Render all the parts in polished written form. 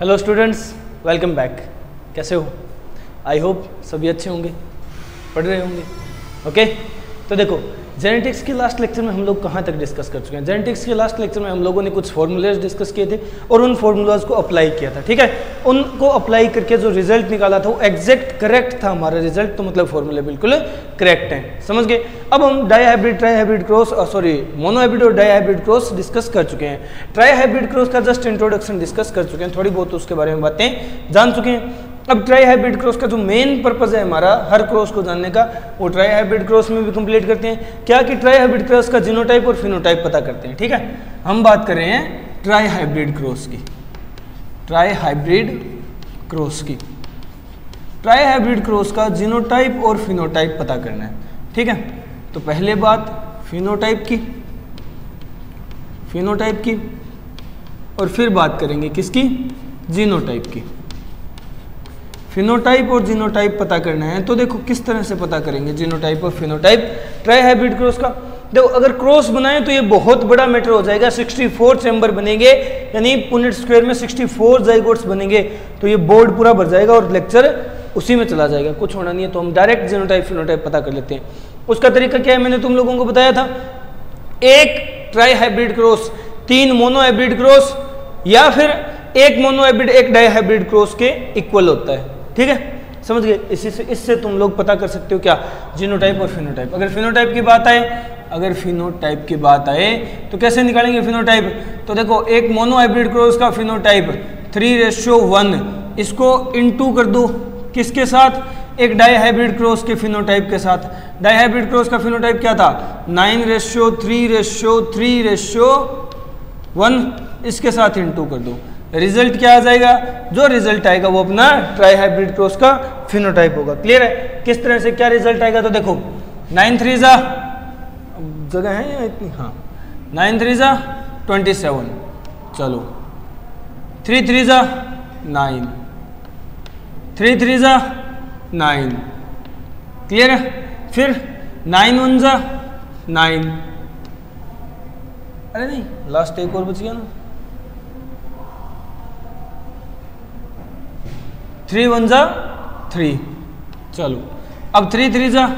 Hello students, welcome back. कैसे हो? I hope सभी अच्छे होंगे, पढ़ रहे होंगे। ओके, तो देखो जेनेटिक्स के लास्ट लेक्चर में हम लोग कहाँ तक डिस्कस कर चुके हैं। जेनेटिक्स के लास्ट लेक्चर में हम लोगों ने कुछ फॉर्मूलाज डिस्कस किए थे और उन फॉर्मूलाज को अप्लाई किया था। ठीक है, उनको अप्लाई करके जो रिजल्ट निकाला था वो एग्जैक्ट करेक्ट था हमारा रिजल्ट, तो मतलब फॉर्मूले बिल्कुल करेक्ट हैं। समझ गए? अब हम डाईहाइब्रिड, ट्राईहाइब्रिड क्रॉस, मोनोहाइब्रिड और डाईहाइब्रिड क्रॉस डिस्कस कर चुके हैं। ट्राईहाइब्रिड क्रॉस का जस्ट इंट्रोडक्शन डिस्कस कर चुके हैं, थोड़ी बहुत उसके बारे में बातें जान चुके हैं। अब ट्राईहाइब्रिड क्रॉस का जो मेन पर्पस है हमारा हर क्रॉस को जानने का, वो ट्राईहाइब्रिड क्रॉस में भी कंप्लीट करते हैं। क्या कि ट्राईहाइब्रिड क्रॉस का जीनोटाइप और फिनोटाइप पता करते हैं। ठीक है, हम बात कर रहे हैं ट्राईहाइब्रिड क्रॉस की। ट्राईहाइब्रिड क्रॉस की, ट्राईहाइब्रिड क्रॉस का जीनोटाइप और फिनोटाइप पता करना है। ठीक है, तो पहले बात फिनोटाइप की, फिनोटाइप की, और फिर बात करेंगे किसकी? जीनोटाइप की। फिनोटाइप और जीनोटाइप पता करना है, तो देखो किस तरह से पता करेंगे जीनोटाइप और फिनोटाइप ट्राईहाइब्रिड क्रॉस का। देखो अगर क्रॉस बनाएं तो ये बहुत बड़ा मैटर हो जाएगा। 64 चैम्बर बनेंगे, यानी पुनेट स्क्वायर में 64 जाइगोट्स बनेंगे, तो ये बोर्ड पूरा भर जाएगा और लेक्चर उसी में चला जाएगा, कुछ होना नहीं है। तो हम डायरेक्ट जीनोटाइप फिनोटाइप पता कर लेते हैं। उसका तरीका क्या है, मैंने तुम लोगों को बताया था। एक ट्राईहाइब्रिड क्रॉस 3 मोनोहाइब्रिड क्रॉस या फिर एक मोनोहाइब्रिड एक डाईहाइब्रिड क्रॉस के इक्वल होता है। ठीक है, समझ गए? इससे तुम लोग पता कर सकते हो क्या? जीनोटाइप और फिनोटाइप। अगर फिनोटाइप की बात आए, अगर फिनोटाइप की बात आए तो कैसे निकालेंगे फिनोटाइप? तो देखो एक मोनोहाइब्रिड क्रॉस का फिनोटाइप 3:1, इसको इनटू कर दो किसके साथ? एक डाईहाइब्रिड क्रॉस के फिनोटाइप के साथ। डाईहाइब्रिड क्रॉस का फिनोटाइप क्या था? 9:3:3:1, इसके साथ इनटू कर दो। रिजल्ट क्या आ जाएगा? जो रिजल्ट आएगा वो अपना ट्राईहाइब्रिड क्रॉस का फिनोटाइप होगा। क्लियर है? किस तरह से क्या रिजल्ट आएगा? तो देखो 9 3 जगह है या इतनी? हाँ, 9 3 27, चलो 3 3 9, 3 3 9। क्लियर है? फिर 9 1 9। अरे नहीं, लास्ट एक और बच गया ना। 3 1 3, चलो अब 3 3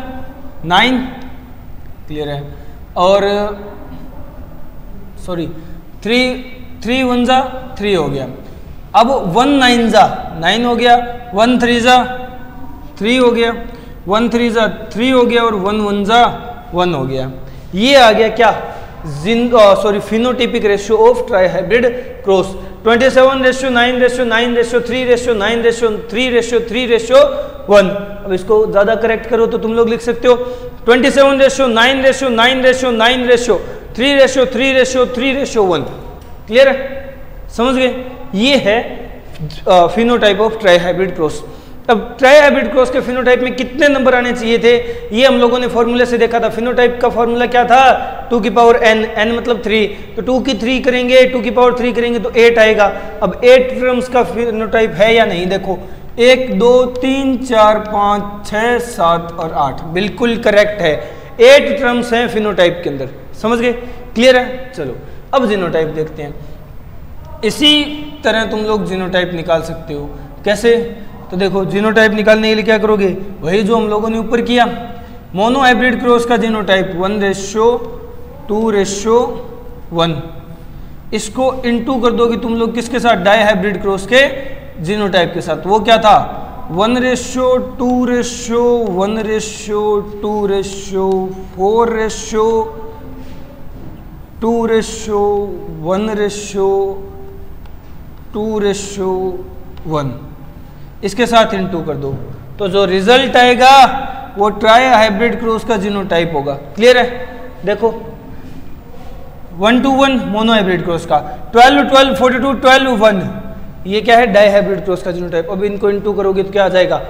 9। क्लियर है? और सॉरी 3 1 3 हो गया। अब 1 9 9 हो गया, 1 3 3 हो गया, 1 3 3 हो गया और 1 1 1 हो गया। ये आ गया क्या? Phenotypic ratio of trihybrid cross. 27:9:9:3:9:3:3:1। अब इसको ज्यादा करेक्ट करो तो तुम लोग लिख सकते हो 27:9:9:9:3:3:3:1। क्लियर है? समझ गए? ये है फिनोटाइप ऑफ ट्राईहाइब्रिड क्रॉस। अब ट्राईहाइब्रिड क्रॉस के फिनोटाइप में कितने नंबर आने चाहिए थे, ये हम लोगों ने फॉर्मूले से देखा था। फिनोटाइप का फॉर्मूला क्या था? 2 की पावर n, n मतलब 3, तो 2 की 3 करेंगे, 2 की पावर 3 करेंगे तो 8 आएगा। अब 8 टर्म्स का फिनोटाइप है या नहीं? देखो 1 2 3 4 5 6 7 और 8, बिल्कुल करेक्ट है। 8 टर्म्स हैं फिनोटाइप के अंदर। समझ गए? क्लियर है? चलो अब जीनोटाइप देखते हैं। इसी तरह तुम लोग जीनोटाइप निकाल सकते हो। कैसे? तो देखो जीनोटाइप निकालने के लिए क्या करोगे? वही जो हम लोगों ने ऊपर किया। मोनोहाइब्रिड क्रॉस का जीनोटाइप 1:2:1, इसको इनटू कर दोगे तुम लोग किसके साथ? डाईहाइब्रिड क्रॉस के जीनोटाइप के साथ। वो क्या था? 1:2:4:2:1:2:1, इसके साथ इनटू कर दो, तो जो रिजल्ट आएगा वो ट्राईहाइब्रिड क्रॉस का जीनोटाइप होगा। क्लियर है? देखो 1 to 1 मोनोहाइब्रिड क्रॉस का, 12 12 42 12 1, ये क्या है? डाईहाइब्रिड क्रॉस का जीनोटाइप। अब इनको इनटू करोगे तो क्या आ जाएगा?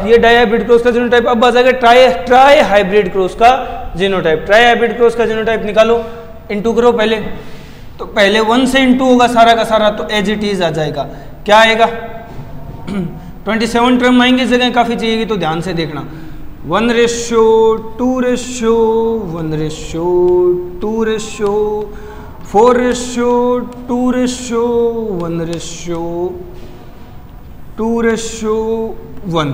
ये डाईहाइब्रिड क्रॉस का जीनोटाइप। अब आ जाएगा ट्राईहाइब्रिड क्रॉस का जीनोटाइप। ट्राईहाइब्रिड क्रॉस का जीनोटाइप निकालो, इनटू करो पहले। तो पहले 1 से इनटू होगा सारा का सारा, तो एज इट इज आ जाएगा। क्या आएगा? 27 टर्म आएंगे, जगह काफी चाहिएगी तो ध्यान से देखना। 1:2:1:2:4 4:2:1:2:1,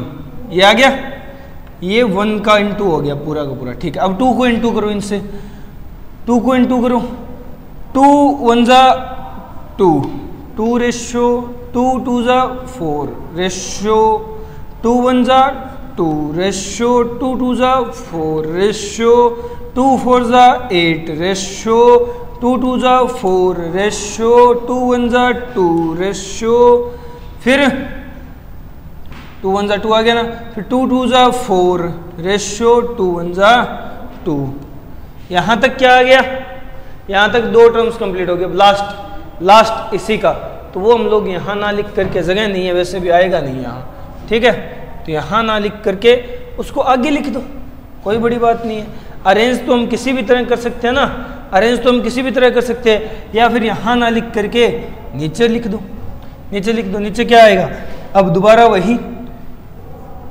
ये आ गया, ये 1 का इंटू हो गया पूरा का पूरा। ठीक है, अब 2 को इंटू करो इनसे, 2 को इंटू करो, 2 1 जा 2, 2:2 2 जा 4, 2 1 जा 2, 2 2 जा 4, 2 4 जा 8, 2 2 जा 4, 2 1 जा 2, फिर 2 1 जा 2 आ गया ना, फिर 2 2 जा 4, 2 1 जा 2। यहां तक क्या आ गया, यहां तक 2 टर्म्स कंप्लीट हो गए। लास्ट इसी का, तो वो हम लोग यहां ना लिख करके, जगह नहीं है वैसे भी, आएगा नहीं यहां, ठीक है, तो यहां ना लिख करके उसको आगे लिख दो, कोई बड़ी बात नहीं है। अरेंज तो हम किसी भी तरह कर सकते हैं ना, अरेंज तो हम किसी भी तरह कर सकते हैं, या फिर यहां ना लिख करके नीचे लिख दो, नीचे लिख दो। नीचे क्या आएगा, अब दोबारा वही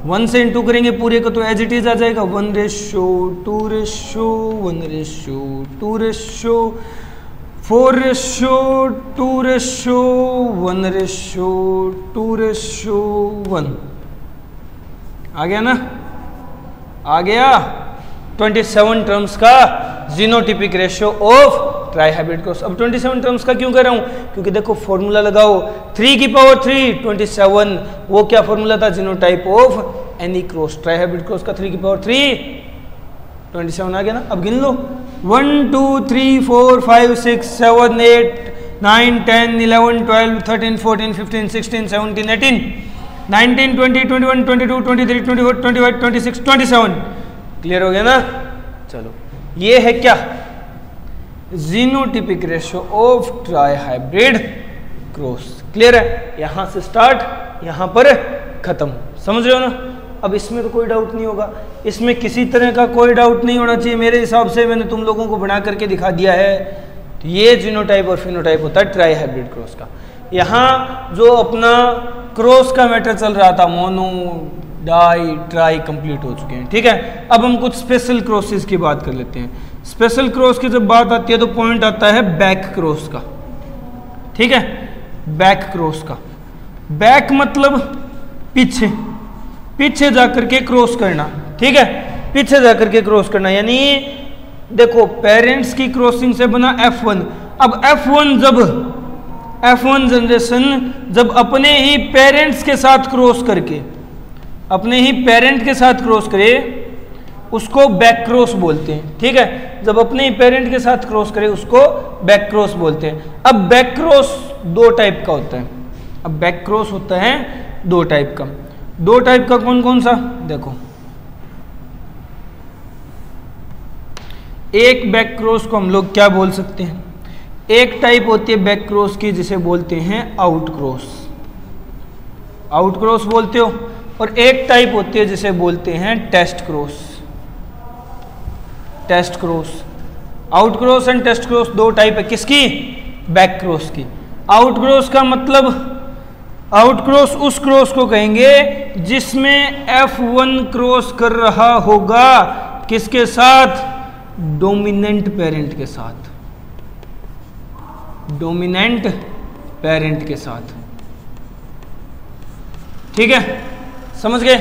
1 से इंटू करेंगे पूरे को, तो एज इट इज आ जाएगा 1:4:2:1:2:1 आ गया ना, आ गया 27 टर्म्स का genotypic ratio of try hybrid cross. अब 27 टर्म्स का क्यों कर रहा हूं, क्योंकि देखो फॉर्मूला लगाओ 3 की पावर 3 27, वो क्या फॉर्मूला था, genotype of any cross, try hybrid cross का 3 की पावर 3 27 आ गया ना। अब गिन लो 1 2 3 4 5 6 7 8 9 10 11 12 13 14 15 16 17 18 19 20 21 22 23 24 25 26 27। क्लियर हो गया ना। चलो ये है क्या, genotypic ratio of try hybrid cross. Clear है, यहां से स्टार्ट यहां पर खत्म, समझ रहे हो ना। अब इसमें तो कोई डाउट नहीं होगा, इसमें किसी तरह का कोई डाउट नहीं होना चाहिए मेरे हिसाब से, मैंने तुम लोगों को बना करके दिखा दिया है। तो ये जीनोटाइप और फिनोटाइप होता है ट्राई हाइब्रिड क्रॉस का। यहाँ जो अपना क्रॉस का मैटर चल रहा था, मोनो डाई ट्राई कंप्लीट हो चुके हैं, ठीक है। अब हम कुछ स्पेशल क्रॉसेस की बात कर लेते हैं। स्पेशल क्रॉस की जब बात आती है तो पॉइंट आता है बैक क्रॉस का, ठीक है, बैक क्रॉस का। बैक मतलब पीछे, पीछे जाकर के क्रॉस करना, ठीक है, पीछे जाकर के क्रॉस करना। यानी देखो पेरेंट्स की क्रॉसिंग से बना F1। अब F1 जनरेशन जब अपने ही पेरेंट्स के साथ क्रॉस करके, अपने ही पेरेंट के साथ क्रॉस करे, उसको बैक क्रॉस बोलते हैं, ठीक है। जब अपने ही पेरेंट के साथ क्रॉस करे उसको बैक क्रॉस बोलते हैं। अब बैक क्रॉस 2 टाइप का होता है। अब बैक क्रॉस होता है 2 टाइप का। 2 टाइप का कौन कौन सा, देखो, एक बैक क्रॉस को हम लोग क्या बोल सकते हैं, एक टाइप होती है बैक क्रॉस की जिसे बोलते हैं आउट क्रॉस, आउट क्रॉस बोलते हो। और एक टाइप होती है जिसे बोलते हैं test cross, test cross. Out cross and test cross 2 type है किसकी, बैक क्रॉस की। आउट क्रॉस का मतलब, आउट क्रॉस उस क्रॉस को कहेंगे जिसमें F1 क्रॉस कर रहा होगा किसके साथ, डोमिनेंट पेरेंट के साथ, डोमिनेंट पेरेंट के साथ, ठीक है, समझ गए,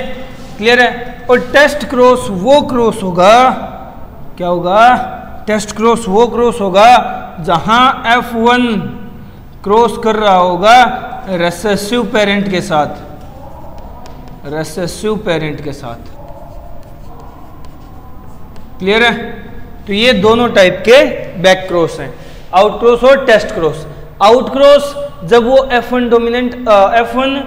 क्लियर है। और टेस्ट क्रॉस वो क्रॉस होगा, क्या होगा, टेस्ट क्रॉस वो क्रॉस होगा जहां F1 क्रॉस कर रहा होगा रेसेसिव पेरेंट के साथ, रेसेसिव पेरेंट के साथ। क्लियर है। तो ये दोनों टाइप के बैक क्रॉस हैं, आउट क्रॉस और टेस्ट क्रॉस। आउट क्रॉस जब वो F1 डोमिनेंट, F1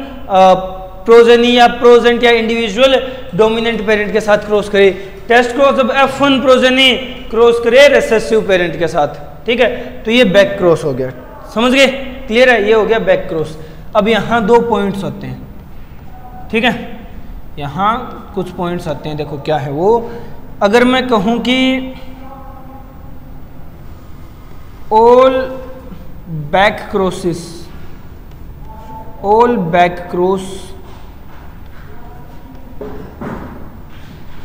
प्रोजेनी या प्रोजेंट या इंडिविजुअल डोमिनेंट पेरेंट के साथ क्रॉस करे। टेस्ट क्रॉस जब F1 प्रोजेनी क्रॉस करे रेसेसिव पेरेंट के साथ, ठीक है। तो ये बैक क्रॉस हो गया, समझ गए, क्लियर है, ये हो गया बैक क्रॉस। अब यहाँ 2 पॉइंट्स आते हैं, ठीक है, यहाँ कुछ पॉइंट्स आते हैं, देखो क्या है वो। अगर मैं कहूँ कि all back crosses, all back cross,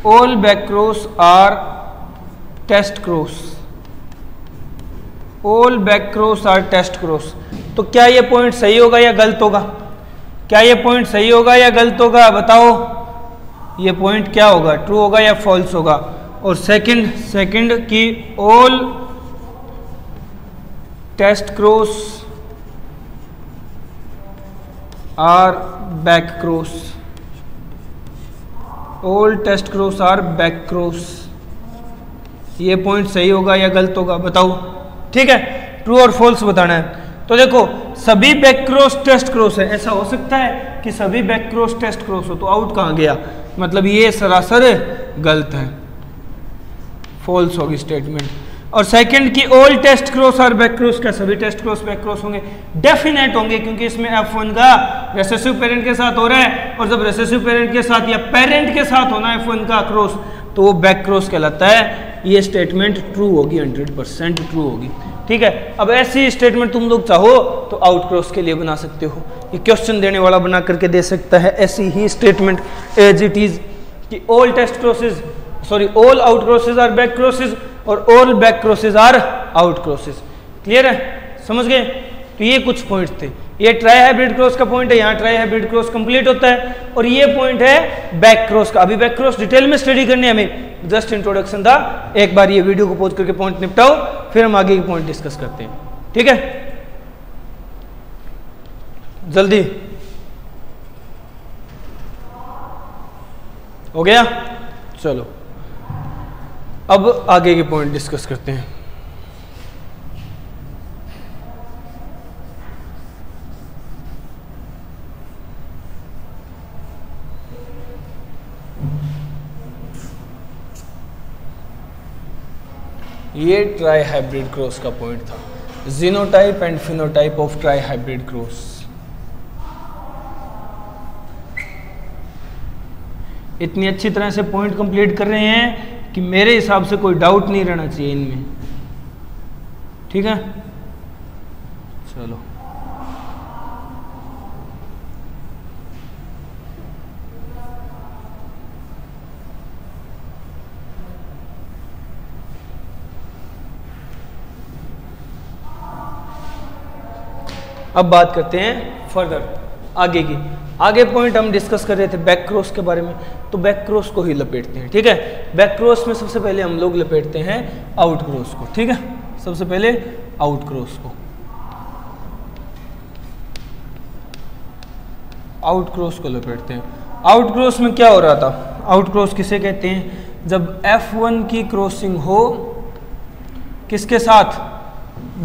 all back cross are test cross, all back cross are test cross. तो क्या ये पॉइंट सही होगा या गलत होगा? क्या ये पॉइंट सही होगा या गलत होगा? बताओ ये पॉइंट क्या होगा, ट्रू होगा या फॉल्स होगा? और सेकंड की all test cross are back cross, all test cross are back cross, ये पॉइंट सही होगा या गलत होगा? बताओ। ठीक है, ट्रू और फॉल्स बताना है। तो देखो सभी बैक क्रॉस टेस्ट क्रॉस है, ऐसा हो सकता है कि सभी बैक क्रॉस टेस्ट क्रॉस हो, तो आउट कहाँ गया? मतलब ये सरासर गलत है, फॉल्स होगी स्टेटमेंट। और सेकंड की ऑल टेस्ट क्रॉस और बैक क्रॉस, क्या सभी टेस्ट क्रॉस बैक क्रॉस होंगे? डेफिनेट होंगे, क्योंकि इसमें F1 का रेसेसिव पेरेंट के साथ हो रहा है, और जब रेसेसिव पेरेंट के साथ या पेरेंट के साथ होना है F1 का क्रॉस, तो वो बैक क्रॉस कहलाता है। ये स्टेटमेंट ट्रू होगी, 100% ट्रू होगी। ठीक है, अब ऐसी स्टेटमेंट तुम लोग चाहो तो आउट क्रॉस के लिए बना सकते हो, ये क्वेश्चन देने वाला बना करके दे सकता है ऐसी ही स्टेटमेंट एज इट इज कि all test crosses all out crosses are back crosses और all back crosses are out crosses. Clear है, समझ गए? तो ये कुछ पॉइंट्स थे। ये ट्राई हाइब्रिड क्रॉस का पॉइंट है, यहाँ ट्राई हाइब्रिड क्रॉस कंप्लीट होता है, और ये पॉइंट है बैक क्रॉस का। अभी बैक क्रॉस डिटेल में स्टडी करने हमें, जस्ट इंट्रोडक्शन था। एक बार ये वीडियो को पॉज करके पॉइंट निपटाओ, फिर हम आगे के पॉइंट डिस्कस करते हैं। ठीक है, जल्दी हो गया? चलो अब आगे के पॉइंट डिस्कस करते हैं। ये ट्राई हाइब्रिड क्रॉस का पॉइंट था, genotype and phenotype of try hybrid cross. इतनी अच्छी तरह से पॉइंट कंप्लीट कर रहे हैं कि मेरे हिसाब से कोई डाउट नहीं रहना चाहिए इनमें। ठीक है, चलो अब बात करते हैं फर्दर आगे की। आगे पॉइंट हम डिस्कस कर रहे थे बैक क्रॉस के बारे में, तो बैक क्रॉस को ही लपेटते हैं। ठीक है, बैक क्रॉस में सबसे पहले हम लोग लपेटते हैं आउट क्रॉस को। ठीक है, सबसे पहले आउट क्रॉस को, आउट क्रॉस को लपेटते हैं। आउट क्रॉस में क्या हो रहा था? आउट क्रॉस किसे कहते हैं? जब F1 की क्रॉसिंग हो किसके साथ?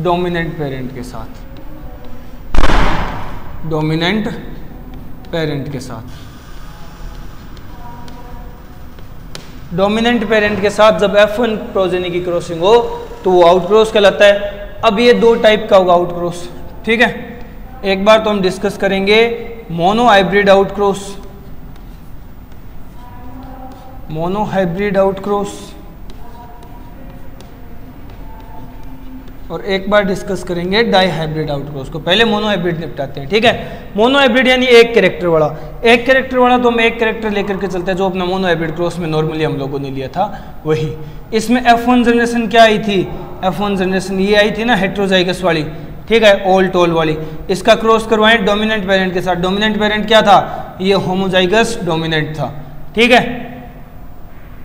डोमिनेंट पेरेंट के साथ, डोमिनेंट पेरेंट के साथ। डोमिनेंट पेरेंट के साथ जब F1 प्रोजेनी की क्रॉसिंग हो तो वो आउट क्रॉस कहलाता है। अब ये दो टाइप का होगा आउट क्रॉस। ठीक है, एक बार तो हम डिस्कस करेंगे mono hybrid out cross, mono hybrid out cross, और एक बार डिस्कस करेंगे डाई हाइब्रिड आउट क्रॉस को। पहले मोनो हाइब्रिड निपटाते हैं। ठीक है, मोनो हाइब्रिड यानी एक कैरेक्टर वाला। एक कैरेक्टर वाला तो हम एक कैरेक्टर लेकर के चलते हैं, जो अपना मोनो हाइब्रिड क्रॉस में नॉर्मली हम लोगों ने लिया था वही। इसमें F1 जनरेशन क्या आई थी? F1 जनरेशन ये आई थी ना हेट्रोजाइगस वाली। ठीक है, ओल टोल वाली। इसका क्रॉस करवाएं डोमिनेंट पेरेंट के साथ। डोमिनेंट पेरेंट क्या था? ये होमोजाइगस डोमिनेंट था। ठीक है,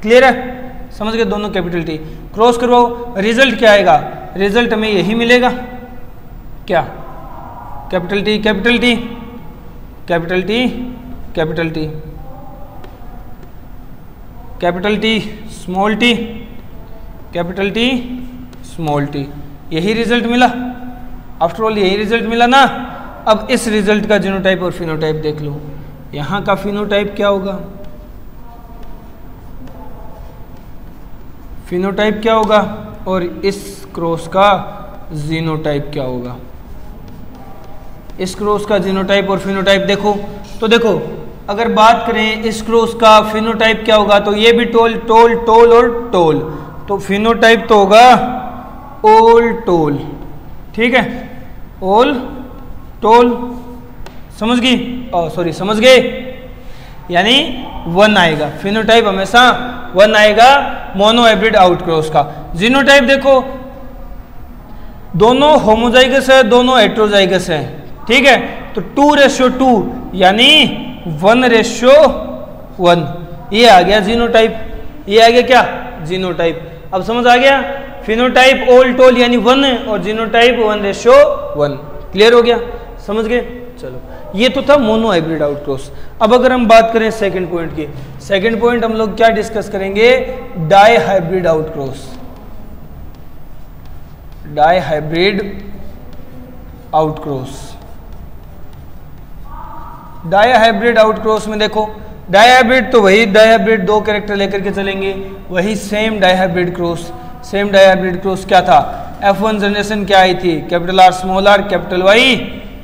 क्लियर है, समझ गए? दोनों कैपिटल टी क्रॉस करवाओ, रिजल्ट क्या आएगा? रिजल्ट हमें यही मिलेगा, क्या? Capital T capital T capital T capital T capital T small T capital T small T, यही रिजल्ट मिला। आफ्टर ऑल यही रिजल्ट मिला ना। अब इस रिजल्ट का जीनोटाइप और फिनोटाइप देख लो। यहाँ का फिनोटाइप क्या होगा? फिनोटाइप क्या होगा? और इस क्रॉस का जीनोटाइप क्या होगा? इस क्रॉस का जीनोटाइप और फिनोटाइप देखो तो देखो, अगर बात करें इस क्रॉस का फिनोटाइप क्या होगा, तो ये भी टोल टोल टोल और टोल, तो फिनोटाइप तो होगा ओल टोल। ठीक है, ओल टोल, समझ गई? सॉरी, समझ गए? यानी 1 आएगा। फिनोटाइप हमेशा 1 आएगा मोनो हाइब्रिड आउट क्रॉस का। जीनोटाइप देखो, दोनों होमोजाइगस है, दोनों हेट्रोजाइगस है, ठीक है। तो 2:2 यानी 1:1, ये आ गया जीनोटाइप, ये आ गया क्या जीनोटाइप। अब समझ आ गया, फिनोटाइप ऑल टोल यानी 1 और जीनोटाइप 1:1। क्लियर हो गया, समझ गए। चलो ये तो था मोनो हाइब्रिड आउटक्रॉस। अब अगर हम बात करें सेकंड पॉइंट की, सेकंड पॉइंट हम लोग क्या डिस्कस करेंगे, dihybrid outcross. Dihybrid outcross, dihybrid outcross में देखो, डाई हाइब्रिड तो वही डाई हाइब्रिड, दो कैरेक्टर लेकर के चलेंगे, वही same dihybrid cross. Same dihybrid cross क्या था, F1 जनरेशन क्या आई थी, capital R small r capital Y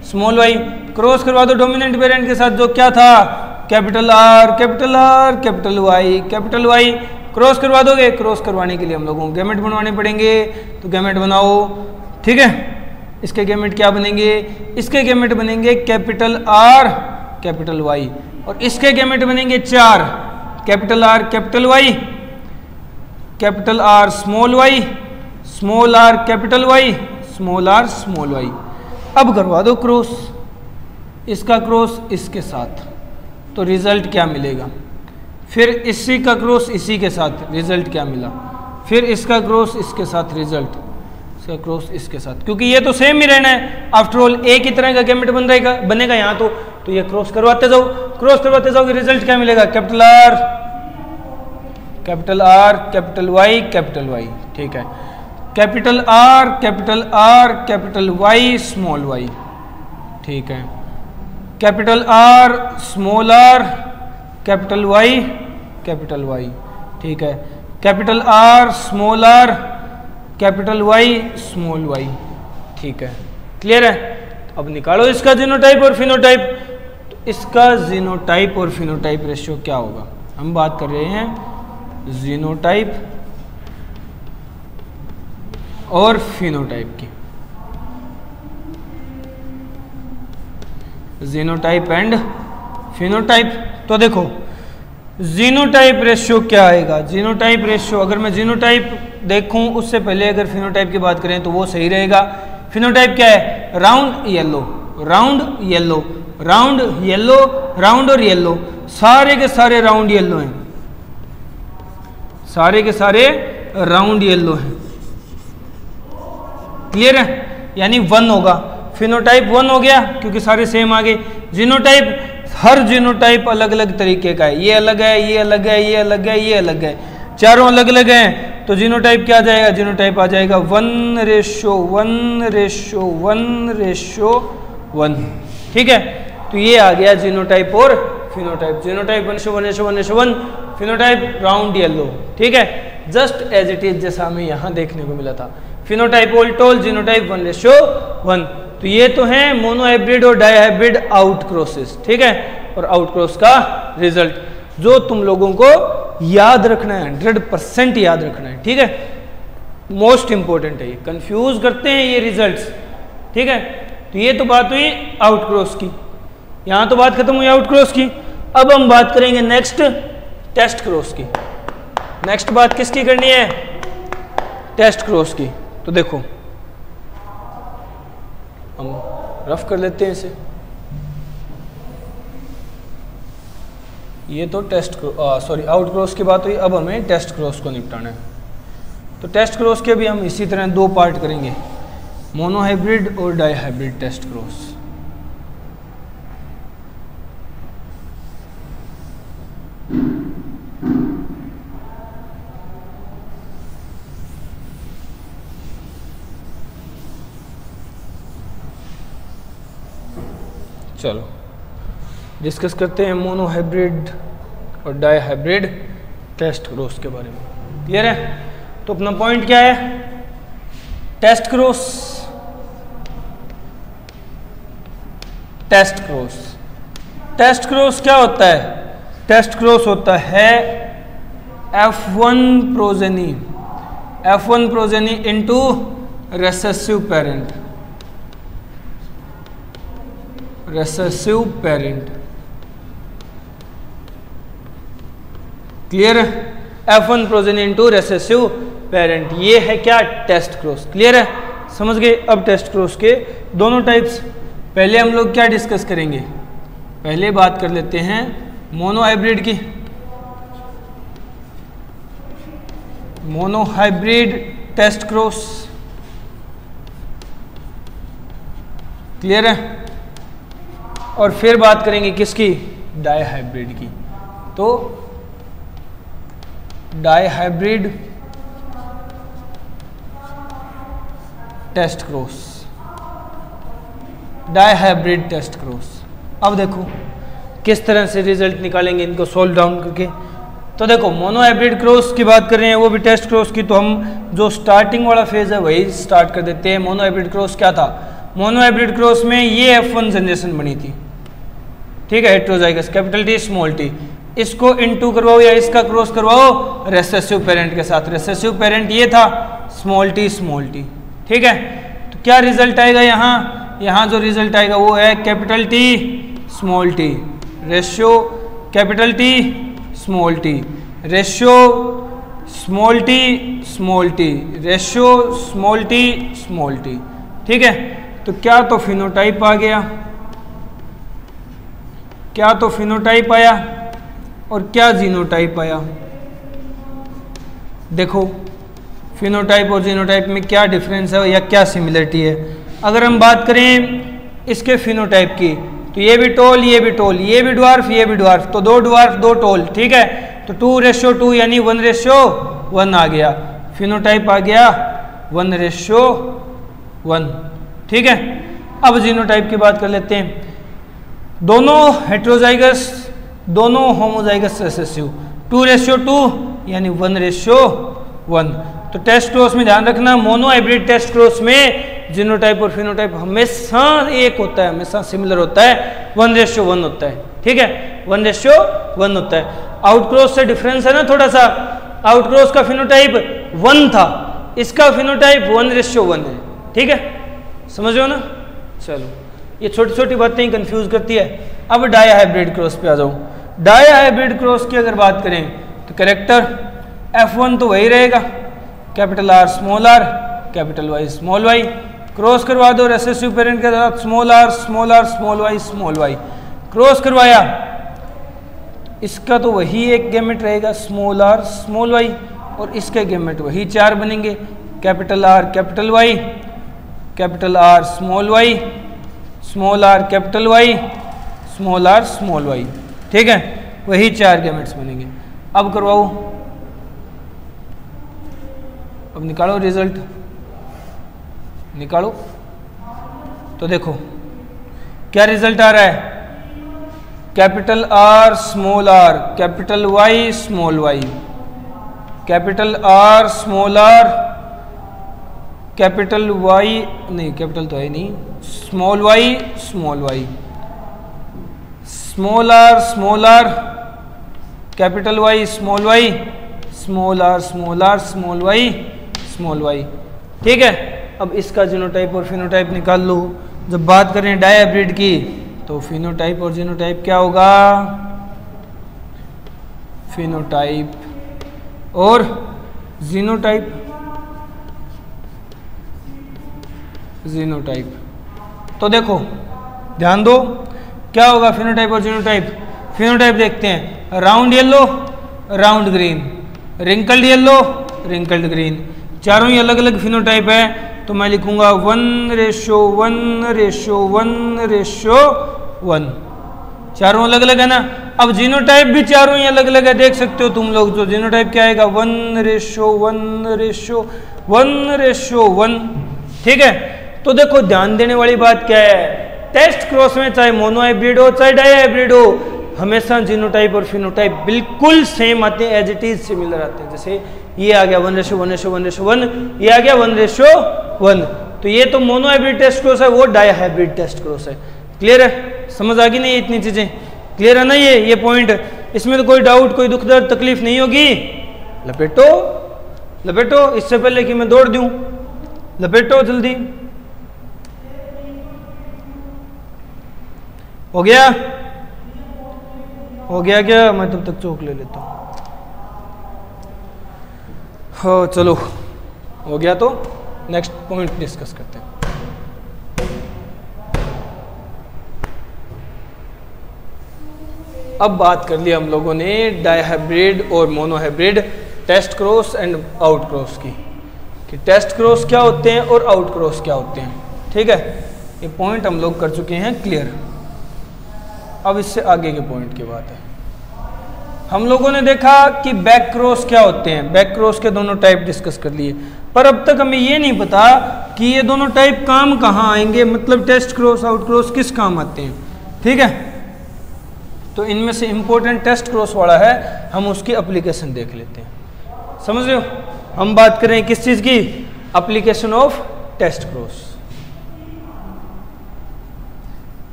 small y। Cross करवा दो डोमिनेंट वेरिएंट के साथ, जो क्या था capital R capital R capital Y capital Y। Cross करवा दोगे, क्रॉस करवाने के लिए हम लोगों को गैमेट बनवाने पड़ेंगे, तो गैमेट बनाओ, ठीक है। इसके गैमेट क्या बनेंगे, इसके गैमेट बनेंगे कैपिटल R कैपिटल Y, और इसके गैमेट बनेंगे 4, capital R capital Y capital R small y small r capital Y small r small y। अब करवा दो क्रॉस, इसका क्रॉस इसके साथ, तो रिजल्ट क्या मिलेगा, फिर इसी का क्रॉस इसी के साथ, रिजल्ट क्या मिला, फिर इसका क्रॉस इसके साथ, रिजल्ट इसका क्रॉस इसके साथ, क्योंकि ये तो सेम ही रहना है, आफ्टर ऑल एक ही तरह का गैमेट बनेगा यहाँ तो ये क्रॉस करवाते जाओ, क्रॉस करवाते जाओगे, रिजल्ट क्या मिलेगा, capital R capital Y capital Y, ठीक है। Capital R capital Y small y, ठीक है। Capital R small r capital Y capital Y, ठीक है। Capital R small r capital Y small y, ठीक है। क्लियर है। अब निकालो इसका जीनोटाइप और फिनोटाइप। तो इसका जीनोटाइप और फिनोटाइप रेशियो क्या होगा, हम बात कर रहे हैं जीनोटाइप और फिनोटाइप की, जीनोटाइप एंड फिनोटाइप। तो देखो जीनोटाइप रेशियो क्या आएगा, जीनोटाइप रेशियो, अगर मैं जीनोटाइप देखूं उससे पहले अगर फिनोटाइप की बात करें तो वो सही रहेगा। फिनोटाइप क्या है, round yellow round yellow round yellow round और येलो, सारे के सारे राउंड येलो हैं, सारे के सारे राउंड येलो हैं। क्लियर है, यानी 1 होगा, फिनोटाइप 1 हो गया क्योंकि सारे सेम आ गए। जीनोटाइप, हर जीनोटाइप अलग अलग तरीके का है, ये अलग है, ये अलग है, ये अलग है, ये अलग है, चारों अलग अलग हैं। तो जीनोटाइप क्या आ जाएगा, जीनोटाइप आ जाएगा 1:1:1:1, ठीक है। तो ये आ गया जीनोटाइप और phenotype. Genotype 1:1:1:1, phenotype round yellow, ठीक है, जस्ट एज इट इज जैसा हमें यहाँ देखने को मिला था। Phenotype all toll, genotype 1:1। तो ये तो है मोनोहाइब्रिड और डाईहाइब्रिड आउटक्रॉसेस, ठीक है। और आउटक्रॉस का रिजल्ट जो तुम लोगों को याद रखना है, 100% याद रखना है, ठीक है, मोस्ट इंपॉर्टेंट है। ये कंफ्यूज करते हैं ये रिजल्ट्स, ठीक है। तो ये तो बात हुई आउटक्रॉस की, यहां तो बात खत्म हुई आउटक्रॉस की। अब हम बात करेंगे नेक्स्ट टेस्ट क्रॉस की। नेक्स्ट बात किसकी करनी है, टेस्ट क्रॉस की। तो देखो हम रफ कर लेते हैं इसे। ये तो टेस्ट सॉरी आउटक्रॉस की बात हुई, अब हमें टेस्ट क्रॉस को निपटाना है। तो टेस्ट क्रॉस के भी हम इसी तरह 2 पार्ट करेंगे, मोनोहाइब्रिड और डाईहाइब्रिड टेस्ट क्रॉस। चलो डिस्कस करते हैं मोनोहाइब्रिड और डाईहाइब्रिड टेस्ट क्रॉस के बारे में। क्लियर है। तो अपना पॉइंट क्या है, test cross, test cross. Test cross क्या होता है, टेस्ट क्रॉस होता है F1 progeny, F1 progeny into recessive parent, recessive parent. Clear है, F1 progeny into recessive parent, ये है क्या टेस्ट क्रॉस। क्लियर है, समझ गए। अब टेस्ट क्रॉस के दोनों टाइप्स, पहले हम लोग क्या डिस्कस करेंगे, पहले बात कर लेते हैं मोनो हाइब्रिड की। Monohybrid test cross, clear है। और फिर बात करेंगे किसकी, डाई हाइब्रिड की। तो dihybrid test cross, dihybrid test cross. अब देखो किस तरह से रिजल्ट निकालेंगे इनको सोल्व डाउन करके। तो देखो मोनो हाइब्रिड क्रॉस की बात कर रहे हैं, वो भी टेस्ट क्रॉस की, तो हम जो स्टार्टिंग वाला फेज है वही स्टार्ट कर देते हैं। मोनो हाइब्रिड क्रॉस क्या था, मोनो हाइब्रिड क्रॉस में ये F1 जनरेशन बनी थी, ठीक है, heterozygous capital T small T. इसको इनटू करवाओ या इसका क्रॉस करवाओ रेसेसिव पेरेंट के साथ। रेसेसिव पेरेंट ये था स्मॉल टी, ठीक है। तो क्या रिजल्ट आएगा यहाँ जो रिजल्ट आएगा वो है capital T small T ratio capital T small T ratio small T ratio small T, ठीक है। तो क्या तो फिनोटाइप आ गया, क्या तो फिनोटाइप आया और क्या जीनोटाइप आया। देखो फिनोटाइप और जीनोटाइप में क्या डिफरेंस है या क्या सिमिलरिटी है। अगर हम बात करें इसके फिनोटाइप की, तो ये भी टोल, ये भी टोल, ये भी ड्वार्फ, ये भी ड्वार्फ, तो दो ड्वार्फ दो टोल, ठीक है। तो 2:2 यानी 1:1 आ गया, फिनोटाइप आ गया 1:1, ठीक है। अब जीनोटाइप की बात कर लेते हैं। दोनों हेट्रोजाइगस, दोनों होमोजाइगस रिसेसिव, 2:2 यानी 1:1। तो टेस्ट क्रॉस में ध्यान रखना, मोनो हाइब्रिड टेस्ट क्रॉस में जीनोटाइप और फिनोटाइप हमेशा एक होता है, हमेशा सिमिलर होता है, 1:1 होता है, ठीक है, 1:1 होता है। आउटक्रॉस से डिफरेंस है ना थोड़ा सा, आउटक्रॉस का फिनोटाइप 1 था, इसका फिनोटाइप 1:1 है, ठीक है, समझ रहे हो ना। चलो ये छोटी छोटी बातें ही कंफ्यूज करती है। अब डाई हाइब्रिड क्रॉस पे आ जाओ। डाई हाइब्रिड क्रॉस की अगर बात करें तो कैरेक्टर F1 तो वही रहेगा, capital R small r capital Y small y। Cross करवा दो रेसेसिव पेरेंट के साथ small r small y, cross करवाया, इसका तो वही एक गैमेट रहेगा स्मॉल r स्मॉल y, और इसके गैमेट वही 4 बनेंगे, capital R capital Y, capital R small y, small r capital Y, small r small y, ठीक है, वही 4 गैमेट्स बनेंगे। अब करवाओ, अब निकालो रिजल्ट, निकालो। तो देखो क्या रिजल्ट आ रहा है, capital R small r capital Y small y, capital R small r capital Y, नहीं कैपिटल तो है नहीं, small y small y, small r capital Y small y, small r small y small y, ठीक है। अब इसका genotype और phenotype निकाल लो। जब बात करें डाई हाइब्रिड की तो फिनोटाइप और जीनोटाइप क्या होगा, फिनोटाइप और जीनोटाइप, तो देखो ध्यान दो क्या होगा फिनोटाइप और जीनोटाइप। फिनोटाइप देखते हैं, round yellow round green, wrinkled yellow wrinkled green, चारों ही अलग अलग फिनोटाइप है। तो मैं लिखूंगा 1:1:1:1, चारों अलग अलग है ना। अब जीनोटाइप भी चारों ही अलग अलग है, देख सकते हो तुम लोग। तो जीनोटाइप क्या आएगा 1:1:1:1, ठीक है। तो देखो ध्यान देने वाली बात क्या है, टेस्ट क्रॉस में चाहे मोनो हाइब्रिड हो चाहे डाई हाइब्रिड हो, हमेशा जीनोटाइप और फिनोटाइप बिल्कुल सेम आते हैं, एज इट इज सिमिलर आते हैं। जैसे ये आ गया 1:1:1:1, ये आ गया 1:1। तो ये तो मोनो हाइब्रिड टेस्ट क्रॉस है, वो डाई हाइब्रिड टेस्ट क्रॉस है। क्लियर है, समझ आ गई नहीं इतनी चीजें, क्लियर है ना ये पॉइंट। इसमें तो कोई डाउट कोई दुख दर्द तकलीफ नहीं होगी। लपेटो लपेटो, इससे पहले कि मैं दौड़ दूं, लपेटो जल्दी। हो गया, हो गया क्या, मैं तब तक चौक ले लेता हूँ। हाँ चलो हो गया। तो नेक्स्ट पॉइंट डिस्कस करते हैं। अब बात कर लिया हम लोगों ने डाइहाइब्रिड और monohybrid test cross and out cross की, कि टेस्ट क्रॉस क्या होते हैं और आउट क्रॉस क्या होते हैं। ठीक है, ये पॉइंट हम लोग कर चुके हैं क्लियर। अब इससे आगे के पॉइंट की बात है। हम लोगों ने देखा कि बैक क्रॉस क्या होते हैं, बैक क्रॉस के दोनों टाइप डिस्कस कर लिए, पर अब तक हमें ये नहीं पता कि ये दोनों टाइप काम कहाँ आएंगे, मतलब टेस्ट क्रॉस आउट क्रॉस किस काम आते हैं। ठीक है, तो इनमें से इंपॉर्टेंट टेस्ट क्रॉस वाला है, हम उसकी एप्लीकेशन देख लेते हैं। समझ रहे हो, हम बात कर रहे हैं किस चीज की, application of test cross.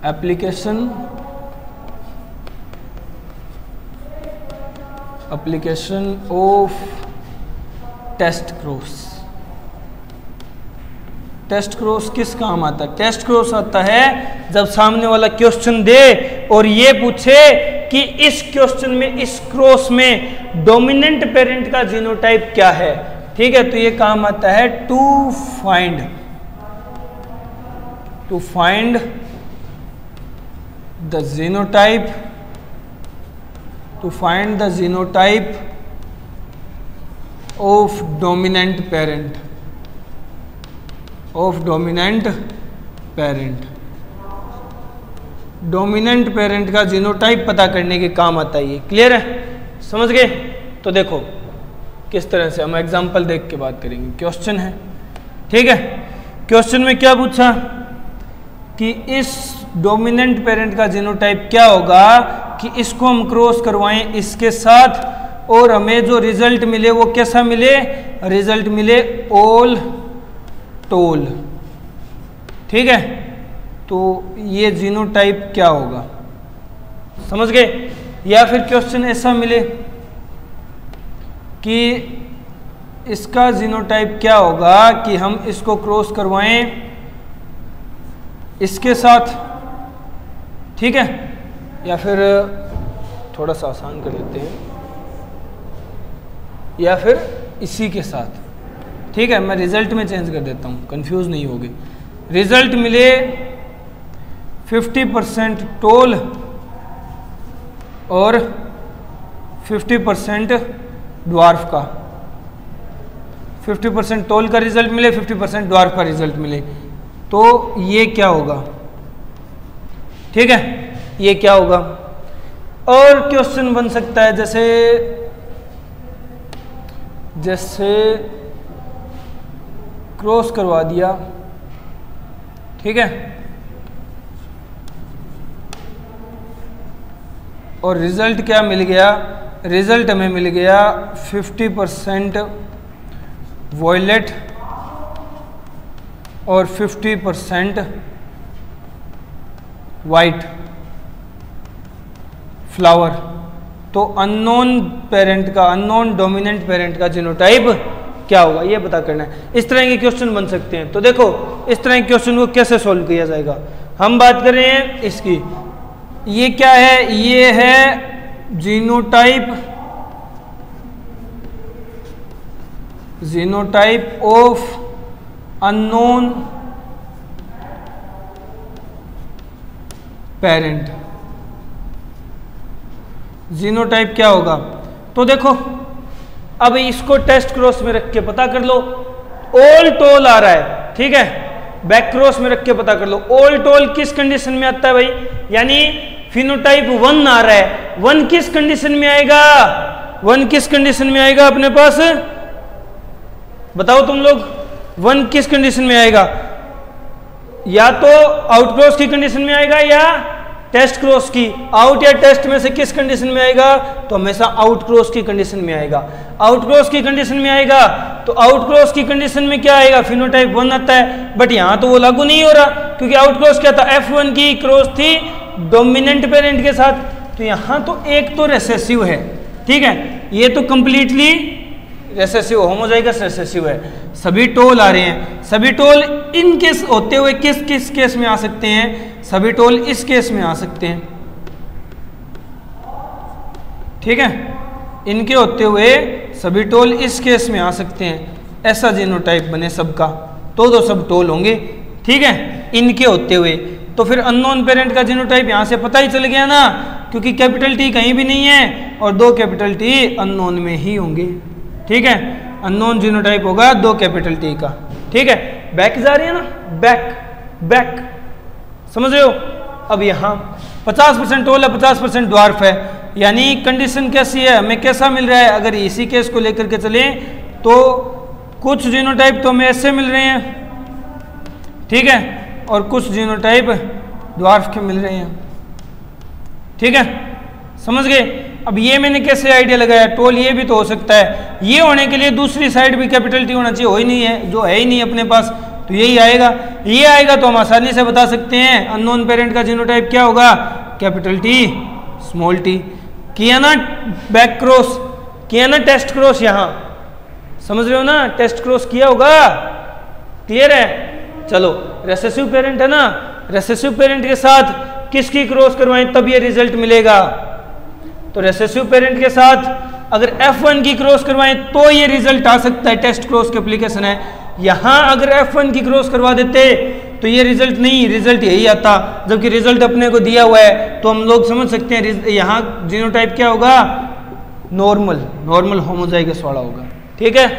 Application of test cross. Test cross किस काम आता है? टेस्ट क्रॉस आता है जब सामने वाला क्वेश्चन दे और ये पूछे कि इस क्वेश्चन में, इस क्रॉस में डोमिनेंट पेरेंट का जीनोटाइप क्या है। ठीक है, तो ये काम आता है to find the genotype, to find the genotype of dominant parent, dominant parent का जीनोटाइप पता करने के काम आता है ये। क्लियर है, समझ गए? तो देखो किस तरह से हम एग्जांपल देख के बात करेंगे। क्वेश्चन है, ठीक है, क्वेश्चन में क्या पूछा कि इस डोमिनेंट पेरेंट का जीनोटाइप क्या होगा कि इसको हम क्रॉस करवाएं इसके साथ और हमें जो रिजल्ट मिले वो कैसा मिले, रिजल्ट मिले ऑल टोल। ठीक है, तो ये जीनोटाइप क्या होगा, समझ गए? या फिर क्वेश्चन ऐसा मिले कि इसका जीनोटाइप क्या होगा कि हम इसको क्रॉस करवाएं इसके साथ। ठीक है, या फिर थोड़ा सा आसान कर देते हैं, या फिर इसी के साथ। ठीक है, मैं रिजल्ट में चेंज कर देता हूँ, कंफ्यूज नहीं होगी। रिजल्ट मिले 50% टोल और 50% ड्वार्फ का। 50% टोल का रिजल्ट मिले, 50% ड्वार्फ का रिजल्ट मिले, तो ये क्या होगा? ठीक है, ये क्या होगा? और क्वेश्चन बन सकता है जैसे क्रॉस करवा दिया, ठीक है, और रिजल्ट क्या मिल गया? रिजल्ट हमें मिल गया 50% वॉयलेट और 50% वाइट फ्लावर। तो अननोन पेरेंट का, अननोन डोमिनेंट पेरेंट का जीनोटाइप क्या होगा, ये पता करना है। इस तरह के क्वेश्चन बन सकते हैं। तो देखो इस तरह के क्वेश्चन को कैसे सॉल्व किया जाएगा, हम बात कर रहे हैं इसकी। ये क्या है? ये है genotype of unknown parent. Genotype क्या होगा? तो देखो अब इसको टेस्ट क्रॉस में रख के पता कर लो। ऑल टोल आ रहा है, ठीक है, बैक क्रॉस में रख के पता कर लो। ऑल टोल किस कंडीशन में आता है भाई? यानी फिनोटाइप 1 आ रहा है। 1 किस कंडीशन में आएगा? 1 किस कंडीशन में आएगा अपने पास? बताओ तुम लोग, 1 किस कंडीशन में आएगा? या तो आउट क्रॉस की कंडीशन में आएगा या टेस्ट क्रॉस की। आउट या टेस्ट में से किस कंडीशन में आएगा? तो हमेशा आउट क्रॉस की कंडीशन में आएगा। आउट क्रॉस की कंडीशन में आएगा तो आउट क्रॉस की कंडीशन में क्या आएगा? फिनोटाइप 1 आता है। बट यहां तो वो लागू नहीं हो रहा, क्योंकि आउट क्रॉस क्या था? F1 की क्रॉस थी डोमिनेंट पेरेंट के साथ। तो यहां तो एक तो रेसेसिव है, ठीक है, ये तो कंप्लीटली रेसेसिव, होमोजाइगस रेसेसिव है। सभी टोल आ रहे हैं। सभी टोल इन केस होते हुए किस किस केस में आ सकते हैं? सभी टोल इस केस में आ सकते हैं, ठीक है, इनके होते हुए सभी टोल इस केस में आ सकते हैं। ऐसा जीनोटाइप बने सबका, तो सब टोल होंगे, ठीक है, इनके होते हुए। तो फिर अननोन पेरेंट का जीनोटाइप यहाँ से पता ही चल गया ना, क्योंकि कैपिटल टी कहीं भी नहीं है और 2 कैपिटल टी अननोन में ही होंगे, ठीक है। अननोन जीनोटाइप होगा 2 कैपिटल टी का, ठीक है। बैक जा रही है ना, बैक समझ रहे हो। अब यहाँ 50% टोल है, 50% ड्वार्फ है, यानी कंडीशन कैसी है, हमें कैसा मिल रहा है। अगर इसी केस को लेकर के चले तो कुछ जीनोटाइप तो हमें ऐसे मिल रहे हैं, ठीक है, और कुछ जीनोटाइप ड्वार्फ के मिल रहे हैं, ठीक है, समझ गए। अब ये मैंने कैसे आइडिया लगाया, टोल ये भी तो हो सकता है, ये होने के लिए दूसरी साइड भी कैपिटल टी होना चाहिए, हो ही नहीं है, जो है ही नहीं अपने पास, तो यही आएगा। ये आएगा तो हम आसानी से बता सकते हैं अननोन पेरेंट का जीनोटाइप क्या होगा, कैपिटल टी स्मॉल टी। किया ना बैक क्रॉस, किया ना टेस्ट क्रॉस, यहाँ समझ रहे हो ना, टेस्ट क्रॉस किया होगा, क्लियर है। चलो रेसेसिव पेरेंट है ना, रेसेसिव पेरेंट के साथ किसकी क्रॉस करवाएं तब ये रिजल्ट मिलेगा। तो रेसेसिव पेरेंट के साथ अगर F1 की क्रॉस करवाएं तो ये रिजल्ट आ सकता है, टेस्ट क्रॉस की एप्लीकेशन है। यहां अगर F1 की क्रॉस करवा देते तो ये रिजल्ट नहीं, रिजल्ट यही आता, जबकि रिजल्ट अपने को दिया हुआ है। तो हम लोग समझ सकते हैं यहाँ जीनोटाइप क्या होगा, नॉर्मल होमोजाइगस वाला होगा, ठीक है।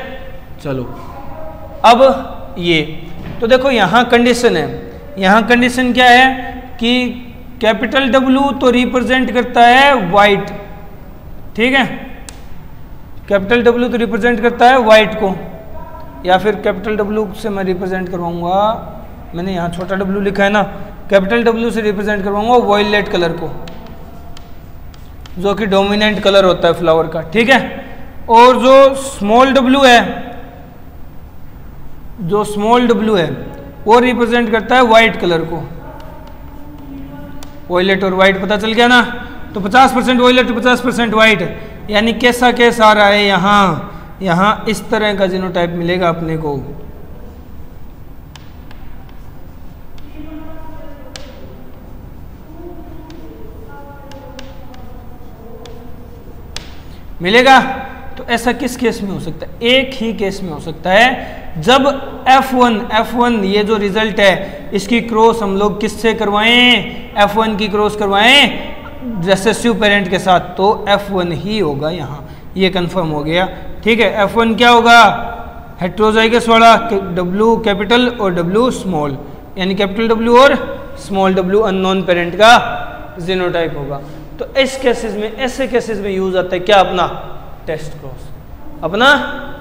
चलो अब ये तो देखो यहाँ कंडीशन है, यहाँ कंडीशन क्या है कि कैपिटल W तो रिप्रेजेंट करता है वाइट, ठीक है, कैपिटल W तो रिप्रेजेंट करता है वाइट को, या फिर कैपिटल W से मैं रिप्रेजेंट करवाऊंगा, मैंने यहाँ छोटा W लिखा है ना, कैपिटल W से रिप्रेजेंट करवाऊंगा वॉयलेट कलर को, जो कि डोमिनेंट कलर होता है फ्लावर का, ठीक है। और जो स्मॉल W है, जो स्मॉल W है वो रिप्रेजेंट करता है वाइट कलर को, वॉयलेट और वाइट पता चल गया ना। तो 50% वॉयलेट 50% वाइट, यानी कैसा केस आ रहा है यहाँ इस तरह का जीनोटाइप मिलेगा अपने को। मिलेगा। तो ऐसा किस केस में हो सकता है, एक ही केस में हो सकता है, जब F1 ये जो रिजल्ट है इसकी क्रॉस हम लोग किससे करवाएं, F1 की क्रॉस करवाएं रेसेसिव पेरेंट के साथ, तो F1 ही होगा यहाँ, ये कंफर्म हो गया, ठीक है। F1 क्या होगा, हेट्रोजाइगस वाला, W कैपिटल और W स्मॉल, यानी कैपिटल W और स्मॉल W अननोन पेरेंट का जीनोटाइप होगा। तो इस केसेस में, ऐसे केसेस में यूज आता है क्या, अपना टेस्ट क्रॉस, अपना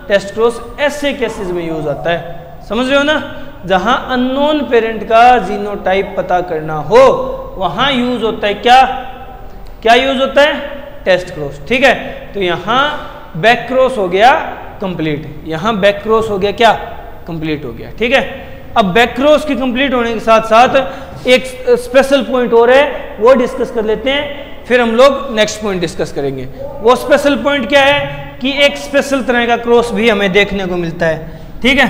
टेस्ट क्रॉस ऐसे केसेस में यूज आता है, समझ रहे हो ना। जहां अननोन पेरेंट का जीनोटाइप पता करना हो वहां यूज होता है क्या यूज होता है, टेस्ट क्रॉस, ठीक है। तो यहां बैक क्रॉस हो गया कंप्लीट, यहां बैक क्रॉस हो गया क्या, कंप्लीट हो गया, ठीक है। अब बैक क्रॉस की कंप्लीट होने के साथ साथ एक स्पेशल पॉइंट और है, वो डिस्कस कर लेते हैं, फिर हम लोग नेक्स्ट पॉइंट डिस्कस करेंगे। वो स्पेशल पॉइंट क्या है कि एक स्पेशल तरह का क्रॉस भी हमें देखने को मिलता है, ठीक है।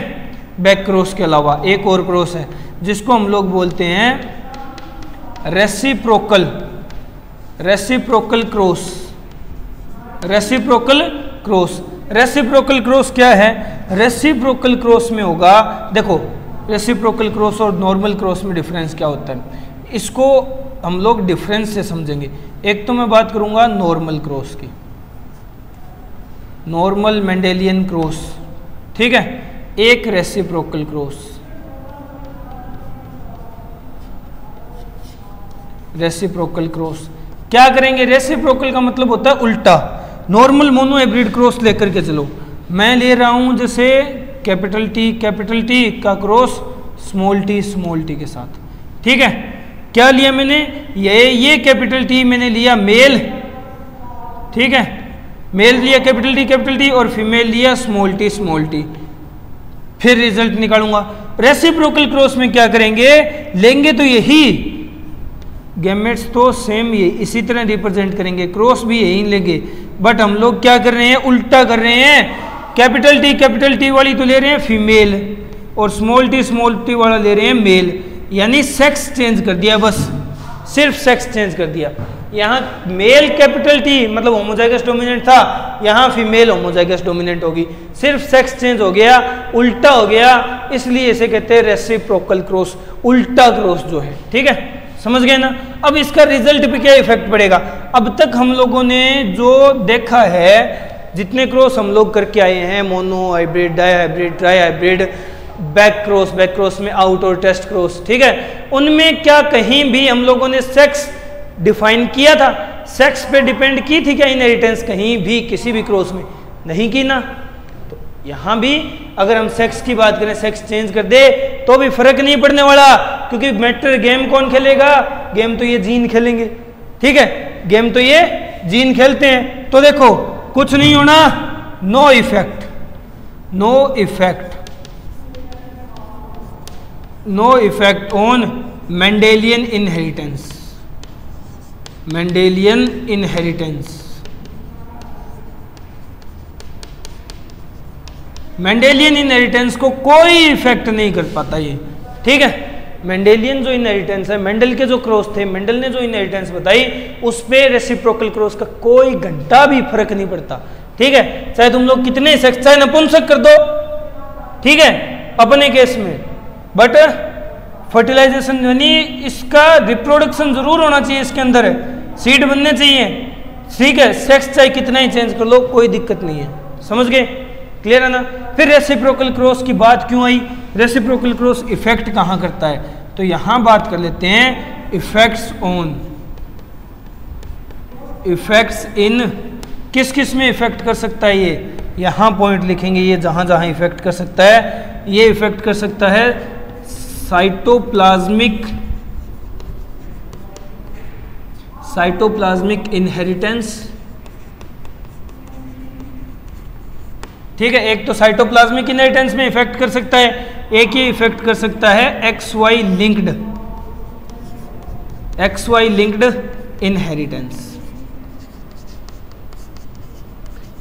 बैक क्रॉस के अलावा एक और क्रॉस है जिसको हम लोग बोलते हैं रेसिप्रोकल क्रॉस। रेसिप्रोकल क्रॉस क्या है, रेसिप्रोकल क्रॉस में होगा, देखो रेसिप्रोकल क्रॉस और नॉर्मल क्रॉस में डिफरेंस क्या होता है, इसको हम लोग डिफरेंस से समझेंगे। एक तो मैं बात करूंगा नॉर्मल क्रॉस की, नॉर्मल मेंडेलियन क्रॉस, ठीक है, एक रेसिप्रोकल क्रॉस, रेसिप्रोकल क्रॉस क्या करेंगे, रेसिप्रोकल का मतलब होता है उल्टा। नॉर्मल मोनो हाइब्रिड क्रॉस लेकर के चलो, मैं ले रहा हूं जैसे कैपिटल टी का क्रॉस स्मॉल टी के साथ, ठीक है। क्या लिया मैंने, ये कैपिटल टी मैंने लिया मेल, ठीक है, मेल लिया कैपिटल टी और फीमेल लिया स्मॉल टी, फिर रिजल्ट निकालूंगा। रेसिप्रोकल क्रॉस में क्या करेंगे, लेंगे तो यही गैमेट्स तो सेम ये इसी तरह रिप्रेजेंट करेंगे, क्रॉस भी यही लेंगे, बट हम लोग क्या कर रहे हैं, उल्टा कर रहे हैं। कैपिटल टी वाली तो ले रहे हैं फीमेल और स्मॉल टी वाला ले रहे हैं मेल, यानी सेक्स चेंज कर दिया, बस सिर्फ सेक्स चेंज कर दिया। यहाँ मेल कैपिटल टी मतलब होमोजाइगस डोमिनेंट था, यहाँ फीमेल होमोजाइगस डोमिनेंट होगी, सिर्फ सेक्स चेंज हो गया, उल्टा हो गया, इसलिए इसे कहते हैं रेसिप्रोकल क्रॉस, उल्टा क्रॉस जो है। ठीक है, समझ गए ना। अब इसका रिजल्ट पे क्या इफेक्ट पड़ेगा? अब तक हम लोगों ने जो देखा है, जितने क्रॉस हम लोग करके आए हैं, monohybrid, dihybrid, trihybrid, back cross में आउट और टेस्ट क्रॉस, ठीक है, उनमें क्या कहीं भी हम लोगों ने सेक्स डिफाइन किया था? सेक्स पे डिपेंड की थी क्या इनहेरिटेंस? कहीं भी किसी भी क्रॉस में नहीं की ना। तो यहाँ भी अगर हम सेक्स की बात करें, सेक्स चेंज कर दे तो भी फर्क नहीं पड़ने वाला, क्योंकि मैटर गेम कौन खेलेगा? गेम तो ये जीन खेलेंगे। ठीक है, गेम तो ये जीन खेलते हैं। तो देखो कुछ नहीं होना, no effect, no effect, no effect on Mendelian inheritance, Mendelian inheritance, Mendelian inheritance को कोई इफेक्ट नहीं कर पाता ये। ठीक है, मेंडेलियन जो इनहेरिटेंस है, मेंडल के जो क्रॉस थे, मेंडल ने जो इनहेरिटेंस बताई, उस पे रेसिप्रोकल क्रॉस का कोई घंटा भी फर्क नहीं पड़ता। ठीक है, चाहे तुम लोग कितने सेक्स, चाहे नपुंसक कर दो, ठीक है, अपने केस में, बट फर्टिलाइजेशन यानी इसका रिप्रोडक्शन जरूर होना चाहिए, इसके अंदर है, सीड बनने चाहिए। ठीक है, सेक्स चाहे कितना ही चेंज कर लो, कोई दिक्कत नहीं है। समझ गए? क्लियर है ना। फिर रेसिप्रोकल क्रॉस की बात क्यों आई? रेसिप्रोकल क्रॉस इफेक्ट कहाँ करता है? तो यहां बात कर लेते हैं इफेक्ट्स ऑन, इफेक्ट्स इन, किस किस में इफेक्ट कर सकता है ये? यहां पॉइंट लिखेंगे, ये जहां जहां इफेक्ट कर सकता है, ये इफेक्ट कर सकता है साइटोप्लाज्मिक, साइटोप्लाज्मिक इनहेरिटेंस। ठीक है, एक तो साइटोप्लाज्मिक इनहेरिटेंस में इफेक्ट कर सकता है, एक ही इफेक्ट कर सकता है XY linked, XY linked inheritance.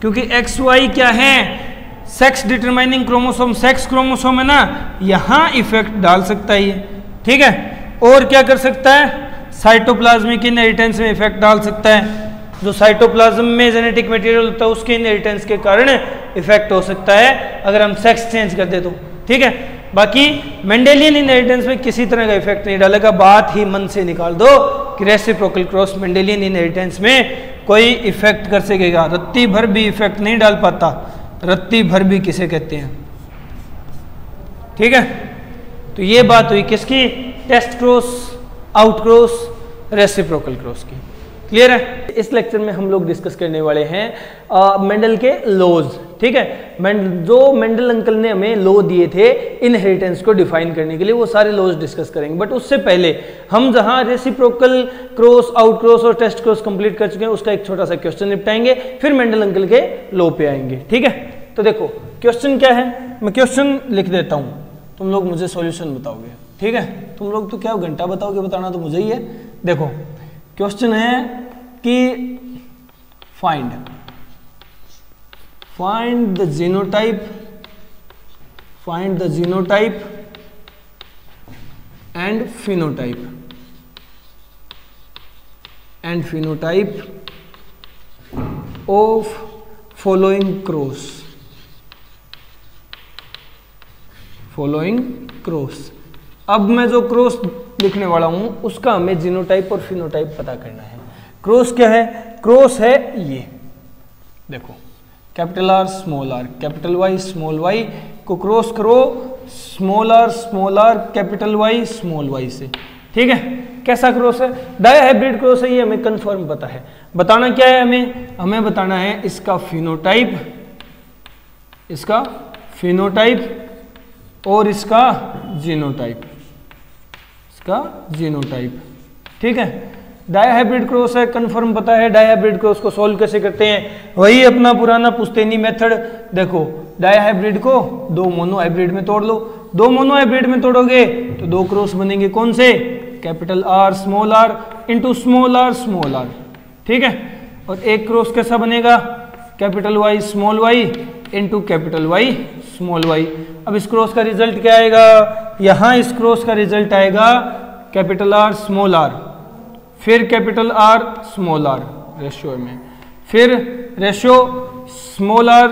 क्योंकि XY क्या है? Sex determining chromosome, sex chromosome है ना, यहां इफेक्ट डाल सकता है ये। ठीक है, और क्या कर सकता है? साइटोप्लाज्मिक इनहेरिटेंस में इफेक्ट डाल सकता है। जो साइटोप्लाज्म में जेनेटिक मटेरियल होता है उसके इनहेरिटेंस के कारण इफेक्ट हो सकता है अगर हम सेक्स चेंज कर दे तो। ठीक है, बाकी मेंडेलियन इनहेरिटेंस में किसी तरह का इफेक्ट नहीं डालेगा। बात ही मन से निकाल दो कि रेसिप्रोकल क्रॉस मेंडेलियन इनहेरिटेंस में कोई इफेक्ट कर सकेगा, रत्ती भर भी इफेक्ट नहीं डाल पाता। रत्ती भर भी किसे कहते हैं? ठीक है, तो ये बात हुई किसकी? Test cross, out cross, reciprocal cross की। क्लियर है? इस लेक्चर में हम लोग डिस्कस करने वाले हैं मेंडल के लॉज। ठीक है, जो मेंडल अंकल ने हमें लॉ दिए थे इनहेरिटेंस को डिफाइन करने के लिए, वो सारे लॉज डिस्कस करेंगे। बट उससे पहले हम जहां रेसिप्रोकल क्रॉस, आउट क्रॉस और टेस्ट क्रॉस कंप्लीट कर चुके हैं, उसका एक छोटा सा क्वेश्चन निपटाएंगे, फिर मेंडल अंकल के लॉ पे आएंगे। ठीक है, तो देखो क्वेश्चन क्या है, मैं क्वेश्चन लिख देता हूं, तुम लोग मुझे सॉल्यूशन बताओगे। ठीक है, तुम लोग तो क्या घंटा बताओगे, बताना तो मुझे ही है। देखो क्वेश्चन है कि find the genotype, find the genotype and phenotype of following cross, following cross. अब मैं जो क्रॉस लिखने वाला हूं उसका हमें जीनोटाइप और फिनोटाइप पता करना है। क्रॉस क्या है? क्रॉस है ये देखो, capital R small r, capital Y small y को क्रॉस करो small r capital Y small y से। ठीक है, कैसा क्रॉस है? डाई हाइब्रिड क्रॉस है, ये हमें कंफर्म पता है। बताना क्या है हमें बताना है इसका फिनोटाइप, इसका फिनोटाइप और इसका जीनोटाइप, इसका जीनोटाइप। ठीक है, डाई हाइब्रिड क्रॉस है, कंफर्म पता है। डाई हाइब्रिड क्रॉस को सोल्व कैसे करते हैं? वही अपना पुराना पुश्तैनी मेथड। देखो डाई हाइब्रिड को दो मोनो हाइब्रिड में तोड़ लो, दो मोनो हाइब्रिड में तोड़ोगे तो दो क्रॉस बनेंगे। कौन से? Capital R small r into small r। ठीक है, और एक क्रॉस कैसा बनेगा? Capital Y small y into capital Y small y। अब इस क्रॉस का रिजल्ट क्या आएगा? यहां इस क्रॉस का रिजल्ट आएगा कैपिटल R स्मॉल r फिर capital R small R ratio में, फिर ratio small R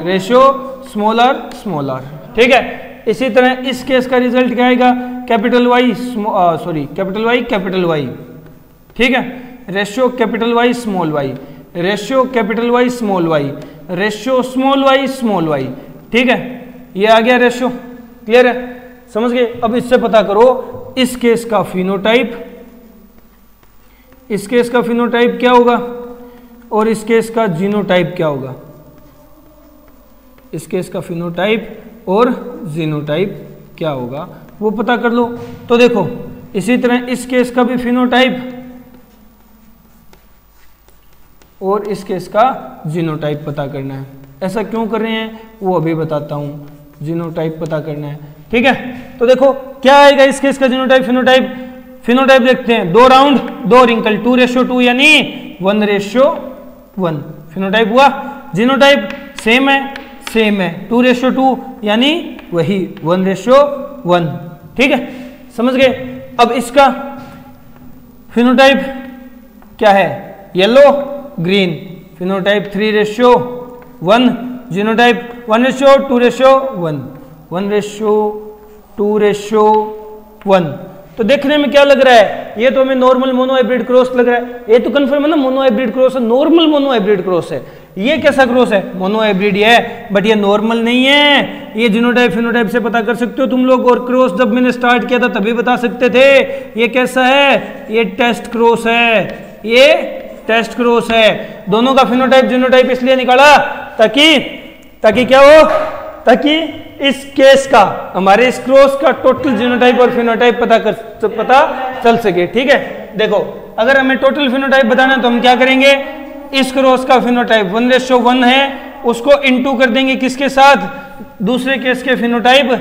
ratio small R, ठीक है। इसी तरह इस केस का रिजल्ट क्या आएगा, कैपिटल वाई कैपिटल वाई, ठीक है, ratio capital Y small Y, ratio capital Y small Y, ratio small Y, ठीक है। ये आ गया रेशियो, क्लियर है, समझ गए। अब इससे पता करो इस केस का फिनोटाइप, इस केस का फिनोटाइप क्या होगा और इस केस का जीनोटाइप क्या होगा, इस केस का फिनोटाइप और जीनोटाइप क्या होगा वो पता कर लो। तो देखो इसी तरह इस केस का भी फिनोटाइप और इस केस का जीनोटाइप पता करना है। ऐसा क्यों कर रहे हैं वो अभी बताता हूं, जीनोटाइप पता करना है, ठीक है। तो देखो क्या आएगा इस केस का जीनोटाइप, फिनोटाइप देखते हैं, 2 राउंड 2 रिंकल, 2:2 यानी 1:1 फिनोटाइप हुआ। जीनोटाइप सेम है 2:2 यानी वही 1:1, ठीक है, समझ गए। अब इसका फिनोटाइप क्या है, येलो ग्रीन, फिनोटाइप 3:1, जीनोटाइप 1:2:1, 1:2:1। तो देखने में क्या लग रहा है, ये तो हमें नॉर्मल मोनोहाइब्रिड क्रॉस लग रहा है, ये तो कंफर्म है ना मोनोहाइब्रिड क्रॉस है, नॉर्मल मोनोहाइब्रिड क्रॉस है। ये कैसा क्रॉस है, मोनोहाइब्रिड है, बट ये नॉर्मल नहीं है। ये जीनोटाइप फिनोटाइप से पता कर सकते हो तुम लोग, और क्रॉस जब मैंने स्टार्ट किया था तभी बता सकते थे। ये कैसा है, ये टेस्ट क्रॉस है, ये टेस्ट क्रॉस है। दोनों का फिनोटाइप जीनोटाइप इसलिए निकाला ताकि क्या हो, ताकि इस केस का, हमारे इस क्रॉस का टोटल जीनोटाइप और फिनोटाइप पता चल सके, ठीक है। देखो अगर हमें टोटल फिनोटाइप बताना तो हम क्या करेंगे, इस क्रॉस का फिनोटाइप 1:1 है, उसको इनटू कर देंगे किसके साथ, दूसरे केस के फिनोटाइप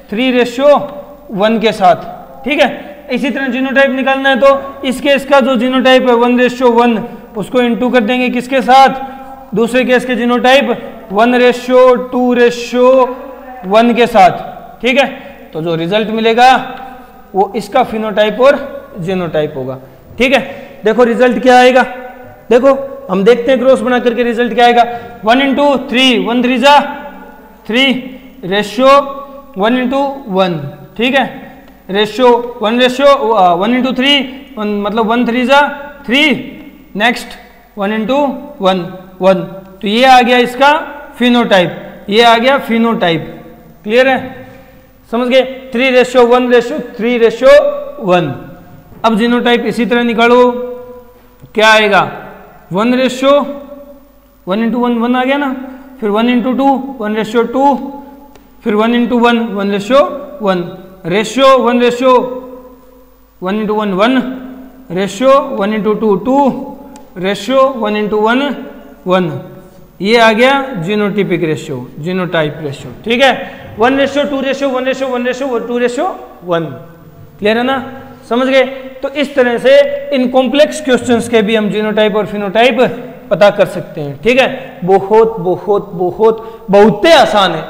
3:1 के साथ, ठीक है। इसी तरह जीनोटाइप निकालना है तो इस केस का जो जीनोटाइप है 1:1 उसको इनटू कर देंगे किसके साथ, दूसरे केस के जीनोटाइप 1:2:1 के साथ, ठीक है। तो जो रिजल्ट मिलेगा वो इसका फिनोटाइप और जीनोटाइप होगा, ठीक है। देखो रिजल्ट क्या आएगा, देखो हम देखते हैं क्रॉस बना करके रिजल्ट क्या आएगा, 1:3, 1 3 जा 3, रेशियो 1:1, ठीक है, रेशियो 1:3, मतलब 1 3 जा 3, नेक्स्ट 1:1 1। तो ये आ गया इसका फिनोटाइप, ये आ गया फिनोटाइप, क्लियर है, समझ गए। 3:1:3:1। अब जीनोटाइप इसी तरह निकालो, क्या आएगा, 1:1 1 आ गया ना, फिर 1:2 1:2, फिर 1:1 1:1, रेशियो 1:1 1, रेशियो 1:2 2, रेशियो 1:1 1। ये आ गया जीनोटिपिक रेशियो, जीनोटाइप रेशियो, ठीक है। 1:2:1:1:2:1, क्लियर है ना, समझ गए। तो इस तरह से इन कॉम्प्लेक्स क्वेश्चंस के भी हम जीनोटाइप और फिनोटाइप पता कर सकते हैं, ठीक है। बहुत आसान है,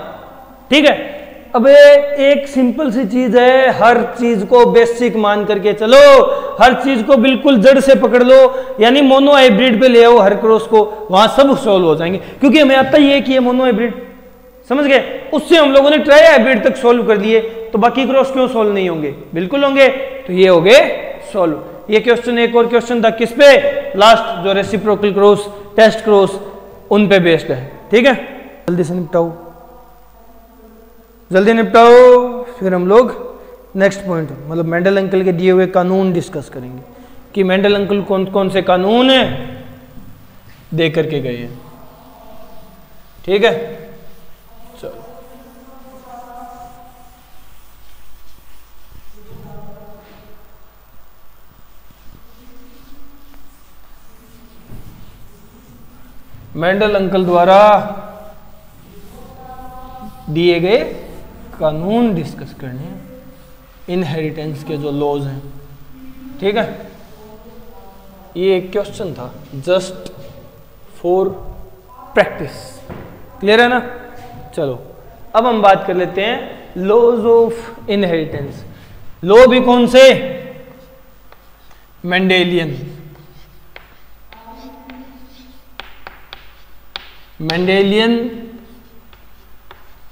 ठीक है। अब एक सिंपल सी चीज है, हर चीज को बेसिक मान करके चलो, हर चीज को बिल्कुल जड़ से पकड़ लो, यानी मोनो हाइब्रिड पे ले आओ हर क्रॉस को, वहां सब सॉल्व हो जाएंगे, क्योंकि हमें आता ही है कि ये मोनो हाइब्रिड, समझ गए। उससे हम लोगों ने ट्राई हाइब्रिड तक सॉल्व कर लिए, तो बाकी क्रॉस क्यों सॉल्व नहीं होंगे, बिल्कुल होंगे। तो ये हो गए सॉल्व। ये क्वेश्चन, एक और क्वेश्चन था किस पे, लास्ट जो रेसिप्रोकल क्रॉस, टेस्ट क्रॉस, उन पे बेस्ड है, ठीक है। जल्दी से निपटाओ, जल्दी निपटाओ, फिर हम लोग नेक्स्ट पॉइंट मतलब मेंडल अंकल के दिए हुए कानून डिस्कस करेंगे कि मेंडल अंकल कौन कौन से कानून दे करके गए हैं, ठीक है। चलो मेंडल अंकल द्वारा दिए गए कानून डिस्कस करने हैं, इनहेरिटेंस के जो लॉज हैं, ठीक है। ये एक क्वेश्चन था जस्ट फॉर प्रैक्टिस, क्लियर है ना। चलो अब हम बात कर लेते हैं लॉज ऑफ इनहेरिटेंस। लॉ भी कौन से, Mendelian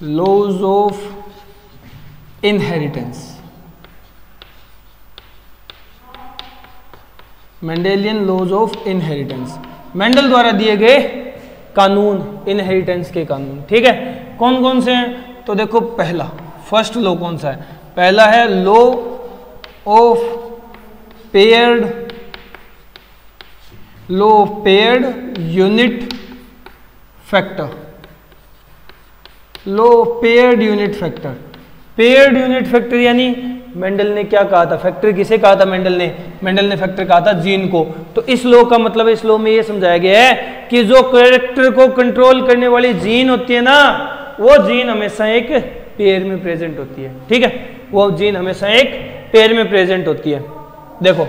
laws of inheritance. Mendelian laws of inheritance, Mendel द्वारा दिए गए कानून, इनहेरिटेंस के कानून। ठीक है, कौन कौन से हैं? तो देखो पहला, फर्स्ट लॉ कौन सा है? पहला है law of paired unit factor. Law of paired unit factor. Paired unit factor यानी मेंडल ने क्या कहा था? फैक्टर किसे कहा था मेंडल ने फैक्टर कहा था जीन को। तो इस लॉ का मतलब, इस लॉ में ये समझाया गया है कि जो कैरेक्टर को कंट्रोल करने वाली जीन होती है ना, वो जीन हमेशा एक पेयर में प्रेजेंट होती है। ठीक है, वो जीन हमेशा एक पेयर में प्रेजेंट होती है। देखो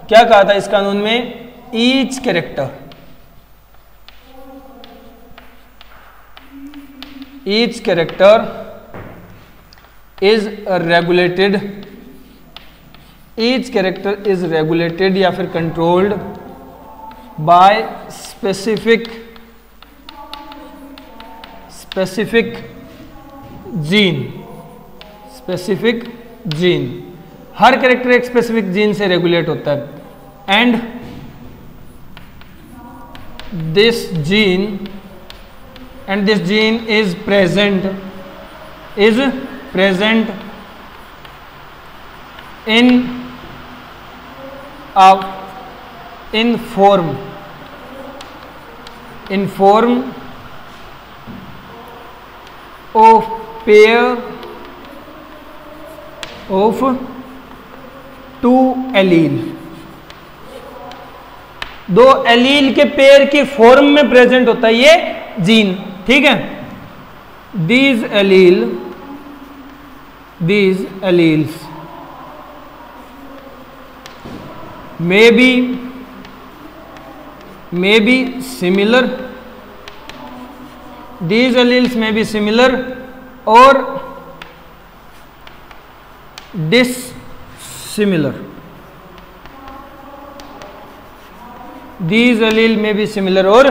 क्या कहा था इस कानून में? Each character is regulated, each character is regulated या फिर controlled by specific gene। Her character एक स्पेसिफिक जीन से रेगुलेट होता है। And this gene is present in form of pair of two allele। दो एलील के पेयर की form में प्रेजेंट होता है ये जीन। ठीक है, these alleles may be similar, these alleles may be similar or dissimilar। these allele may be similar or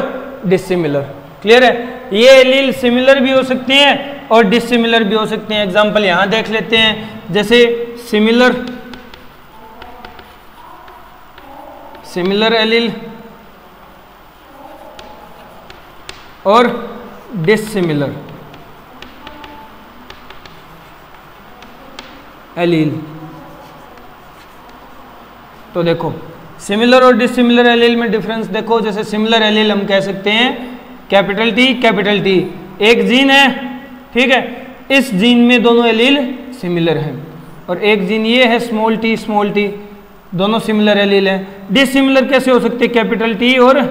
dissimilar। Clear है? ये एलील सिमिलर भी हो सकते हैं और डिसिमिलर भी हो सकते हैं। एग्जांपल यहां देख लेते हैं, जैसे सिमिलर एलील और डिसिमिलर एलील। तो देखो सिमिलर और डिसिमिलर एलील में डिफरेंस देखो। जैसे सिमिलर एलील हम कह सकते हैं कैपिटल टी, एक जीन है। ठीक है, इस जीन में दोनों एलील सिमिलर हैं। और एक जीन ये है स्मॉल टी, दोनों सिमिलर एलील हैं। डिसिमिलर कैसे हो सकते? कैपिटल टी और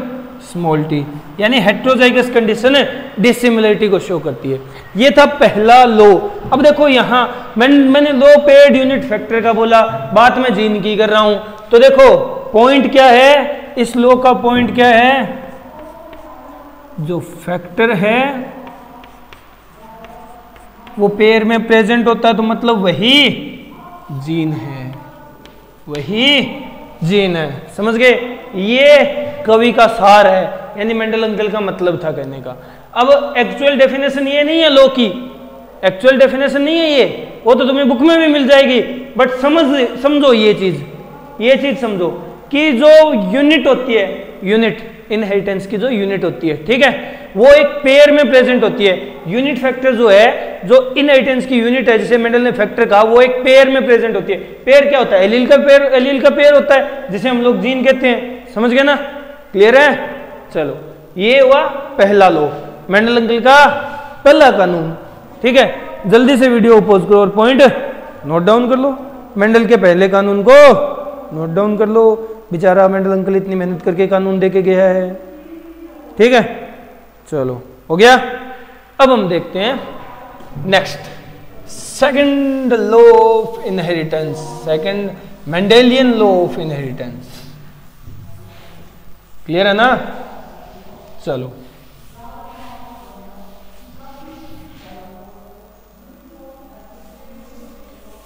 स्मॉल टी, यानी हेट्रोजाइगस कंडीशन डिसिमिलरिटी को शो करती है। ये था पहला लॉ। अब देखो यहाँ मैंने लॉ पेयर्ड यूनिट फैक्टर का बोला, बात मैं जीन की कर रहा हूं। तो देखो पॉइंट क्या है इस लॉ का? पॉइंट क्या है? जो फैक्टर है वो पेयर में प्रेजेंट होता है, तो मतलब वही जीन है। समझ गए? ये कवि का सार है, यानी मेंडल अंकल का मतलब था कहने का। अब एक्चुअल डेफिनेशन ये नहीं है लॉ की, एक्चुअल डेफिनेशन नहीं है ये, वो तो तुम्हें बुक में भी मिल जाएगी। बट समझो ये चीज समझो कि जो यूनिट होती है, यूनिट इनहेरिटेंस की जो यूनिट होती है, ठीक है, वो एक पेयर में प्रेजेंट होती है। यूनिट फैक्टर जो है, जो इनहेरिटेंस की यूनिट है, जिसे मेंडल ने फैक्टर कहा, वो एक पेयर में प्रेजेंट होती है। पेयर क्या होता है? एलील का पेयर होता है, जिसे हम लोग जीन कहते हैं। समझ गए ना? क्लियर है? चलो, ये हुआ पहला लॉ, मेंडल अंकल का पहला कानून। ठीक है, जल्दी से वीडियो पॉज करो और पॉइंट नोट डाउन कर लो। मेंडल के पहले कानून को नोट डाउन कर लो। बेचारा मेंडल अंकल इतनी मेहनत करके कानून देके गया है। ठीक है, चलो हो गया। अब हम देखते हैं next, second law of inheritance, second Mendelian law of inheritance. Clear है ना? चलो,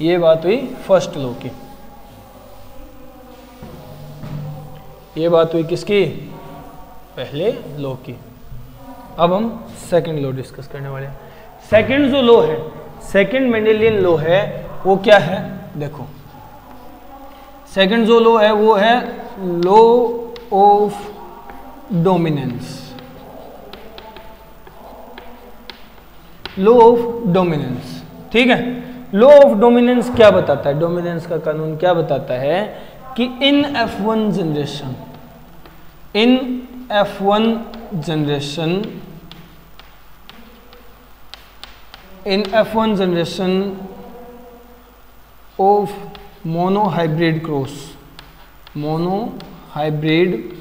ये बात हुई फर्स्ट लॉ की। ये बात हुई किसकी, पहले लॉ की। अब हम सेकंड लॉ डिस्कस करने वाले हैं। सेकंड जो लॉ है, सेकंड मेंडेलियन लॉ है, वो क्या है, देखो सेकंड जो लॉ है वो है law of dominance. Law of dominance, ठीक है। लॉ ऑफ डोमिनेंस क्या बताता है, डोमिनेंस का कानून क्या बताता है कि इन F1 generation, in F1 generation, in F1 generation of monohybrid cross, monohybrid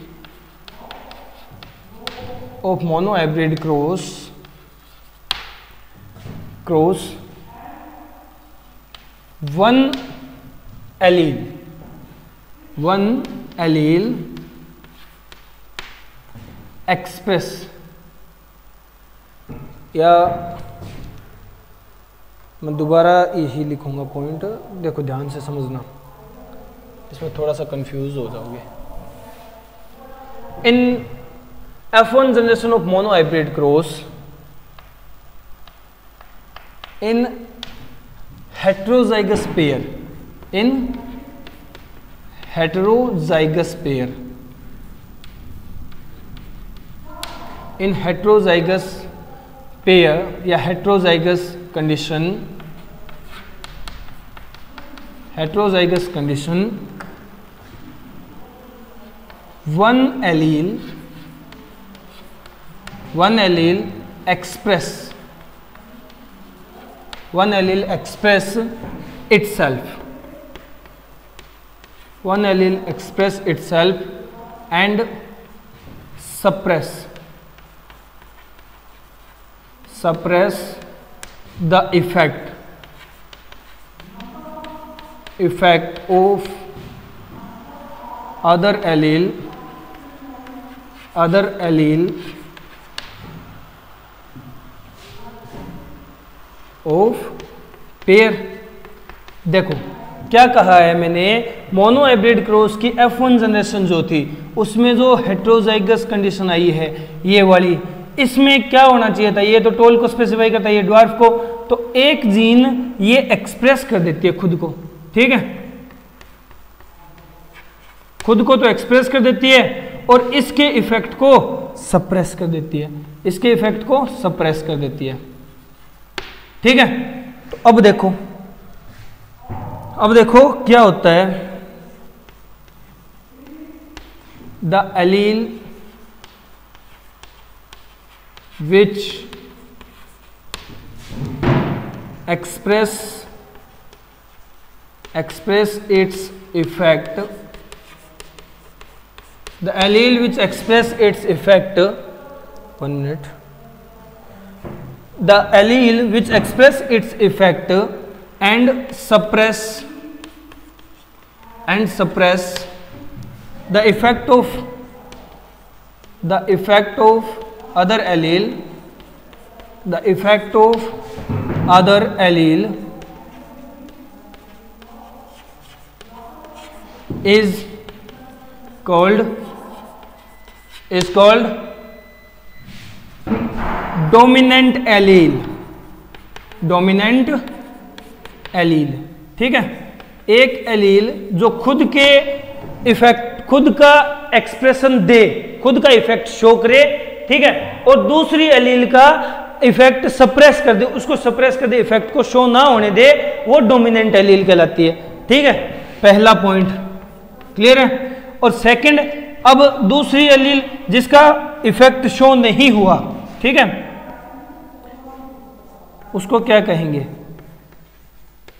of monohybrid cross one allele express, या मैं दोबारा यही लिखूंगा पॉइंट, देखो ध्यान से समझना, इसमें थोड़ा सा कंफ्यूज हो जाओगे। In F1 generation of monohybrid cross, in heterozygous pair, in heterozygous pair, in heterozygous pair या heterozygous condition, heterozygous condition, one allele express itself and suppress the effect of other allele of pair। देखो क्या कहा है मैंने, monohybrid cross की F1 generation जो थी उसमें जो हेटेरोजाइगस कंडीशन आई है ये वाली, इसमें क्या होना चाहिए था, ये तो टोल को स्पेसिफाई करता है, ये ड्वार्फ को, तो एक जीन ये एक्सप्रेस कर देती है खुद को, ठीक है, खुद को तो एक्सप्रेस कर देती है और इसके इफेक्ट को सप्रेस कर देती है, इसके इफेक्ट को सप्रेस कर देती है, ठीक है। तो अब देखो क्या होता है, the allele which express its effect, the allele which express its effect, 1 minute, the allele which express its effect and suppress the effect of other allele, the effect of other allele is called dominant allele, ठीक है। एक allele जो खुद के effect, खुद का expression दे, खुद का इफेक्ट शो करे, ठीक है, और दूसरी एलील का इफेक्ट सप्रेस कर दे, उसको सप्रेस कर दे, इफेक्ट को शो ना होने दे, वो डोमिनेंट एलील कहलाती है, ठीक है। पहला पॉइंट क्लियर है। और सेकंड, अब दूसरी एलील जिसका इफेक्ट शो नहीं हुआ, ठीक है, उसको क्या कहेंगे,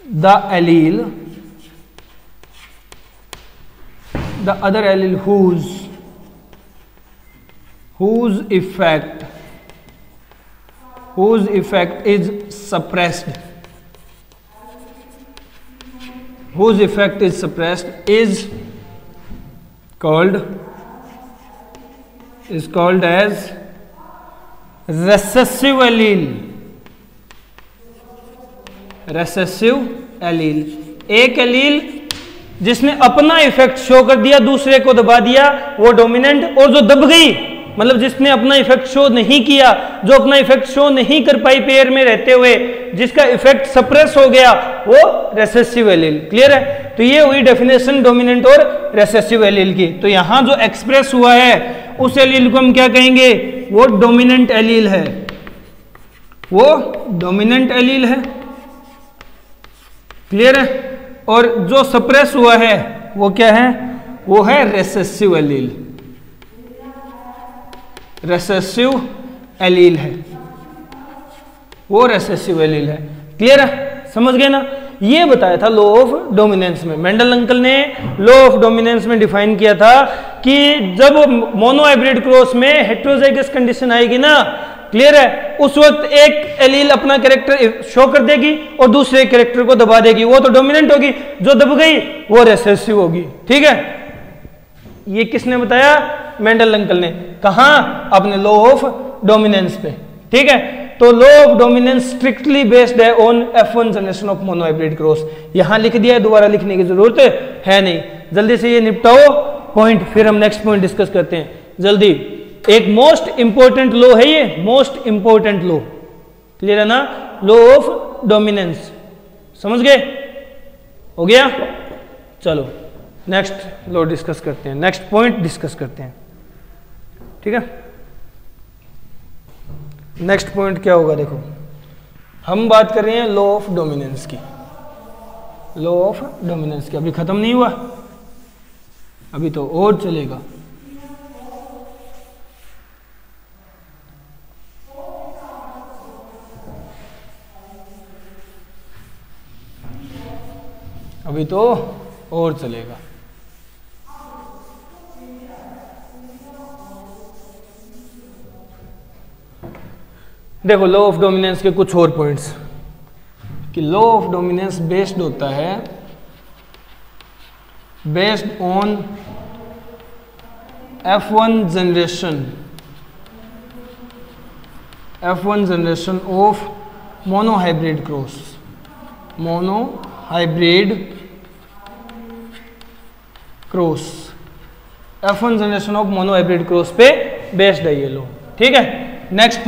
the allele, the other allele whose effect is suppressed, is called as recessive allele। एक एलील जिसने अपना इफेक्ट शो कर दिया, दूसरे को दबा दिया, वो डोमिनेंट। और जो दब गई मतलब जिसने अपना इफेक्ट शो नहीं किया, जो अपना इफेक्ट शो नहीं कर पाई पेयर में रहते हुए, जिसका इफेक्ट सप्रेस हो गया, वो रेसेसिव एलील। क्लियर है? तो ये हुई डेफिनेशन डोमिनेंट और रेसेसिव एलील की। तो यहां जो एक्सप्रेस हुआ है उस एलील को हम क्या कहेंगे? वो डोमिनेंट एलील है, वो डोमिनेंट एलील है। क्लियर है? और जो सप्रेस हुआ है वो क्या है? वो है रेसेसिव एलील, रेसेसिव एलील है, वो रेसेसिव एलील है। क्लियर है? समझ गए ना? ये बताया था लॉ ऑफ डोमिनेंस में। मेंडल अंकल ने लॉ ऑफ डोमिनेंस में डिफाइन किया था कि जब मोनोहाइब्रिड क्रॉस में हेटेरोजाइगस कंडीशन आएगी ना, क्लियर है, उस वक्त एक एलील अपना कैरेक्टर शो कर देगी और दूसरे कैरेक्टर को दबा देगी, वो तो डोमिनेंट होगी। जो दब गई वो रेसेसिव होगी। ठीक है? ये किसने बताया? मेंडल अंकल ने। कहां? अपने लॉ ऑफ डोमिनेंस पे। ठीक है? तो law of dominance strictly based है on F1 generation of monohybrid cross. यहां लिख दिया है, दोबारा लिखने की जरूरत है नहीं। जल्दी से ये निपटाओ पॉइंट, फिर हम नेक्स्ट पॉइंट डिस्कस करते हैं जल्दी। एक मोस्ट इंपॉर्टेंट लॉ है ये, मोस्ट इंपॉर्टेंट लॉ। क्लियर है ना? Law of dominance. समझ गए? हो गया? चलो नेक्स्ट लॉ डिस्कस करते हैं, नेक्स्ट पॉइंट डिस्कस करते हैं। ठीक है? नेक्स्ट पॉइंट क्या होगा? देखो, हम बात कर रहे हैं लॉ ऑफ डोमिनेंस की। लॉ ऑफ डोमिनेंस की अभी खत्म नहीं हुआ, अभी तो और चलेगा। अभी तो और चलेगा। देखो लॉ ऑफ डोमिनेंस के कुछ और पॉइंट्स, कि लॉ ऑफ डोमिनेंस बेस्ड होता है based on F1 generation of monohybrid cross. Monohybrid cross, F1 generation of monohybrid cross पे बेस्ड है ये लॉ। ठीक है? नेक्स्ट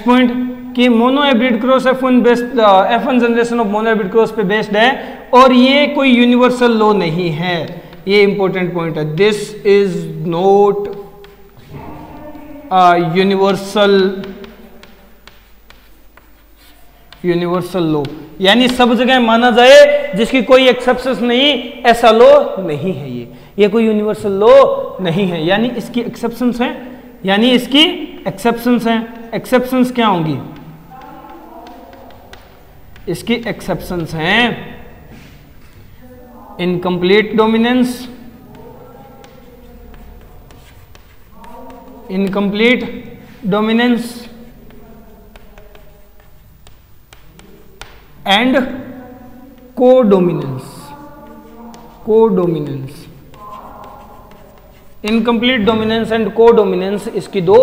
पॉइंट कि monohybrid cross F1 generation of monohybrid cross पे बेस्ड है और ये कोई यूनिवर्सल लॉ नहीं है। ये इंपॉर्टेंट पॉइंट है। This is not universal law, यानी सब जगह माना जाए, जिसकी कोई एक्सेप्शन नहीं, ऐसा लॉ नहीं है ये कोई यूनिवर्सल लॉ नहीं है। यानी इसकी एक्सेप्शंस हैं, एक्सेप्शंस क्या होंगी? इसकी एक्सेप्शंस हैं incomplete dominance and codominance. Incomplete dominance and codominance, इसकी दो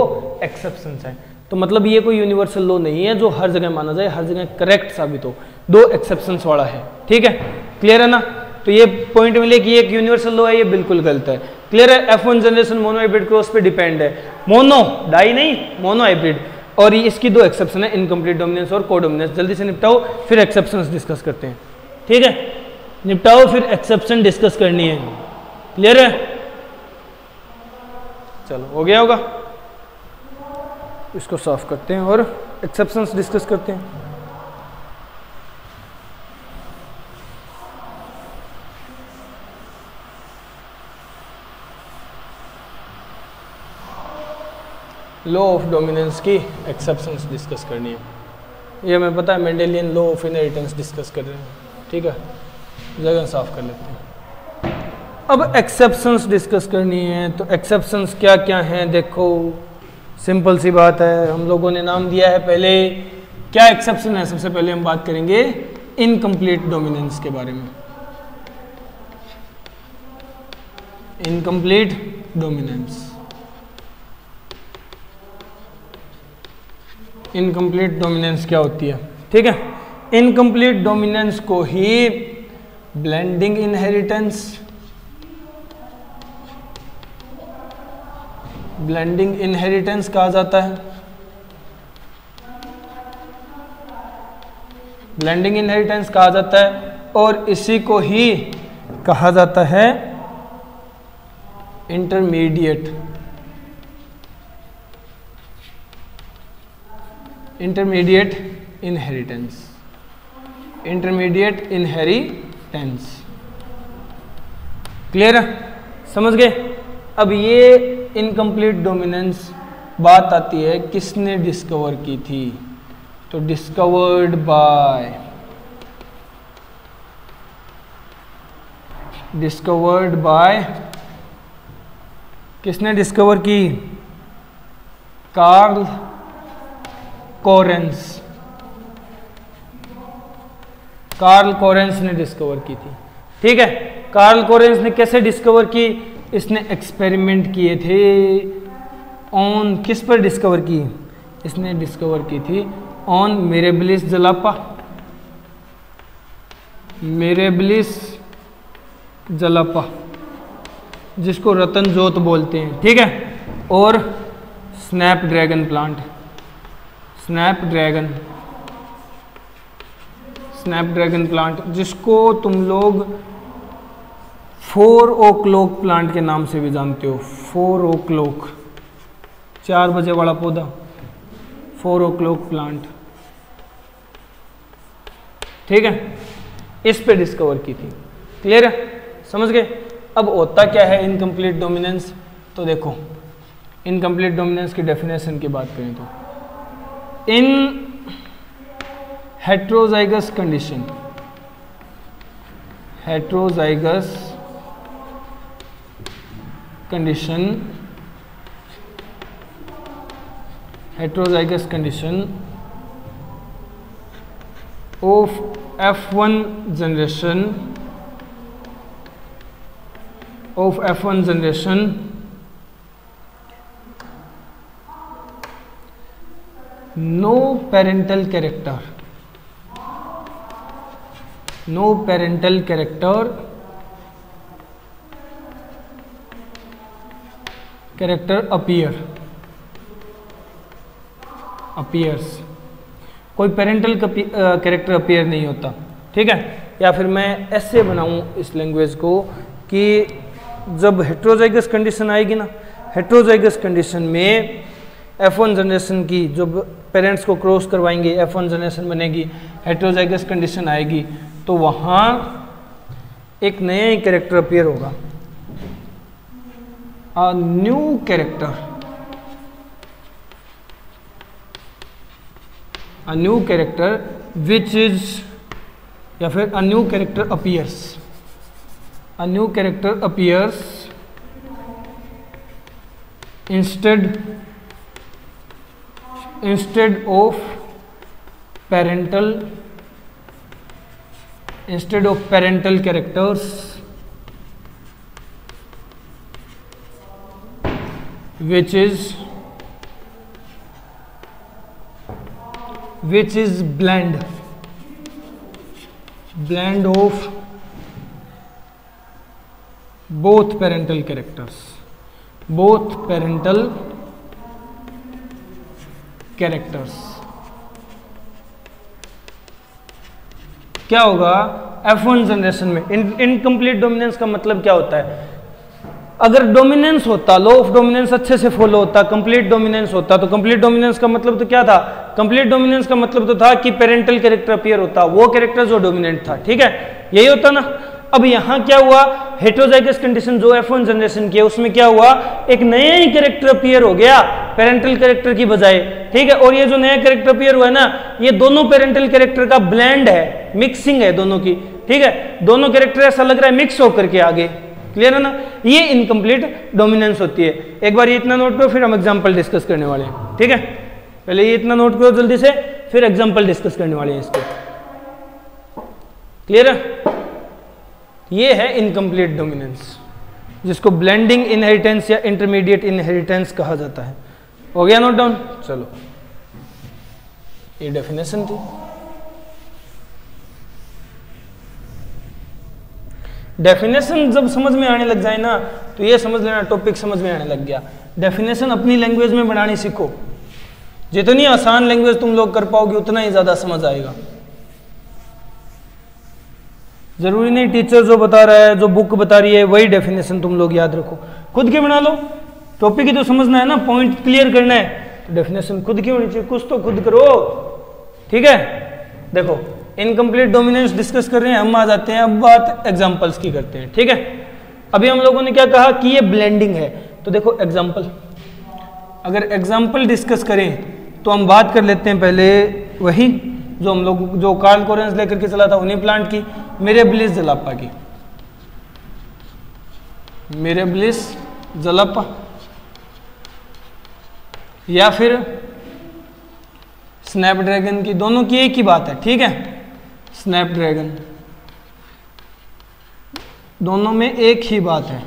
एक्सेप्शंस हैं। तो मतलब ये कोई यूनिवर्सल लॉ नहीं है जो हर जगह माना जाए, हर जगह करेक्ट साबित हो, दो एक्सेप्शंस वाला है। ठीक है? क्लियर है ना? तो ये पॉइंट मिले कि एक यूनिवर्सल लॉ है, ये बिल्कुल गलत है। क्लियर है? F1 जनरेशन मोनोहाइब्रिड क्रॉस पे डिपेंड है, मोनो डाई नहीं, मोनोहाइब्रिड। और इसकी दो एक्सेप्शन है, इनकम्प्लीट डोमिनेंस और कोडोमिनेंस। जल्दी से निपटाओ, फिर एक्सेप्शंस डिस्कस करते हैं। ठीक है? निपटाओ, फिर एक्सेप्शन डिस्कस करनी है। क्लियर है? चलो हो गया होगा, इसको साफ करते हैं और एक्सेप्शंस डिस्कस करते हैं। लॉ ऑफ डोमिनेंस की एक्सेप्शंस डिस्कस करनी है। ये हमें पता है, Mendelian law of inheritance discuss कर रहे हैं। ठीक है? जगह साफ कर लेते हैं। अब एक्सेप्शंस डिस्कस करनी है, तो एक्सेप्शंस क्या क्या हैं? देखो सिंपल सी बात है, हम लोगों ने नाम दिया है। पहले क्या एक्सेप्शन है? सबसे पहले हम बात करेंगे इनकम्प्लीट डोमिनेंस के बारे में। इनकम्प्लीट डोमिनेंस, इनकम्प्लीट डोमिनेंस क्या होती है? ठीक है? इनकम्प्लीट डोमिनेंस को ही ब्लेंडिंग इनहेरिटेंस, ब्लेंडिंग इनहेरिटेंस कहा जाता है, ब्लेंडिंग इनहेरिटेंस कहा जाता है, और इसी को ही कहा जाता है intermediate, intermediate inheritance, intermediate inheritance. Clear है, समझ गए। अब ये इनकम्प्लीट डोमिनेंस बात आती है किसने डिस्कवर की थी, तो डिस्कवर्ड बाय किसने डिस्कवर की, कार्ल कोरेंस, कार्ल कोरेंस ने डिस्कवर की थी। ठीक है, कार्ल कोरेंस ने कैसे डिस्कवर की, इसने एक्सपेरिमेंट किए थे ऑन, किस पर डिस्कवर की, इसने डिस्कवर की थी ऑन मिरेबिलिस जलापा, मिरेबिलिस जलापा जिसको रतन जोत बोलते हैं। ठीक है, और स्नैपड्रैगन प्लांट, स्नैपड्रैगन प्लांट जिसको तुम लोग 4 o'clock प्लांट के नाम से भी जानते हो। 4 o'clock 4 बजे वाला पौधा, 4 o'clock प्लांट। ठीक है, इस पे डिस्कवर की थी। क्लियर है, समझ गए। अब होता क्या है इनकम्प्लीट डोमिनेंस, तो देखो इनकम्प्लीट डोमिनेंस की डेफिनेशन की बात करें तो इन heterozygous condition, heterozygous condition, heterozygous condition of F1 generation, of F1 generation no parental character, no parental character appears, कोई पेरेंटल कैरेक्टर अपीयर नहीं होता। ठीक है, या फिर मैं ऐसे बनाऊं इस लैंग्वेज को कि जब हेट्रोजाइगस कंडीशन आएगी ना, हेट्रोजाइगस कंडीशन में F1 जनरेशन की जब पेरेंट्स को क्रॉस करवाएंगे F1 जनरेशन बनेगी, हेट्रोजाइगस कंडीशन आएगी, तो वहाँ एक नया ही कैरेक्टर अपीयर होगा, a new character, a new character which is, या फिर a new character appears, a new character appears instead of parental characters which is blend of both parental characters, क्या होगा F1 जनरेशन में। Incomplete dominance का मतलब क्या होता है, अगर डोमिनेंस होता, लॉ ऑफ डोमिनेंस अच्छे से फॉलो होता, कंप्लीट डोमिनेंस होता, तो कंप्लीट डोमिनेंस का मतलब तो क्या था, कंप्लीट डोमिनेंस का मतलब तो था कि पेरेंटल कैरेक्टर अपीयर होता, वो कैरेक्टर जो डोमिनेंट था। ठीक है, यही होता ना। अब यहां क्या हुआ, हेट्रोजाइगस कंडीशन जो F1 जनरेशन की है उसमें क्या हुआ, एक नया ही कैरेक्टर अपीयर हो गया पेरेंटल कैरेक्टर की बजाय। ठीक है, और ये जो नया कैरेक्टर अपीयर हुआ है ना, ये दोनों पेरेंटल कैरेक्टर का ब्लेंड है, मिक्सिंग है दोनों की। ठीक है, दोनों कैरेक्टर ऐसा लग रहा है मिक्स होकर के आगे। क्लियर है ना, ये इनकम्प्लीट डोमिनेंस होती है। एक बार ये इतना नोट करो, फिर हम एग्जाम्पल डिस्कस करने वाले हैं। ठीक है, पहले ये इतना नोट करो जल्दी से, फिर एग्जाम्पल डिस्कस करने वाले हैं इसको। क्लियर है, ये है इनकम्प्लीट डोमिनेंस, जिसको ब्लेंडिंग इनहेरिटेंस या इंटरमीडिएट इनहेरिटेंस कहा जाता है। हो गया नोट डाउन, चलो ये डेफिनेशन थी। डेफिनेशन जब समझ में आने लग जाए ना तो ये समझ लेना टॉपिक समझ में आने लग गया। डेफिनेशन अपनी लैंग्वेज में बनानी सीखो, जितनी आसान लैंग्वेज तुम लोग कर पाओगे उतना ही ज़्यादा समझ आएगा। जरूरी नहीं टीचर जो बता रहा है, जो बुक बता रही है वही डेफिनेशन तुम लोग याद रखो, खुद की बना लो। टॉपिक ही तो समझना है ना, पॉइंट क्लियर करना है, तो डेफिनेशन खुद की होनी चाहिए, कुछ तो खुद करो। ठीक है, देखो इनकम्प्लीट डोमिनेंस डिस्कस कर रहे हैं, हम आ जाते हैं अब बात एग्जांपल्स की करते हैं। ठीक है, अभी हम लोगों ने क्या कहा कि ये ब्लेंडिंग है, तो देखो एग्जांपल, अगर एग्जांपल डिस्कस करें तो हम बात कर लेते हैं पहले वही जो हम लोग जो कार्ल कोरेंस लेकर के चला था उन्हीं प्लांट की, मिरेबिलिस जलापा की, मिरेबिलिस जलापा, या फिर स्नैपड्रैगन की, दोनों की एक ही बात है। ठीक है, स्नैपड्रैगन, दोनों में एक ही बात है,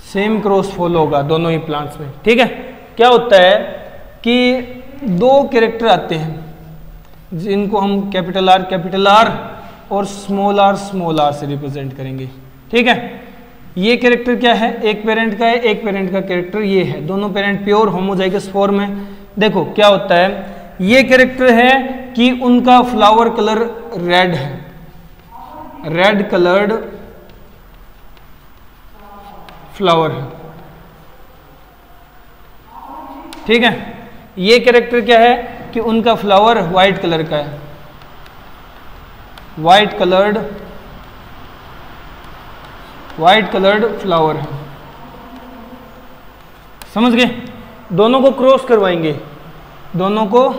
सेम क्रॉस फॉलो होगा दोनों ही प्लांट्स में। ठीक है, क्या होता है कि दो कैरेक्टर आते हैं जिनको हम कैपिटल आर और स्मॉल आर से रिप्रेजेंट करेंगे। ठीक है, ये कैरेक्टर क्या है, एक पेरेंट का है, एक पेरेंट का कैरेक्टर ये है, दोनों पेरेंट प्योर होमोजाइगस फॉर्म है। देखो क्या होता है, ये कैरेक्टर है कि उनका फ्लावर कलर रेड है, रेड कलर्ड फ्लावर है। ठीक है, ये कैरेक्टर क्या है कि उनका फ्लावर व्हाइट कलर का है, व्हाइट कलर्ड फ्लावर है। समझ गए, दोनों को क्रॉस करवाएंगे, दोनों को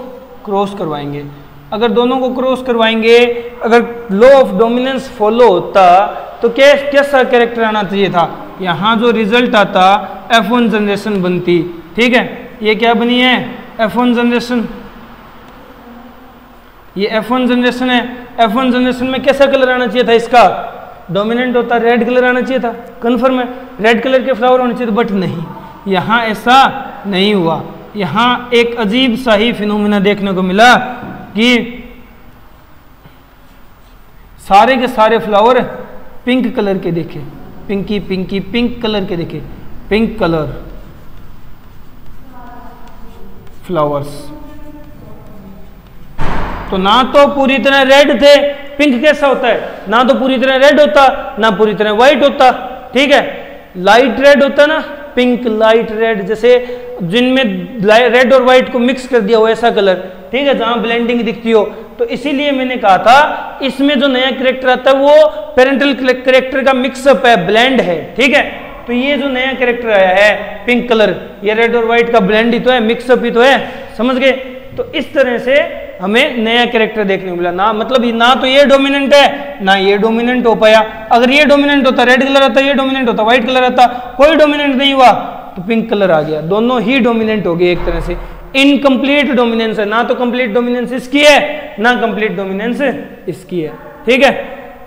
क्रॉस करवाएंगे। अगर दोनों को क्रॉस करवाएंगे, अगर लॉ ऑफ डोमिनेंस फॉलो होता तो कैसा कैरेक्टर आना चाहिए था, यहाँ जो रिजल्ट आता F1 जनरेशन बनती। ठीक है, ये क्या बनी है, F1 जनरेशन, ये F1 जनरेशन है। F1 जनरेशन में कैसा कलर आना चाहिए था, इसका डोमिनेंट होता रेड कलर आना चाहिए था, कन्फर्म है, रेड कलर के फ्लावर होने चाहिए थे, बट नहीं, यहाँ ऐसा नहीं हुआ। यहाँ एक अजीब सा ही फिनोमिना देखने को मिला कि सारे के सारे फ्लावर पिंक कलर के देखे, पिंक कलर के देखे, पिंक कलर फ्लावर्स। तो ना तो पूरी तरह रेड थे, पिंक कैसा होता है, ना तो पूरी तरह रेड होता ना पूरी तरह व्हाइट होता। ठीक है, लाइट रेड होता ना, पिंक लाइट रेड, जैसे जिनमें रेड और व्हाइट को मिक्स कर दिया हो ऐसा कलर। ठीक है, जहां ब्लेंडिंग दिखती हो। तो इसीलिए मैंने कहा था इसमें जो नया कैरेक्टर आता है वो पेरेंटल कैरेक्टर का मिक्सअप है, ब्लेंड है। ठीक है, तो ये जो नया कैरेक्टर आया है पिंक कलर, ये रेड और व्हाइट का ब्लेंड ही तो है, मिक्सअप ही तो है। समझ गए, तो इस तरह से हमें नया कैरेक्टर देखने को मिला ना, मतलब ना तो ये डोमिनेंट है ना ये डोमिनेंट हो पाया। अगर ये डोमिनेंट होता रेड कलर आता, ये डोमिनेंट होता व्हाइट कलर आता, कोई डोमिनेंट नहीं हुआ तो पिंक कलर आ गया, दोनों ही डोमिनेंट हो गए एक तरह से। इनकम्प्लीट डोमिनेंस है, ना तो कंप्लीट डोमिनेंस इसकी है ना कंप्लीट डोमिनेंस इसकी है। ठीक है,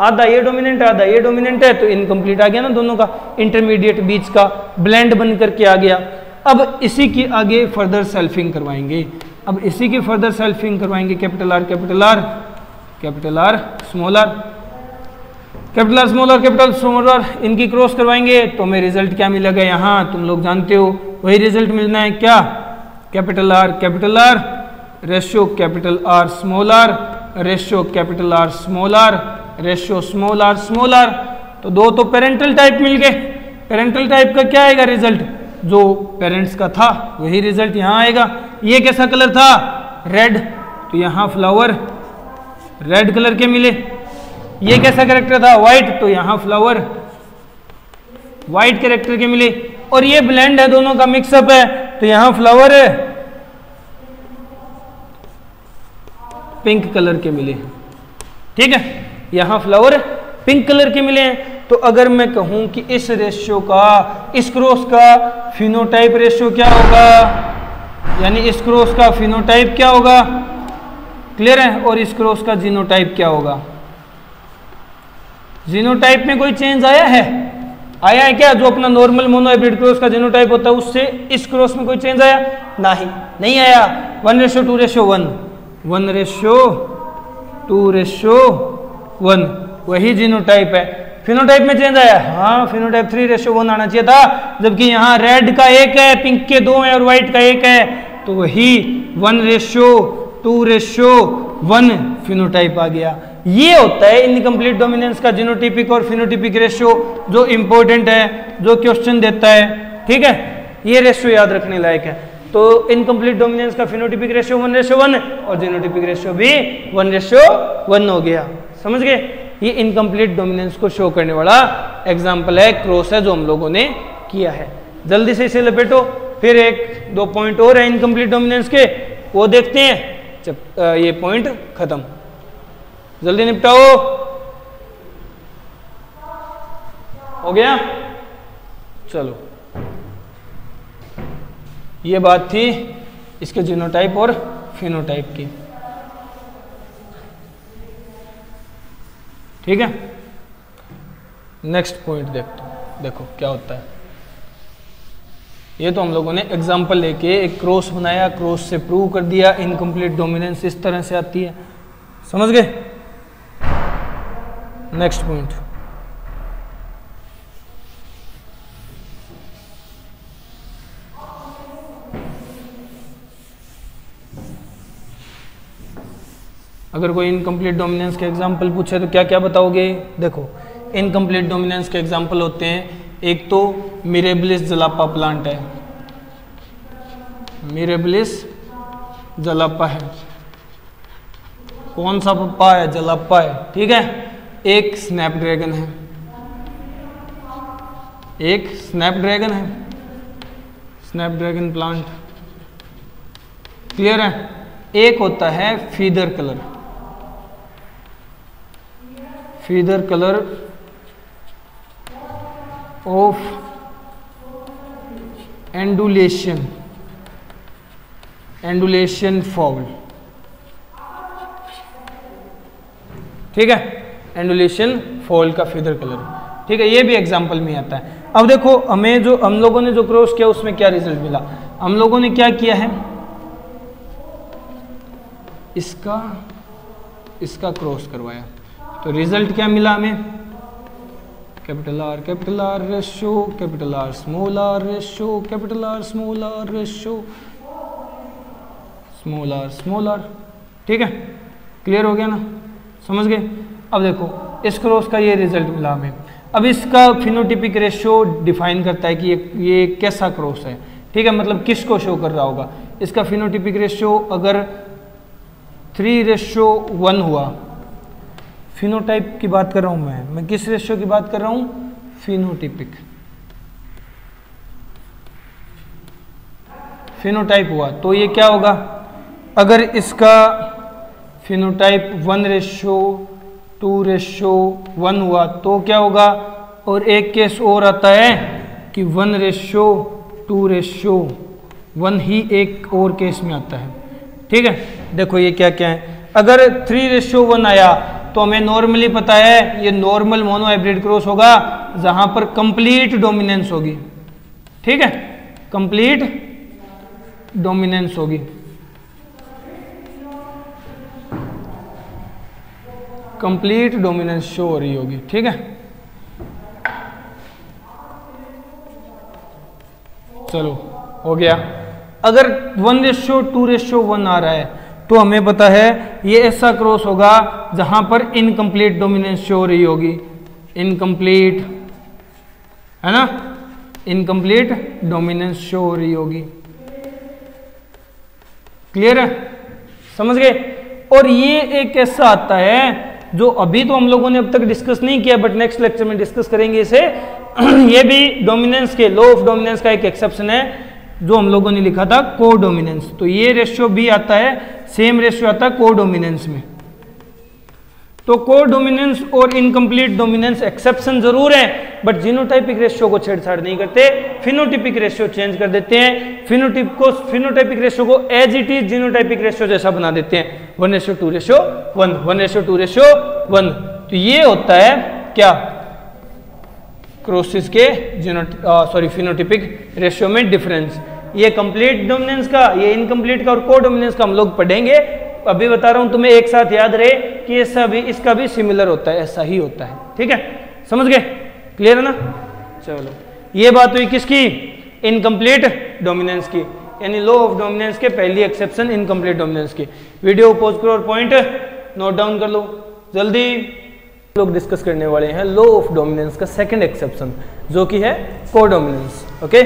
आधा ये डोमिनेंट आधा ये डोमिनेंट है, तो इनकम्प्लीट आ गया ना दोनों का, इंटरमीडिएट बीच का ब्लेंड बन करके आ गया। अब इसी की आगे फर्दर सेल्फिंग करवाएंगे, अब इसी की फर्दर सेल्फिंग करवाएंगे, capital R small R, capital R capital small R, इनकी क्रॉस करवाएंगे तो हमें रिजल्ट क्या मिलेगा, यहाँ तुम लोग जानते हो वही रिजल्ट मिलना है। क्या, capital R ratio capital R small R, ratio capital R small R, ratio small R. तो दो तो पेरेंटल टाइप मिल गए, पेरेंटल टाइप का क्या आएगा रिजल्ट, जो पेरेंट्स का था वही रिजल्ट यहाँ आएगा। ये कैसा कलर था, रेड, तो यहाँ फ्लावर रेड कलर के मिले। ये कैसा कैरेक्टर था, व्हाइट, तो यहाँ फ्लावर व्हाइट कैरेक्टर के मिले। और ये ब्लेंड है, दोनों का मिक्सअप है, तो यहाँ फ्लावर पिंक कलर के मिले। ठीक है, यहाँ फ्लावर पिंक कलर के मिले हैं। तो अगर मैं कहूं कि इस रेशियो का, इस क्रॉस का फिनोटाइप रेशियो क्या होगा, यानी इस क्रॉस का फिनोटाइप क्या होगा, क्लियर है, और इस क्रॉस का जीनोटाइप क्या होगा। जीनोटाइप में कोई चेंज आया है क्या, जो अपना नॉर्मल मोनोहाइब्रिड क्रॉस का जीनोटाइप होता है उससे इस क्रॉस में कोई चेंज आया, नहीं आया। 1:2:1, 1:2:1, वही जीनोटाइप है। फिनोटाइप में चेंज आया, हाँ फिनोटाइप 3:1 आना चाहिए था, जबकि यहाँ रेड का 1 है, पिंक के 2 हैं और व्हाइट का 1 है, तो वही 1:2:1 फिनोटाइप आ गया। ये होता है इनकम्प्लीट डोमिनेंस का जीनोटिपिक और फिनोटिपिक रेशियो, जो इंपॉर्टेंट है, जो क्वेश्चन देता है। ठीक है, ये रेशियो याद रखने लायक है। तो इनकम्प्लीट डोमिनेंस का फिनोटिपिक रेशियो 1:1 और जीनोटिपिक रेशियो भी 1:1 हो गया। समझ गए? ये इनकम्प्लीट डोमिनेंस को शो करने वाला एग्जाम्पल है, क्रॉस है, जो हम लोगों ने किया है। जल्दी से इसे लपेटो, फिर 1-2 पॉइंट और है इनकम्प्लीट डोमिनेंस के, वो देखते हैं जब ये पॉइंट खत्म। जल्दी निपटाओ, हो गया? चलो, ये बात थी इसके जीनोटाइप और फिनोटाइप की। ठीक है, नेक्स्ट पॉइंट देखो क्या होता है। ये तो हम लोगों ने एग्जाम्पल लेके एक क्रॉस बनाया, क्रॉस से प्रूव कर दिया इनकम्प्लीट डोमिनेंस इस तरह से आती है। समझ गए? नेक्स्ट पॉइंट, अगर कोई इनकम्प्लीट डोमिनेंस के एग्जाम्पल पूछे तो क्या क्या बताओगे? देखो, इनकम्प्लीट डोमिनेंस के एग्जाम्पल होते हैं, एक तो मिरेबिलिस जलापा प्लांट है, मिरेबिलिस जलापा है, कौन सा पप्पा है? जलापा है। ठीक है, एक स्नैपड्रैगन है, एक स्नैपड्रैगन है, स्नैपड्रैगन प्लांट। क्लियर है? एक होता है feather colour, feather colour of Andalusian, Andalusian fowl. ठीक है, एंडुलेशन फॉल का फीदर कलर। ठीक है, ये भी एग्जाम्पल में आता है। अब देखो, हमें जो हम लोगों ने जो क्रॉस किया उसमें क्या रिजल्ट मिला। हम लोगों ने क्या किया है, इसका क्रॉस करवाया, तो रिजल्ट क्या मिला हमें? Capital R ratio, capital R ratio, capital R ratio, small R. ठीक है, क्लियर हो गया ना? समझ गए? अब देखो, इस क्रॉस का ये रिजल्ट मिला हमें। अब इसका फिनोटिपिक रेशियो डिफाइन करता है कि ये कैसा क्रॉस है। ठीक है, मतलब किसको शो कर रहा होगा। इसका फिनोटिपिक रेशियो अगर 3:1 हुआ, फिनोटाइप की बात कर रहा हूं मैं किस रेशियो की बात कर रहा हूं? फिनोटिपिक। फिनोटाइप हुआ तो ये क्या होगा? अगर इसका फिनोटाइप 1:2:1 हुआ तो क्या होगा? और एक केस और आता है कि 1:2:1 ही एक और केस में आता है। ठीक है, देखो ये क्या क्या है। अगर 3:1 आया तो हमें नॉर्मली पता है ये नॉर्मल मोनो हाइब्रिड क्रॉस होगा, जहां पर कंप्लीट डोमिनेंस होगी। ठीक है, कंप्लीट डोमिनेंस होगी। कंप्लीट डोमिनेंस शो हो रही होगी। ठीक है, चलो हो गया। अगर 1:2:1 आ रहा है तो हमें पता है ये ऐसा क्रॉस होगा जहां पर इनकम्प्लीट डोमिनेंस शो हो रही होगी। इनकम्प्लीट है ना, इनकम्प्लीट डोमिनेंस शो हो रही होगी। क्लियर है? समझ गए? और ये एक ऐसा आता है जो अभी तो हम लोगों ने अब तक डिस्कस नहीं किया, बट नेक्स्ट लेक्चर में डिस्कस करेंगे इसे। ये भी डोमिनेंस के, लॉ ऑफ डोमिनेंस का एक एक्सेप्शन है, जो हम लोगों ने लिखा था को डोमिनेंस। तो ये रेशियो भी आता है, सेम रेशियो आता है को डोमिनेंस में। तो को डोमिनेंस और इनकम्प्लीट डोमिनेंस एक्सेप्शन जरूर है, बट जीनोटाइपिक रेशियो को छेड़छाड़ नहीं करते, फिनोटिपिक रेशियो चेंज कर देते हैं। फिनोटाइपिक रेशियो को as it is genotypic ratio जैसा बना देते हैं, 1:2:1, 1:2:1। तो ये होता है क्या? क्रॉसिस के फिनोटिपिक रेशियो में डिफरेंस। ये कंप्लीट डोमिनेंस का, ये इनकम्प्लीट का और को डोमिनेंस का हम लोग पढ़ेंगे अभी बता रहा हूं तुम्हें, एक साथ याद रहे कि ऐसा भी इसका भी सिमिलर होता है, ऐसा ही होता है। ठीक है, समझ गए? क्लियर है ना? चलो, ये बात हुई किसकी? इनकम्प्लीट डोमिनेंस की, यानी लॉ ऑफ डोमिनेंस के पहली एक्सेप्शन इनकम्प्लीट डोमिनेंस की। वीडियो पॉज करो और पॉइंट नोट डाउन कर लो जल्दी। लोग डिस्कस करने वाले हैं लॉ ऑफ डोमिनेंस का सेकंड एक्सेप्शन, जो कि है कोडोमिनेंस। ओके,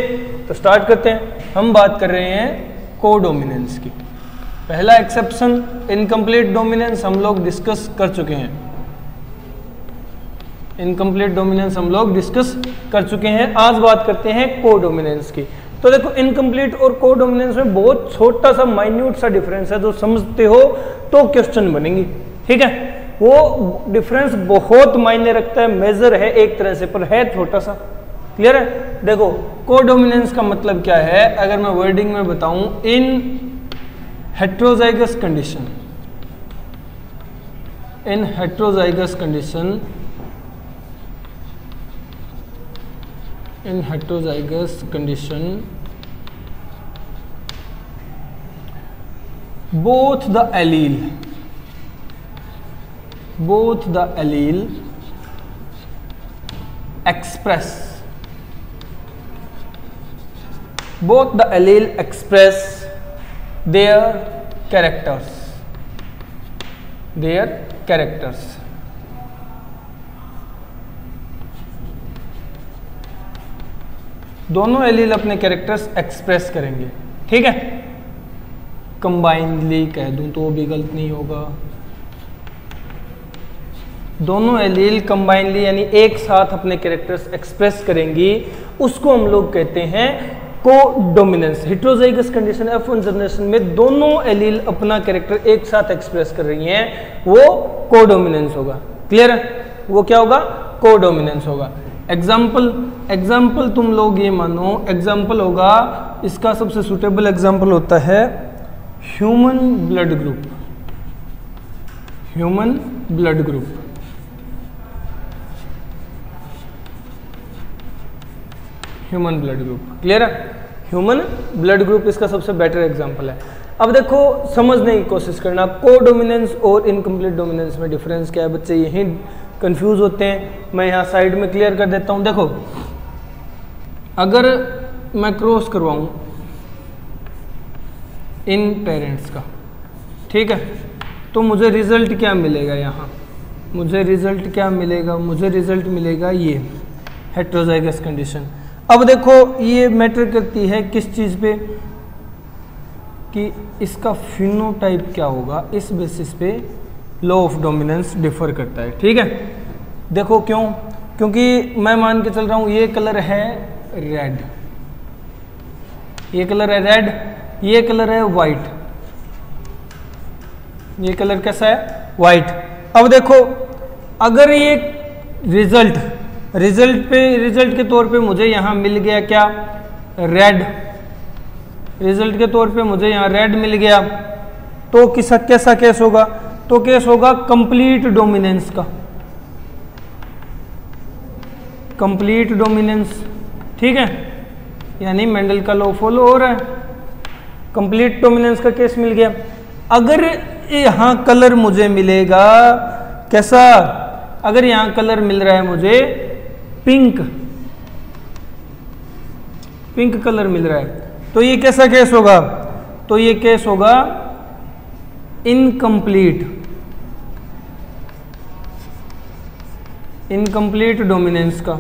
तो स्टार्ट करते हैं। हम बात कर रहे हैं कोडोमिनेंस की। पहला एक्सेप्शन इनकम्प्लीट डोमिनेंस हम लोग डिस्कस कर चुके हैं, इनकम्प्लीट डोमिनेंस हम लोग डिस्कस कर चुके हैं। आज बात करते हैं कोडोमिनेंस की। तो देखो, इनकम्प्लीट और कोडोमिनेंस में बहुत छोटा सा माइन्यूट सा डिफरेंस है, जो समझते हो तो क्वेश्चन बनेंगी। ठीक है, वो डिफरेंस बहुत मायने रखता है, मेजर है एक तरह से, पर है छोटा सा। क्लियर है? देखो, कोडोमिनेंस का मतलब क्या है, अगर मैं वर्डिंग में बताऊं, इन heterozygous condition, in heterozygous condition, in heterozygous condition both the allele express their characters। दोनों एलील अपने कैरेक्टर्स एक्सप्रेस करेंगे। ठीक है, कंबाइनली कह दूं तो भी गलत नहीं होगा। दोनों एलील कंबाइनली यानी एक साथ अपने कैरेक्टर्स एक्सप्रेस करेंगी, उसको हम लोग कहते हैं codominance. Heterozygous condition F1 generation में दोनों एलील अपना कैरेक्टर एक साथ एक्सप्रेस कर रही हैं, वो कोडोमिनेंस होगा। क्लियर है? वो क्या होगा? कोडोमिनेंस होगा। एग्जाम्पल तुम लोग ये मानो, एग्जाम्पल होगा, इसका सबसे सुटेबल एग्जाम्पल होता है human blood group. Human blood group, human blood group. Clear है? ह्यूमन ब्लड ग्रुप इसका सबसे बेटर एग्जाम्पल है। अब देखो, समझने की कोशिश करना, कोडोमिनेंस और इनकम्प्लीट डोमिनेंस में डिफरेंस क्या है। बच्चे यही कंफ्यूज होते हैं, मैं यहाँ साइड में क्लियर कर देता हूँ। देखो, अगर मैं क्रॉस करवाऊँ इन पेरेंट्स का, ठीक है, तो मुझे रिजल्ट क्या मिलेगा? यहाँ मुझे रिजल्ट क्या मिलेगा? मुझे रिजल्ट मिलेगा ये हेट्रोजाइगस कंडीशन। अब देखो, ये मैटर करती है किस चीज़ पे, कि इसका फिनोटाइप क्या होगा, इस बेसिस पे लॉ ऑफ डोमिनेंस डिफर करता है। ठीक है, देखो क्यों? क्योंकि मैं मान के चल रहा हूँ ये कलर है रेड, ये कलर है रेड, ये कलर है वाइट, ये कलर कैसा है? वाइट। अब देखो, अगर ये रिजल्ट के तौर पे मुझे यहाँ मिल गया क्या? रेड। रिजल्ट के तौर पे मुझे यहाँ रेड मिल गया, तो कैसा केस होगा? तो केस होगा कंप्लीट डोमिनेंस का, कंप्लीट डोमिनेंस। ठीक है, यानी मेंडल का लॉ फॉलो हो रहा है, कंप्लीट डोमिनेंस का केस मिल गया। अगर यहाँ कलर मुझे मिलेगा कैसा? अगर यहाँ कलर मिल रहा है मुझे पिंक कलर मिल रहा है, तो ये कैसा केस होगा? तो ये केस होगा इनकम्प्लीट डोमिनेंस का।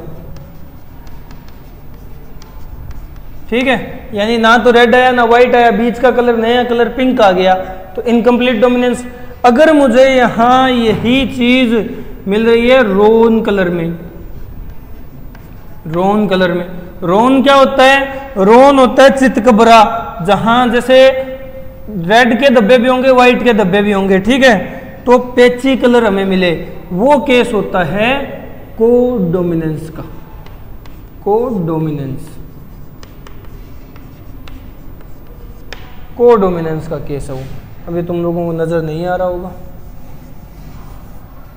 ठीक है, यानी ना तो रेड आया ना व्हाइट आया, बीच का कलर, नया कलर पिंक आ गया, तो इनकम्प्लीट डोमिनेंस। अगर मुझे यहां यही चीज मिल रही है रोन कलर में, रोन क्या होता है? रोन होता है चितकबरा, जहां जैसे रेड के धब्बे भी होंगे, व्हाइट के धब्बे भी होंगे। ठीक है, तो पेची कलर हमें मिले, वो केस होता है कोडोमिनेंस का। कोडोमिनेंस का केस है वो। अभी तुम लोगों को नजर नहीं आ रहा होगा,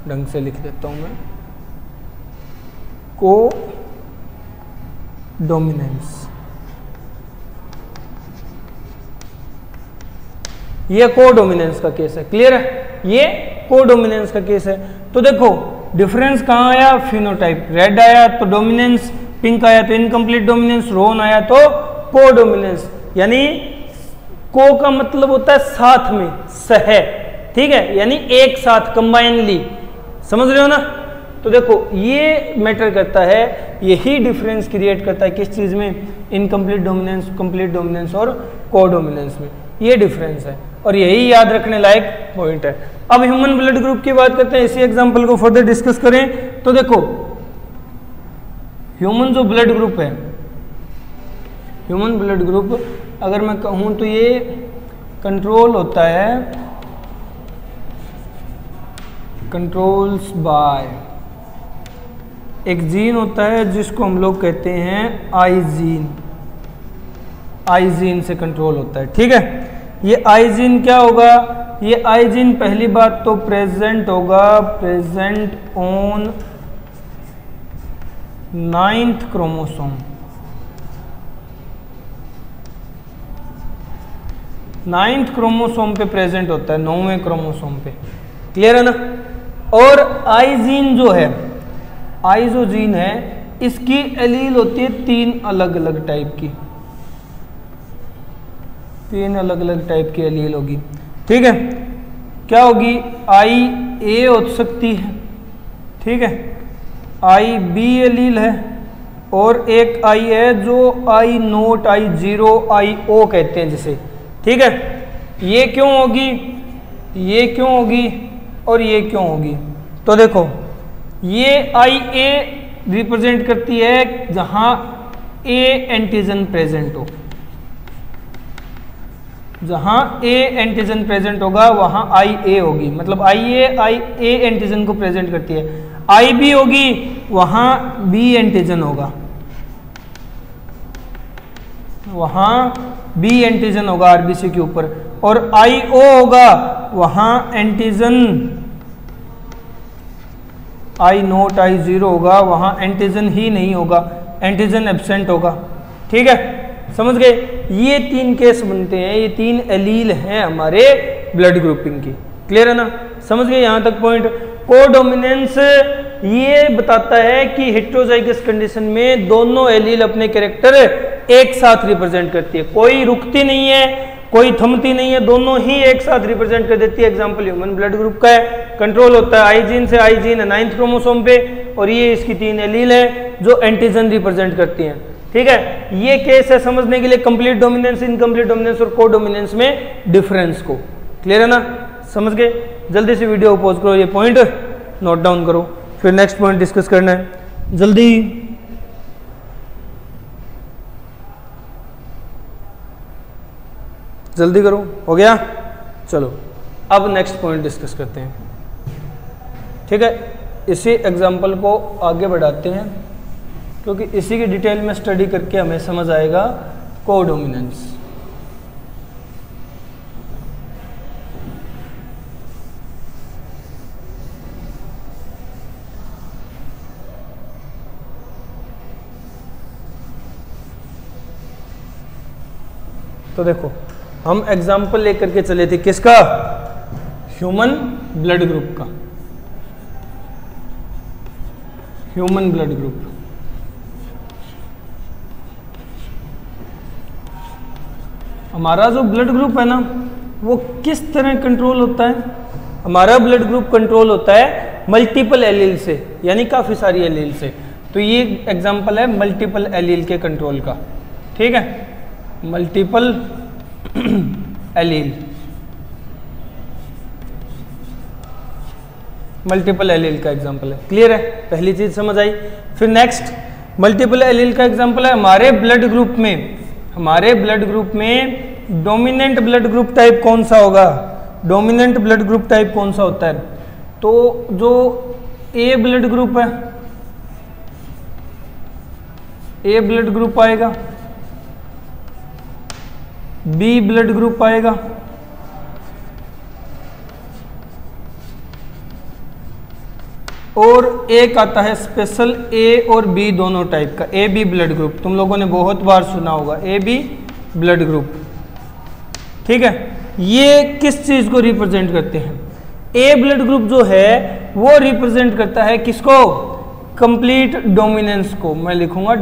ढंग से लिख देता हूं मैं। कोडोमिनेंस ये कोडोमिनेंस का केस है। क्लियर है, ये कोडोमिनेंस का केस है। तो देखो डिफरेंस कहाँ आया, फिनोटाइप। रेड आया तो डोमिनेंस, पिंक आया तो इनकम्प्लीट डोमिनेंस, रोन आया तो कोडोमिनेंस। यानी को का मतलब होता है साथ में, सह, ठीक है, यानी एक साथ, कंबाइनली। समझ रहे हो ना। तो देखो ये मैटर करता है, यही डिफरेंस क्रिएट करता है किस चीज में, इनकम्प्लीट डोमिनेंस, कंप्लीट डोमिनेंस और कोडोमिनेंस में। ये डिफरेंस है और यही याद रखने लायक पॉइंट है। अब ह्यूमन ब्लड ग्रुप की बात करते हैं, इसी एग्जांपल को फर्दर डिस्कस करें। तो देखो ह्यूमन जो ब्लड ग्रुप है, ह्यूमन ब्लड ग्रुप अगर मैं कहूं तो ये कंट्रोल होता है, कंट्रोल्स बाय एक जीन होता है जिसको हम लोग कहते हैं आई जीन। आई जीन से कंट्रोल होता है, ठीक है। ये आई जीन क्या होगा, ये आई जीन पहली बात तो प्रेजेंट होगा, present on 9th chromosome. 9th chromosome पे प्रेजेंट होता है, 9वें क्रोमोसोम पे। क्लियर है ना। और आई जीन जो है, आई जो जीन है, इसकी एलील होती है 3 अलग अलग टाइप की, 3 अलग अलग टाइप की एलील होगी, ठीक है। क्या होगी, आई ए हो सकती है, ठीक है, आई बी एलील है, और एक आई है जो आई नोट, आई जीरो, आई ओ कहते हैं जिसे, ठीक है। ये क्यों होगी, ये क्यों होगी और ये क्यों होगी। तो देखो ये आई ए रिप्रेजेंट करती है जहां ए एंटीजन प्रेजेंट हो, जहां ए एंटीजन प्रेजेंट होगा वहां आई ए होगी, मतलब आई ए एंटीजन को प्रेजेंट करती है। आई बी होगी वहां बी एंटीजन होगा, वहां बी एंटीजन होगा आरबीसी के ऊपर, और आई ओ होगा वहां एंटीजन, आई नोट, आई जीरो होगा वहां एंटीजन ही नहीं होगा, एंटीजन एब्सेंट होगा, ठीक है। समझ गए, ये 3 केस बनते हैं, ये 3 एलील हैं हमारे ब्लड ग्रुपिंग की। क्लियर है ना, समझ गए यहां तक पॉइंट। कोडोमिनेंस ये बताता है कि हेटेरोजाइगस कंडीशन में दोनों एलील अपने कैरेक्टर एक साथ रिप्रेजेंट करती है, कोई रुकती नहीं है, कोई थमती नहीं है, दोनों ही एक साथ रिप्रेजेंट कर देती है। एग्जांपल ह्यूमन ब्लड ग्रुप का है, कंट्रोल होता है आई जीन से, आई जीन है 9th क्रोमोसोम पे, और ये इसकी 3 एलील है जो एंटीजन रिप्रेजेंट करती हैं, ठीक है। ये केस है समझने के लिए कंप्लीट डोमिनेंस, इनकम्प्लीट डोमिनेंस और कोडोमिनेंस में डिफरेंस को। क्लियर है ना, समझ गए। जल्दी से वीडियो को पॉज करो, ये पॉइंट नोट डाउन करो, फिर नेक्स्ट पॉइंट डिस्कस करना है। जल्दी जल्दी करो, हो गया। चलो अब नेक्स्ट पॉइंट डिस्कस करते हैं, ठीक है। इसी एग्जांपल को आगे बढ़ाते हैं क्योंकि इसी की डिटेल में स्टडी करके हमें समझ आएगा कोडोमिनेंस। तो देखो हम एग्जाम्पल लेकर के चले थे किसका, ह्यूमन ब्लड ग्रुप का, ह्यूमन ब्लड ग्रुप। हमारा जो ब्लड ग्रुप है ना वो किस तरह कंट्रोल होता है, हमारा ब्लड ग्रुप कंट्रोल होता है मल्टीपल एलील से, यानी काफ़ी सारी एलील से। तो ये एग्जांपल है मल्टीपल एलील के कंट्रोल का, ठीक है, मल्टीपल एलील, मल्टीपल एलील का एग्जांपल है। क्लियर है, पहली चीज समझ आई। फिर नेक्स्ट मल्टीपल एलील का एग्जांपल है हमारे ब्लड ग्रुप में, हमारे ब्लड ग्रुप में डोमिनेंट ब्लड ग्रुप टाइप कौन सा होगा, डोमिनेंट ब्लड ग्रुप टाइप कौन सा होता है। तो जो ए ब्लड ग्रुप है, ए ब्लड ग्रुप आएगा, बी ब्लड ग्रुप आएगा, और एक आता है स्पेशल ए और बी दोनों टाइप का, ए बी ब्लड ग्रुप। तुम लोगों ने बहुत बार सुना होगा ए बी ब्लड ग्रुप, ठीक है। ये किस चीज को रिप्रेजेंट करते हैं? ए ब्लड ग्रुप जो है वो रिप्रेजेंट करता है किसको? कंप्लीट डोमिनेंस को। मैं लिखूंगा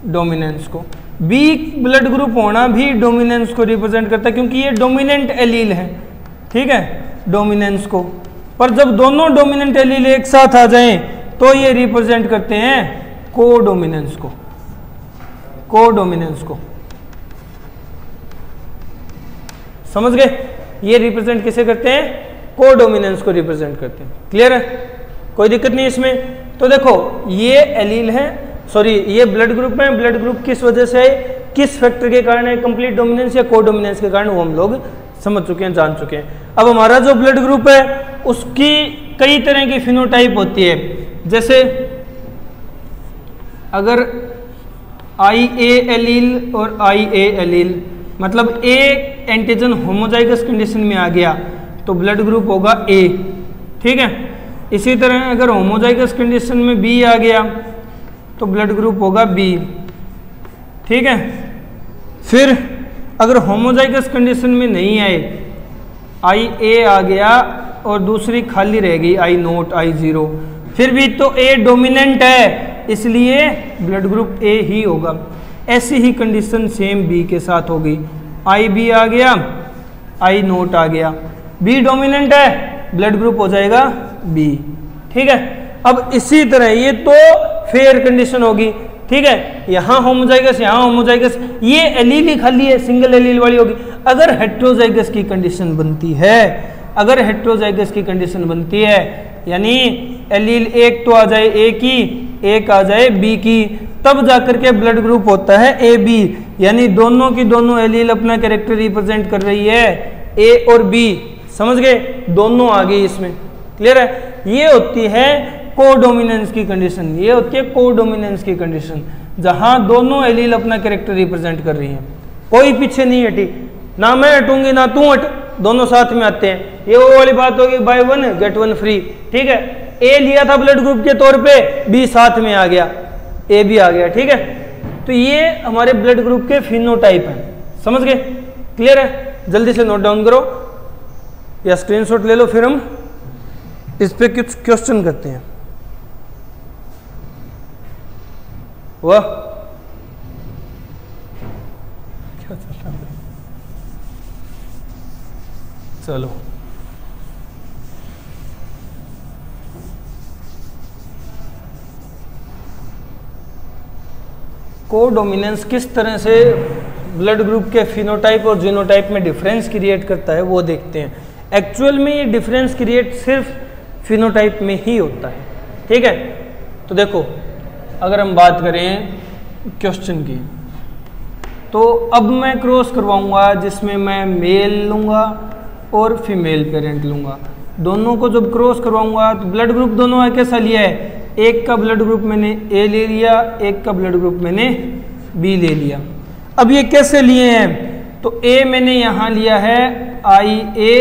डोमिनेंस को। बी ब्लड ग्रुप होना भी डोमिनेंस को रिप्रेजेंट करता है क्योंकि ये डोमिनेंट एलील है, ठीक है, डोमिनेंस को। पर जब दोनों डोमिनेंट एलील एक साथ आ जाएं तो ये रिप्रेजेंट करते हैं कोडोमिनेंस को। समझ गए? ये रिप्रेजेंट किसे करते हैं? कोडोमिनेंस को रिप्रेजेंट करते हैं। क्लियर है? कोई दिक्कत नहीं इसमें। तो देखो ये एलील है, सॉरी ये ब्लड ग्रुप है। ब्लड ग्रुप किस वजह से है, किस फैक्टर के कारण है, कंप्लीट डोमिनेंस या कोडोमिनेंस के कारण, वो हम लोग समझ चुके हैं, जान चुके हैं। अब हमारा जो ब्लड ग्रुप है उसकी कई तरह की फिनोटाइप होती है। जैसे अगर IA एलील और IA एलील, मतलब ए एंटीजन होमोजाइगस कंडीशन में आ गया तो ब्लड ग्रुप होगा A, ठीक है। इसी तरह अगर होमोजाइगस कंडीशन में B आ गया तो ब्लड ग्रुप होगा B, ठीक है। फिर अगर होमोजाइगस कंडीशन में नहीं आए, IA आ गया और दूसरी खाली रह गई I0, I0, फिर भी तो A डोमिनेंट है इसलिए ब्लड ग्रुप A ही होगा। ऐसी ही कंडीशन सेम B के साथ होगी। IB आ गया, I0 आ गया, B डोमिनेंट है, ब्लड ग्रुप हो जाएगा B, ठीक है। अब इसी तरह ये तो फेयर कंडीशन होगी, ठीक है। यहाँ होमोजाइगस, यहाँ होमोजाइगस, ये एलील ही खाली है, सिंगल एलील वाली होगी। अगर हेट्रोजाइगस की कंडीशन बनती है, अगर हेट्रोजाइगस की कंडीशन बनती है यानी एलील एक तो आ जाए A की, एक आ जाए B की, तब जाकर के ब्लड ग्रुप होता है AB, यानी दोनों की दोनों एलील अपना कैरेक्टर रिप्रेजेंट कर रही है, A और B। समझ गए? दोनों आ गई इसमें। क्लियर है? ये होती है कोडोमिनेंस की कंडीशन, ये होती है कोडोमिनेंस की कंडीशन, जहां दोनों एलील अपना कैरेक्टर रिप्रेजेंट कर रही हैं, कोई पीछे नहीं हटी, ना मैं हटूंगी ना तू हट, दोनों साथ में आते हैं। ये वो वाली बात होगी, by one get one free, ठीक है। ए लिया था ब्लड ग्रुप के तौर पे, बी साथ में आ गया, ए भी आ गया, ठीक है। तो ये हमारे ब्लड ग्रुप के फिनोटाइप हैं। समझ गए? क्लियर है? जल्दी से नोट डाउन करो या स्क्रीनशॉट ले लो, फिर हम इस पे कुछ क्वेश्चन करते हैं। वाह, क्या चल रहा है? चलो कोडोमिनेंस किस तरह से ब्लड ग्रुप के फिनोटाइप और जीनोटाइप में डिफरेंस क्रिएट करता है वो देखते हैं। एक्चुअल में ये डिफरेंस क्रिएट सिर्फ फिनोटाइप में ही होता है, ठीक है। तो देखो अगर हम बात करें क्वेश्चन की, तो अब मैं क्रॉस करवाऊंगा जिसमें मैं मेल लूंगा और फीमेल पेरेंट लूंगा। दोनों को जब क्रॉस करवाऊंगा तो ब्लड ग्रुप दोनों कैसा लिया है, एक का ब्लड ग्रुप मैंने ए ले लिया, एक का ब्लड ग्रुप मैंने बी ले लिया। अब ये कैसे लिए हैं, तो ए मैंने यहाँ लिया है IA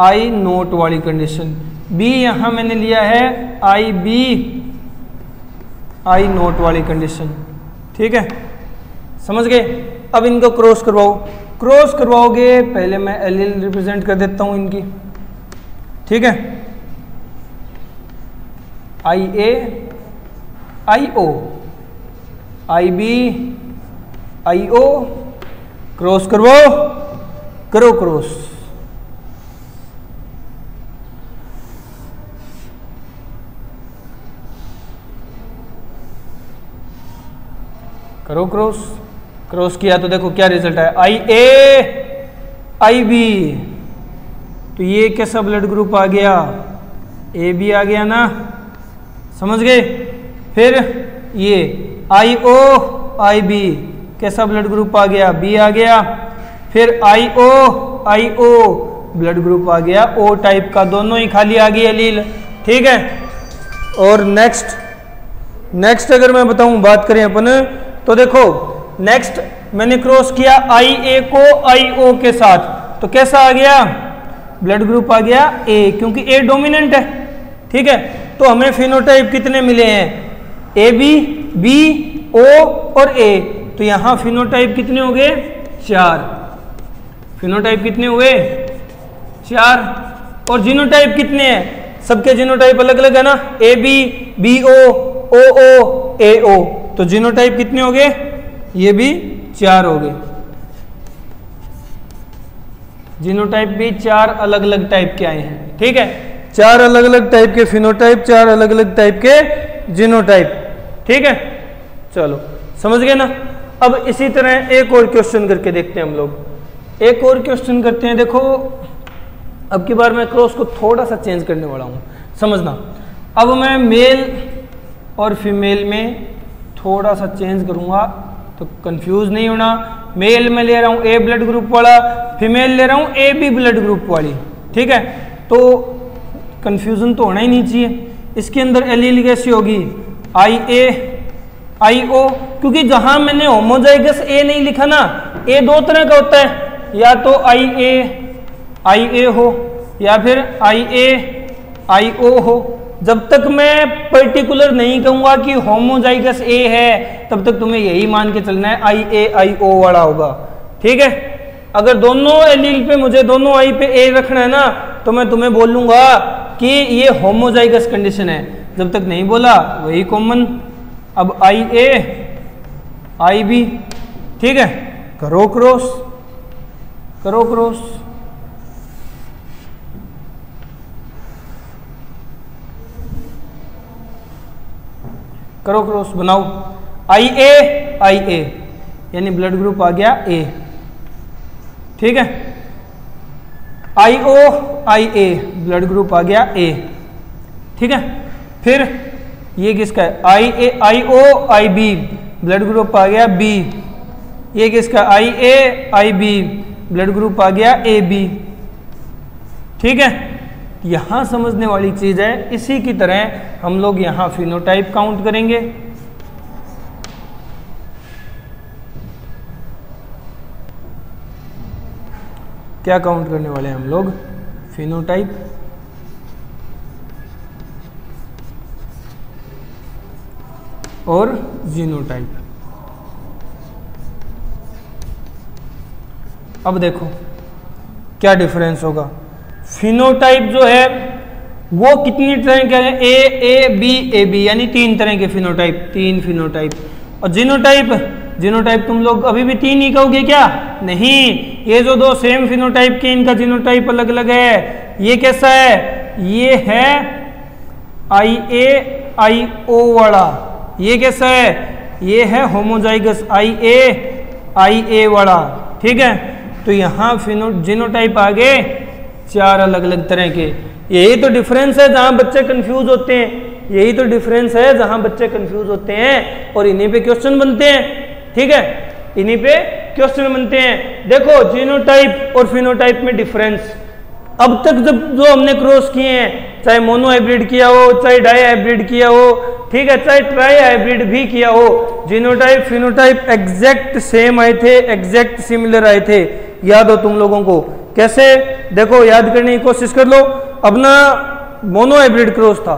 I0 वाली कंडीशन, बी यहाँ मैंने लिया है IB I0 वाली कंडीशन, ठीक है। समझ गए? अब इनको क्रॉस करवाओ। क्रॉस करवाओगे, पहले मैं एलील रिप्रेजेंट कर देता हूँ इनकी, ठीक है। IA IO, IB IO, cross करवाओ, करो क्रॉस। करो क्रॉस। क्रॉस किया तो देखो क्या रिजल्ट है, IA IB, तो ये कैसा ब्लड ग्रुप आ गया, AB आ गया ना। समझ गए? फिर ये IO IB कैसा ब्लड ग्रुप आ गया, B आ गया। फिर IO IO ब्लड ग्रुप आ गया O टाइप का, दोनों ही खाली आ गई एलील, ठीक है। और नेक्स्ट अगर मैं बताऊं, बात करें अपन, तो देखो नेक्स्ट मैंने क्रॉस किया IA को IO के साथ, तो कैसा आ गया, ब्लड ग्रुप आ गया A, क्योंकि A डोमिनेंट है, ठीक है। तो हमें फिनोटाइप कितने मिले हैं, AB B O और A, तो यहाँ फिनोटाइप कितने हो गए, 4। फिनोटाइप कितने हुए? 4। और जीनोटाइप कितने हैं? सबके जीनोटाइप अलग अलग है ना, AB, BO, OO, AO। तो जीनोटाइप कितने हो गए? ये भी 4 हो गए। जीनोटाइप भी 4 अलग अलग टाइप के आए हैं। ठीक है, 4 अलग अलग टाइप के फिनोटाइप, 4 अलग अलग टाइप के जीनोटाइप। ठीक है, चलो समझ गए ना। अब इसी तरह एक और क्वेश्चन करके देखते हैं हम लोग। एक और क्वेश्चन करते हैं। देखो अब की बार मैं क्रॉस को थोड़ा सा चेंज करने वाला हूँ, समझना। अब मैं मेल और फीमेल में थोड़ा सा चेंज करूँगा, तो कंफ्यूज नहीं होना। मेल में ले रहा हूँ ए ब्लड ग्रुप वाला, फीमेल ले रहा हूँ ए बी ब्लड ग्रुप वाली। ठीक है, तो कंफ्यूजन तो होना ही नहीं चाहिए। इसके अंदर एलील कैसी होगी? IA, IO, क्योंकि जहां मैंने होमोजाइगस ए नहीं लिखा ना, ए 2 तरह का होता है, या तो IA हो या फिर IO हो। जब तक मैं पर्टिकुलर नहीं कहूंगा कि होमोजाइगस ए है, तब तक तुम्हें यही मान के चलना है IO वाला होगा। ठीक है, अगर दोनों एलील पे मुझे दोनों आई पे ए रखना है ना, तो मैं तुम्हें बोलूंगा कि ये होमोजाइगस कंडीशन है। जब तक नहीं बोला वही कॉमन। अब IA, IB। ठीक है, करो क्रॉस, करो क्रॉस। करो क्रॉस, बनाओ IA यानी ब्लड ग्रुप आ गया A। ठीक है, IA ब्लड ग्रुप आ गया A। ठीक है, फिर ये किसका है? IB ब्लड ग्रुप आ गया B। ये किसका? IB ब्लड ग्रुप आ गया AB। ठीक है, यहां समझने वाली चीज है। इसी की तरह हम लोग यहां फिनोटाइप काउंट करेंगे। क्या काउंट करने वाले हैं हम लोग? फिनोटाइप। और जीनोटाइप। अब देखो क्या डिफरेंस होगा। फिनोटाइप जो है वो कितनी तरह के हैं? A B यानी 3 तरह के फिनोटाइप, 3 फिनोटाइप। और जीनोटाइप तुम लोग अभी भी 3 ही कहोगे क्या? नहीं, ये जो 2 सेम फिनोटाइप के, इनका जीनोटाइप अलग अलग है। ये कैसा है? ये है IO वाला। ये कैसा है? ये है होमोजाइगस IA वाला। ठीक है, तो यहाँ जीनोटाइप आ गए 4 अलग अलग तरह के। यही तो डिफरेंस है जहां बच्चे कंफ्यूज होते हैं। यही तो डिफरेंस है जहां बच्चे कंफ्यूज होते हैं, और इन्हीं पे क्वेश्चन बनते हैं। ठीक है, इन्हीं पे क्वेश्चन बनते हैं। देखो जीनोटाइप और फिनोटाइप में डिफरेंस। अब तक जब जो हमने क्रॉस किए हैं, चाहे मोनो हाइब्रिड किया हो, चाहे डाई हाइब्रिड किया हो, ठीक है, चाहे ट्राई हाइब्रिड भी किया हो, जीनोटाइप फिनोटाइप एग्जैक्ट सेम आए थे, एग्जैक्ट सिमिलर आए थे। याद हो तुम लोगों को? कैसे? देखो याद करने की कोशिश कर लो। अब ना मोनो हाइब्रिड क्रॉस था।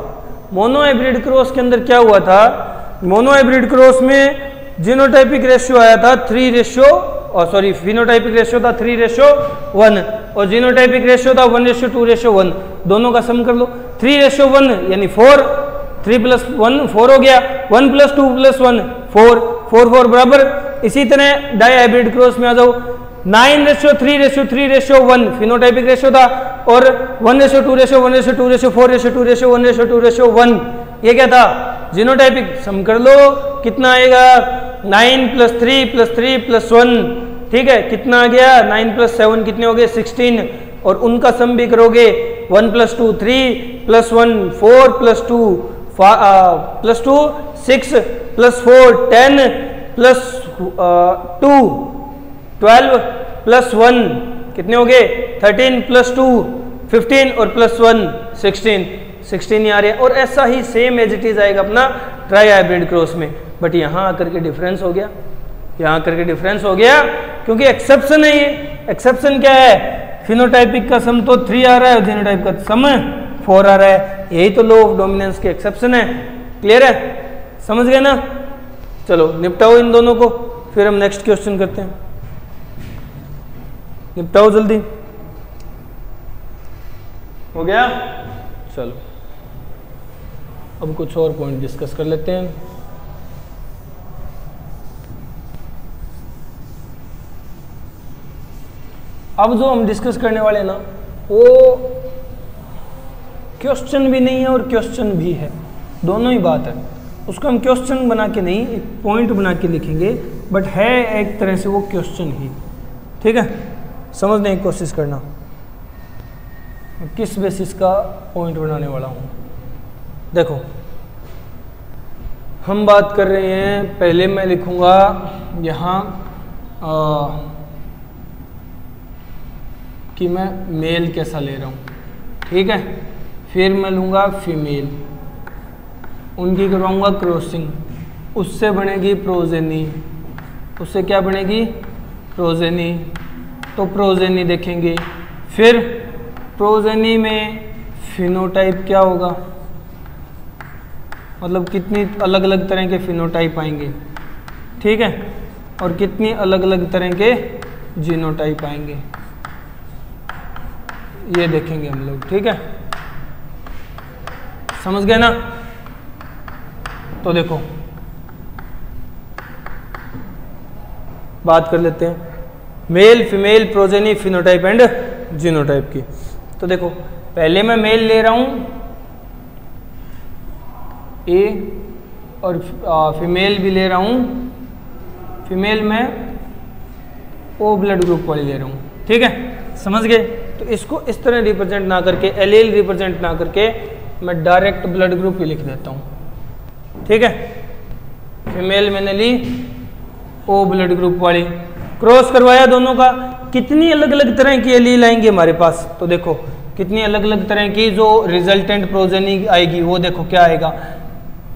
मोनो हाइब्रिड क्रॉस के अंदर क्या हुआ था? मोनो हाइब्रिड क्रॉस में जीनोटाइपिक रेशियो आया था फिनोटाइपिक रेशियो था 3:1 और जीनोटाइपिक रेशियो था 1:2:1। दोनों का सम कर लो। 3:1 यानी 4, 3 + 1 4 हो गया, 1 + 2 + 1 4 बराबर। इसी तरह डाई हाइब्रिड क्रॉस में आ जाओ। 9:3:3:1 फिनोटाइपिक रेशियो था, और 1:2:1:2:4:2:1:1। ये क्या था? जीनोटाइपिक। सम कर लो, कितना आएगा? 9 + 3 + 3 + 1। ठीक है, कितना आ गया? 9 + 7 कितने हो गए? 16। और उनका सम भी करोगे, 1 + 2 3 + 1 4 + 2 6 + 4 10 + 2 12 + 1 कितने हो गए? 13 + 2 15 और +1 16 ही आ रहे हैं। और ऐसा ही सेम एज इट इज आएगा अपना ट्राई हाइब्रिड क्रॉस में। बट यहाँ आकर के डिफरेंस हो गया, यहाँ आकर के डिफरेंस हो गया, क्योंकि एक्सेप्शन है। ये एक्सेप्शन क्या है? फिनोटाइपिक का सम तो 3 आ रहा है और जीनोटाइप का सम 4 आ रहा है। यही तो लॉ ऑफ डोमिनेंस के एक्सेप्शन है। क्लियर है? समझ गए ना? चलो निपटाओ इन दोनों को, फिर हम नेक्स्ट क्वेश्चन करते हैं। निपटाओ जल्दी। हो गया? चलो अब कुछ और पॉइंट डिस्कस कर लेते हैं। अब जो हम डिस्कस करने वाले हैं ना, वो क्वेश्चन भी नहीं है और क्वेश्चन भी है, दोनों ही बात है। उसको हम क्वेश्चन बना के नहीं, एक पॉइंट बना के लिखेंगे, बट है एक तरह से वो क्वेश्चन ही। ठीक है, समझने की कोशिश करना किस बेसिस का पॉइंट बनाने वाला हूँ। देखो हम बात कर रहे हैं, पहले मैं लिखूँगा यहाँ कि मैं मेल कैसा ले रहा हूँ। ठीक है, फिर मैं लूँगा फीमेल, उनकी करवाऊँगा क्रॉसिंग, उससे बनेगी प्रोजेनी, उससे क्या बनेगी? प्रोजेनी। तो प्रोजेनी देखेंगे, फिर प्रोजेनी में फिनोटाइप क्या होगा, मतलब कितनी अलग अलग तरह के फिनोटाइप आएंगे। ठीक है, और कितनी अलग अलग तरह के जीनोटाइप आएंगे, ये देखेंगे हम लोग। ठीक है, समझ गए ना? तो देखो बात कर लेते हैं male, female, progeny, phenotype and genotype की। तो देखो पहले मैं मेल ले रहा हूं ए, और फीमेल भी ले रहा हूं, फीमेल मैं ओ ब्लड ग्रुप वाली ले रहा हूं। ठीक है, समझ गए? तो इसको इस तरह रिप्रेजेंट ना करके, एलील रिप्रेजेंट ना करके, मैं डायरेक्ट ब्लड ग्रुप ही लिख देता हूं। ठीक है, फीमेल मैंने ली ओ ब्लड ग्रुप वाली, क्रॉस करवाया दोनों का, कितनी अलग अलग तरह की एलील आएंगे हमारे पास। तो देखो कितनी अलग अलग तरह की जो रिजल्टेंट प्रोजेनी आएगी, वो देखो क्या आएगा।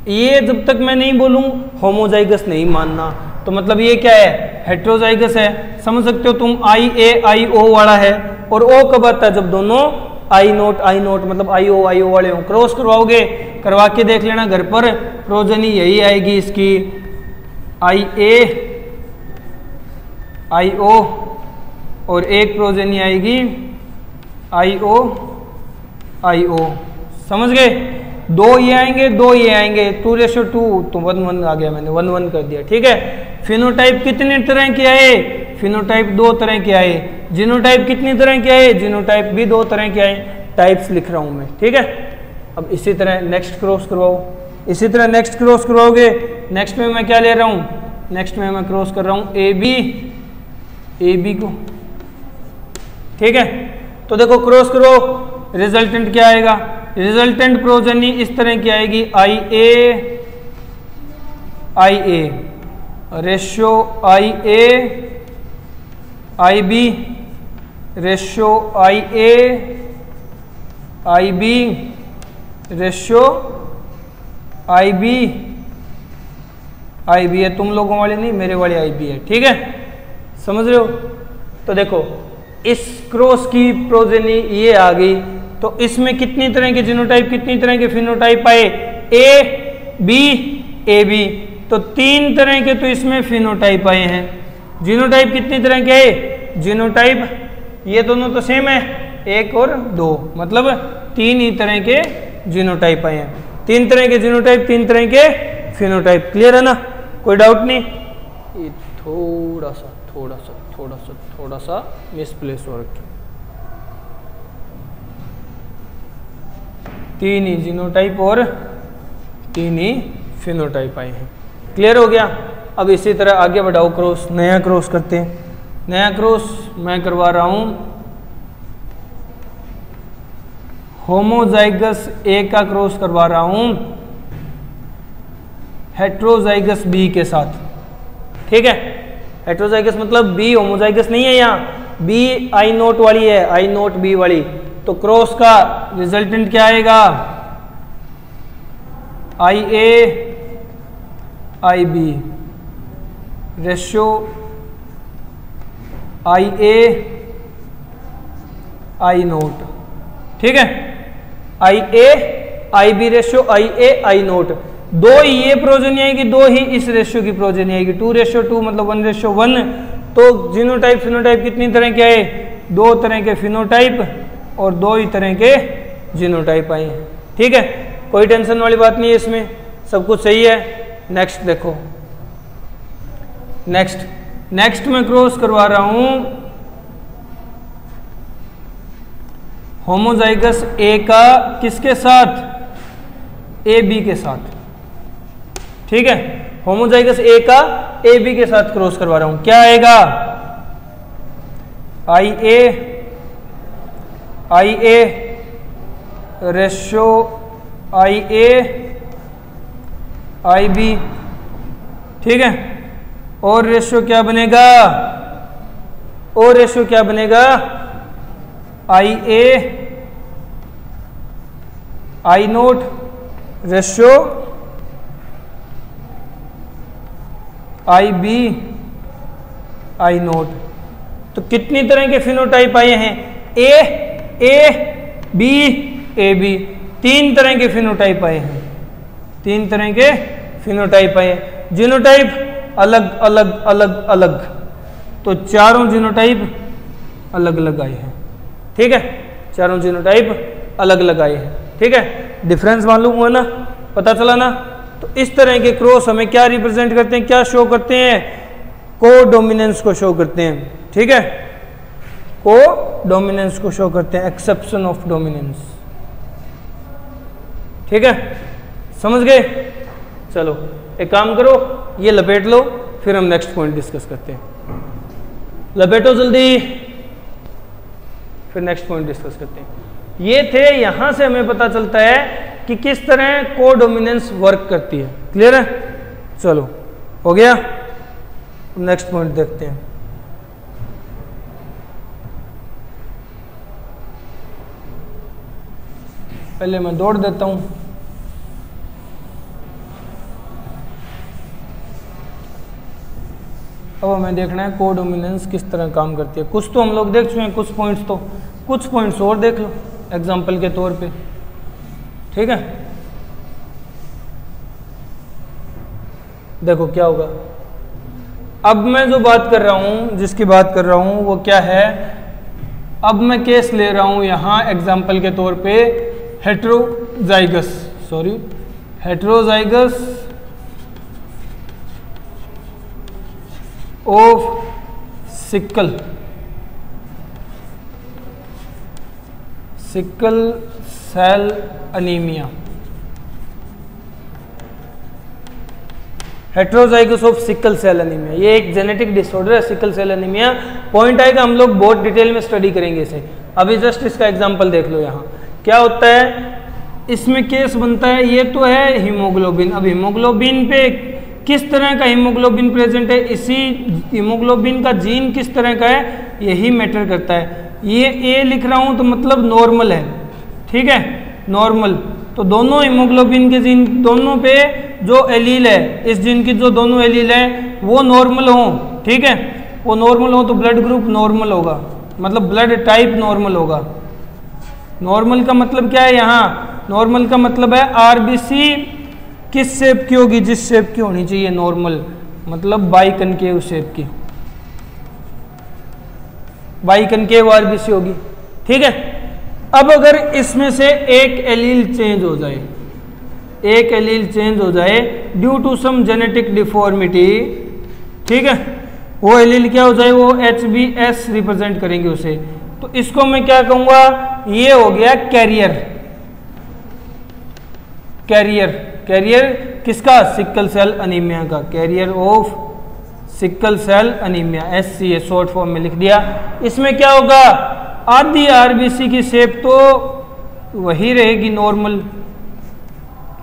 ये जब तक मैं नहीं बोलूं होमोजाइगस नहीं मानना, तो मतलब ये क्या है? हेट्रोजाइगस है। समझ सकते हो तुम, आई ए आई ओ वाला है, और ओ कब आता है? जब दोनों आई नोट मतलब आई ओ वाले हों। क्रॉस करवाओगे, करवा के देख लेना घर पर, प्रोजेनी यही आएगी इसकी, आई ए आई ओ, और एक प्रोजेनी आएगी आई ओ। समझ गए? दो ये आएंगे, दो ये आएंगे, 2:2, तो 1:1 आ गया, मैंने 1:1 कर दिया। ठीक है, फिनोटाइप कितने तरह के आए? फिनोटाइप 2 तरह के आए। जीनोटाइप कितनी तरह के आए? जीनोटाइप भी 2 तरह के आए। टाइप्स लिख रहा हूं मैं। ठीक है, अब इसी तरह नेक्स्ट क्रॉस करवाओ, इसी तरह नेक्स्ट क्रॉस करवाओगे। नेक्स्ट में मैं क्या ले रहा हूं? नेक्स्ट में मैं क्रॉस कर रहा हूं ए बी को। ठीक है, तो देखो क्रॉस करो, रिजल्टेंट क्या आएगा? रिजल्टेंट प्रोजेनी इस तरह की आएगी, I A ratio I B ratio I B ratio I B है। तुम लोगों वाली नहीं, मेरे वाली आई बी है। ठीक है, समझ रहे हो? तो देखो इस क्रॉस की प्रोजेनी ये आ गई, तो इसमें कितनी तरह के जीनोटाइप, कितनी तरह के फिनोटाइप आए? ए बी, तो 3 तरह के तो इसमें फिनोटाइप आए हैं। जीनोटाइप कितनी तरह के आए? जीनोटाइप ये दोनों तो सेम है, 1 और 2, मतलब 3 ही तरह के जीनोटाइप आए हैं। 3 तरह के जीनोटाइप, 3 तरह के फिनोटाइप। क्लियर है ना? कोई डाउट नहीं? ये थोड़ा सा मिसप्लेस हो रखा, 3 ही जीनोटाइप और 3 ही फिनोटाइप आए हैं। क्लियर हो गया? अब इसी तरह आगे बढ़ाओ, क्रॉस, नया क्रॉस करते हैं। नया क्रॉस मैं करवा रहा हूं होमोजाइगस ए का क्रॉस करवा रहा हूं हेट्रोजाइगस बी के साथ। ठीक है, हेट्रोजाइगस मतलब बी, होमोजाइगस नहीं है यहाँ, बी आई नोट वाली है, आई नोट बी वाली। तो क्रॉस का रिजल्टेंट क्या आएगा? I A I B ratio I A I naught. ठीक है, I A I B ratio I A I naught. 2 ही ये प्रोजेनी आएगी, 2 ही इस रेशियो की प्रोजेनी आएगी, 2:2 मतलब 1:1। तो जीनोटाइप फिनोटाइप कितनी तरह के आए? दो तरह के फिनोटाइप और दो ही तरह के जीनोटाइप आए हैं। ठीक है, कोई टेंशन वाली बात नहीं है इसमें, सब कुछ सही है। नेक्स्ट देखो, नेक्स्ट मैं क्रॉस करवा रहा हूं होमोजाइगस ए का किसके साथ, ए बी के साथ। ठीक है, होमोजाइगस ए का ए बी के साथ क्रॉस करवा रहा हूं। क्या आएगा, I A ratio I A I B. ठीक है, और रेशो क्या बनेगा, और रेशो क्या बनेगा, I A I naught ratio I B I naught. तो कितनी तरह के फिनोटाइप आए हैं, ए बी ए बी, तीन तरह के फिनोटाइप आए हैं, तीन तरह के फिनोटाइप आए हैं। जीनोटाइप अलग अलग अलग अलग, तो चारों जीनोटाइप अलग अलग आए हैं। ठीक है, चारों जीनोटाइप अलग अलग आए हैं। ठीक है, डिफरेंस मालूम हुआ ना, पता चला ना। तो इस तरह के क्रॉस हमें क्या रिप्रेजेंट करते हैं, क्या शो करते हैं, को-डोमिनेंस को शो करते हैं। ठीक है, को-डोमिनेंस को शो करते हैं, एक्सेप्शन ऑफ डोमिनेंस। ठीक है, समझ गए। चलो एक काम करो, ये लपेट लो, फिर हम नेक्स्ट पॉइंट डिस्कस करते हैं। लपेटो जल्दी, फिर नेक्स्ट पॉइंट डिस्कस करते हैं। ये थे, यहां से हमें पता चलता है कि किस तरह को-डोमिनेंस वर्क करती है। क्लियर है, चलो हो गया। नेक्स्ट पॉइंट देखते हैं। पहले मैं दौड़ देता हूं। अब हमें देखना है को-डोमिनेंस किस तरह काम करती है। कुछ तो हम लोग देख चुके हैं, कुछ पॉइंट्स तो, कुछ पॉइंट्स और देख लो एग्जाम्पल के तौर पे। ठीक है, देखो क्या होगा। अब मैं जो बात कर रहा हूं, जिसकी बात कर रहा हूं वो क्या है, अब मैं केस ले रहा हूं यहां एग्जाम्पल के तौर पे heterozygous of sickle cell anaemia. Heterozygous of sickle cell anaemia, ये एक जेनेटिक डिसऑर्डर है, सिकल सेल अनीमिया। पॉइंट आएगा, हम लोग बहुत डिटेल में स्टडी करेंगे इसे। अभी जस्ट इसका एग्जांपल देख लो। यहाँ क्या होता है, इसमें केस बनता है, ये तो है हीमोग्लोबिन। अब हीमोग्लोबिन पे किस तरह का हीमोग्लोबिन प्रेजेंट है, इसी हीमोग्लोबिन का जीन किस तरह का है, यही मैटर करता है। ये ए लिख रहा हूं तो मतलब नॉर्मल है। ठीक है, नॉर्मल, तो दोनों हीमोग्लोबिन के जीन, दोनों पे जो एलील है, इस जीन की जो दोनों एलील है वो नॉर्मल हो। ठीक है, वो नॉर्मल हो तो ब्लड ग्रुप नॉर्मल होगा, मतलब ब्लड टाइप नॉर्मल होगा। नॉर्मल का मतलब क्या है, यहाँ नॉर्मल का मतलब है आरबीसी किस शेप की होगी, जिस शेप की होनी चाहिए नॉर्मल, मतलब बाइकनकेव शेप की, बाइकनकेव आरबीसी होगी। ठीक है, अब अगर इसमें से एक एलील चेंज हो जाए, एक एलील चेंज हो जाए due to some genetic deformity, ठीक है, वो एलील क्या हो जाए, वो HBS रिप्रेजेंट करेंगे उसे, तो इसको मैं क्या कहूंगा, ये हो गया कैरियर। कैरियर, कैरियर किसका, सिकल सेल अनीमिया का, carrier of sickle cell anaemia, SCA short form में लिख दिया। इसमें क्या होगा, आधी आरबीसी की शेप तो वही रहेगी नॉर्मल,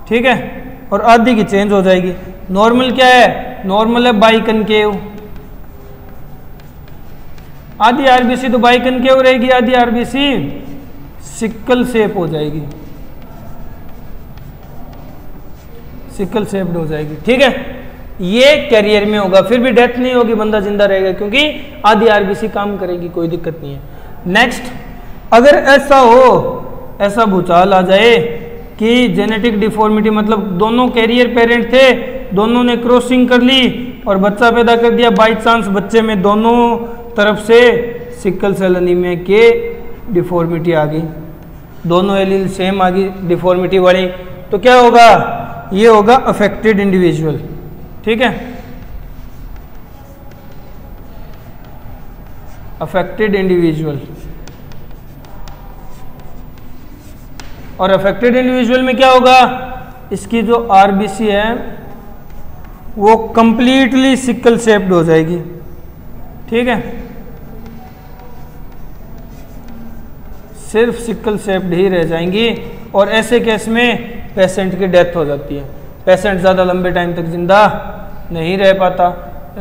ठीक है, और आधी की चेंज हो जाएगी। नॉर्मल क्या है, नॉर्मल है बाइकनकेव, आधी आरबीसी तो बाइकनकेव रहेगी, आधी आरबीसी सिकल शेप हो जाएगी, सिकल शेप्ड हो जाएगी। ठीक है, ये कैरियर में होगा, फिर भी डेथ नहीं होगी, बंदा जिंदा रहेगा क्योंकि आधी आरबीसी काम करेगी, कोई दिक्कत नहीं है। नेक्स्ट, अगर ऐसा हो, ऐसा भूचाल आ जाए कि जेनेटिक डिफॉर्मिटी, मतलब दोनों कैरियर पेरेंट थे, दोनों ने क्रॉसिंग कर ली और बच्चा पैदा कर दिया, बाई चांस बच्चे में दोनों तरफ से सिकल सेल एनीमिया के डिफॉर्मिटी आ गई, दोनों एलील सेम आ गई डिफॉर्मिटी वाली, तो क्या होगा, ये होगा अफेक्टेड इंडिविजुअल। ठीक है, अफेक्टेड इंडिविजुअल। और अफेक्टेड इंडिविजुअल में क्या होगा, इसकी जो आरबीसी है वो कंप्लीटली सिकल शेप्ड हो जाएगी। ठीक है, सिर्फ सिकल शेप्ड ही रह जाएंगी, और ऐसे केस में पेशेंट की डेथ हो जाती है, पेशेंट ज़्यादा लंबे टाइम तक जिंदा नहीं रह पाता।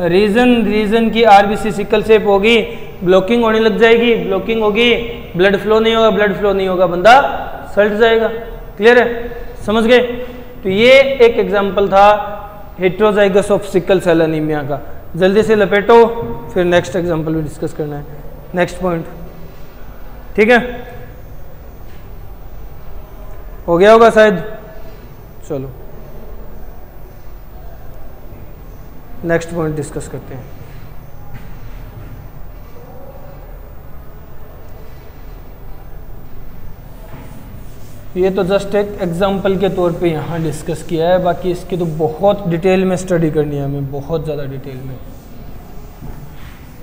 रीज़न की आरबीसी सिकल शेप होगी, ब्लॉकिंग होने लग जाएगी, ब्लॉकिंग होगी, ब्लड फ्लो नहीं होगा, ब्लड फ्लो नहीं होगा, बंदा सल्ट जाएगा। क्लियर है, समझ गए। तो ये एक एग्जांपल था heterozygous of sickle cell anaemia का। जल्दी से लपेटो, फिर नेक्स्ट एग्जांपल भी डिस्कस करना है, नेक्स्ट पॉइंट। ठीक है, हो गया होगा शायद। चलो नेक्स्ट पॉइंट डिस्कस करते हैं। ये तो जस्ट एक एग्जांपल के तौर पे यहाँ डिस्कस किया है, बाकी इसकी तो बहुत डिटेल में स्टडी करनी है हमें, बहुत ज़्यादा डिटेल में।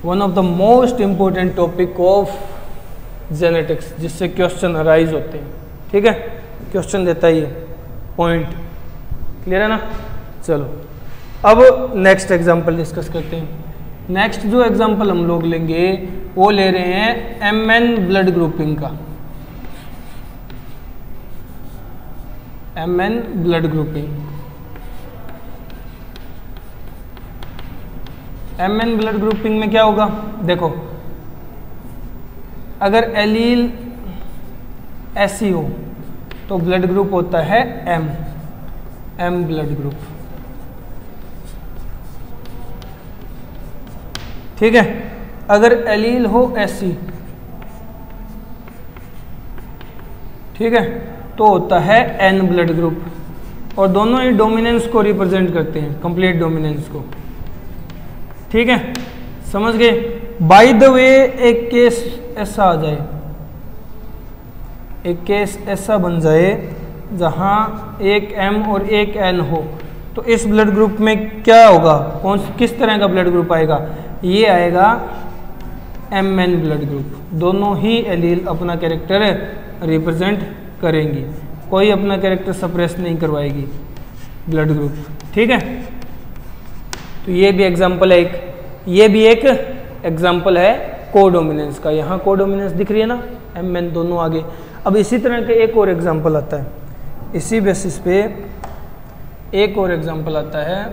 One of the most important topic of genetics, जिससे क्वेश्चन अराइज होते हैं। ठीक है, क्वेश्चन देता ही है, पॉइंट क्लियर है ना। चलो अब नेक्स्ट एग्जांपल डिस्कस करते हैं। नेक्स्ट जो एग्जांपल हम लोग लेंगे वो ले रहे हैं MN ब्लड ग्रुपिंग का। MN blood grouping, MN blood grouping में क्या होगा, देखो अगर एलील ऐसी हो तो ब्लड ग्रुप होता है M ब्लड ग्रुप। ठीक है, अगर एलील हो ऐसी, ठीक है, तो होता है N ब्लड ग्रुप, और दोनों ही डोमिनेंस को रिप्रेजेंट करते हैं, कंप्लीट डोमिनेंस को। ठीक है, समझ गए। बाय द वे एक केस ऐसा आ जाए, एक केस ऐसा बन जाए जहां एक M और एक N हो, तो इस ब्लड ग्रुप में क्या होगा, किस तरह का ब्लड ग्रुप आएगा, ये आएगा MN ब्लड ग्रुप। दोनों ही एलील अपना कैरेक्टर रिप्रेजेंट करेंगी, कोई अपना कैरेक्टर सप्रेस नहीं करवाएगी ब्लड ग्रुप। ठीक है, तो ये भी एग्जांपल है एक, ये भी एक एग्जांपल है कोडोमिनेंस का। यहाँ कोडोमिनेंस दिख रही है ना, MN दोनों आगे। अब इसी तरह का एक और एग्जांपल आता है, इसी बेसिस पे एक और एग्जांपल आता है,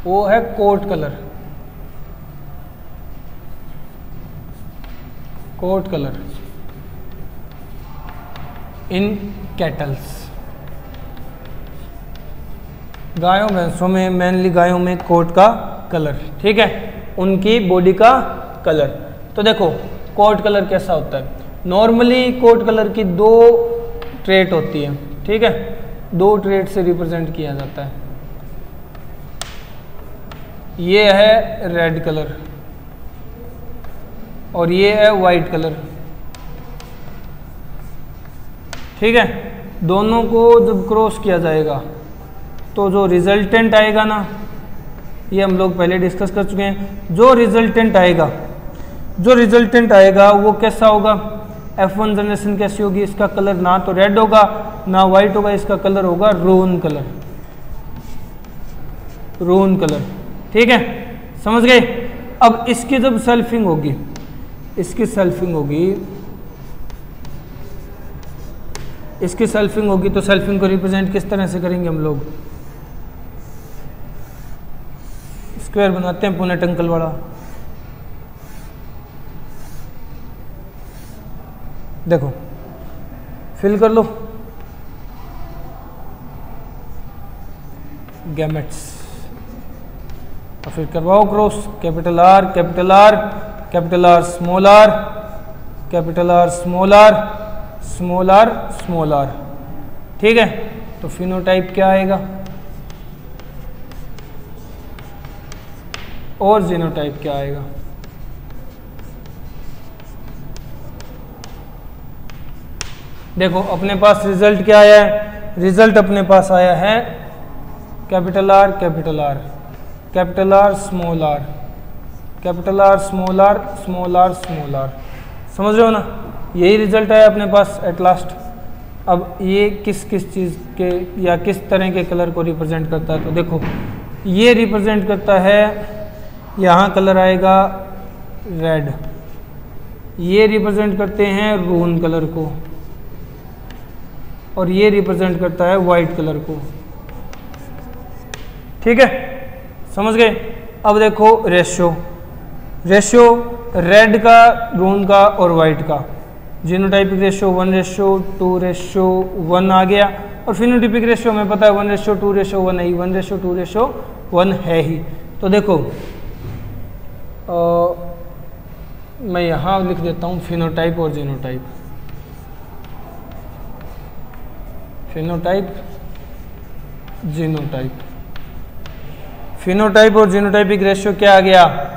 वो है coat colour. Coat colour in cattles, गायों भैंसों में, मेनली गायों में कोट का कलर। ठीक है, उनकी बॉडी का कलर। तो देखो कोट कलर कैसा होता है, नॉर्मली कोट कलर की दो ट्रेट होती है। ठीक है, दो ट्रेट से रिप्रेजेंट किया जाता है। ये है रेड कलर और ये है वाइट कलर। ठीक है, दोनों को जब क्रॉस किया जाएगा तो जो रिजल्टेंट आएगा ना, ये हम लोग पहले डिस्कस कर चुके हैं। जो रिजल्टेंट आएगा वो कैसा होगा, F1 जनरेशन कैसी होगी, इसका कलर ना तो रेड होगा ना वाइट होगा, इसका कलर होगा रोन कलर, रोन कलर। ठीक है, समझ गए। अब इसकी जब सेल्फिंग होगी, इसकी सेल्फिंग होगी तो सेल्फिंग को रिप्रेजेंट किस तरह से करेंगे हम लोग, स्क्वायर बनाते हैं पुनेट अंकल वाला। देखो फिल कर लो गैमेट्स और फिर करवाओ cross, capital R capital R capital R small R capital R small R small R small R. ठीक है, तो फिनोटाइप क्या आएगा और जीनोटाइप क्या आएगा। देखो अपने पास रिजल्ट क्या आया है, रिजल्ट अपने पास आया है capital R capital R, capital R small R, capital R small R small R small R, समझ रहे हो ना, यही रिजल्ट आया अपने पास एट लास्ट। अब ये किस किस चीज़ के या किस तरह के कलर को रिप्रेजेंट करता है, तो देखो ये रिप्रेजेंट करता है, यहाँ कलर आएगा रेड, ये रिप्रेजेंट करते हैं रून कलर को, और ये रिप्रेजेंट करता है वाइट कलर को, ठीक है, समझ गए। अब देखो रेशियो, रेशियो रेड का, रून का और वाइट का, जीनोटाइपिक रेशियो 1:2:1 आ गया, और फिनोटाइपिक रेशियो हमें पता है 1:2:1 है ही, 1:2:1 है ही। तो देखो मैं यहाँ लिख देता हूँ फिनोटाइप और जीनोटाइप, फिनोटाइप जीनोटाइप, फिनोटाइप और जीनोटाइपिक रेशियो क्या आ गया,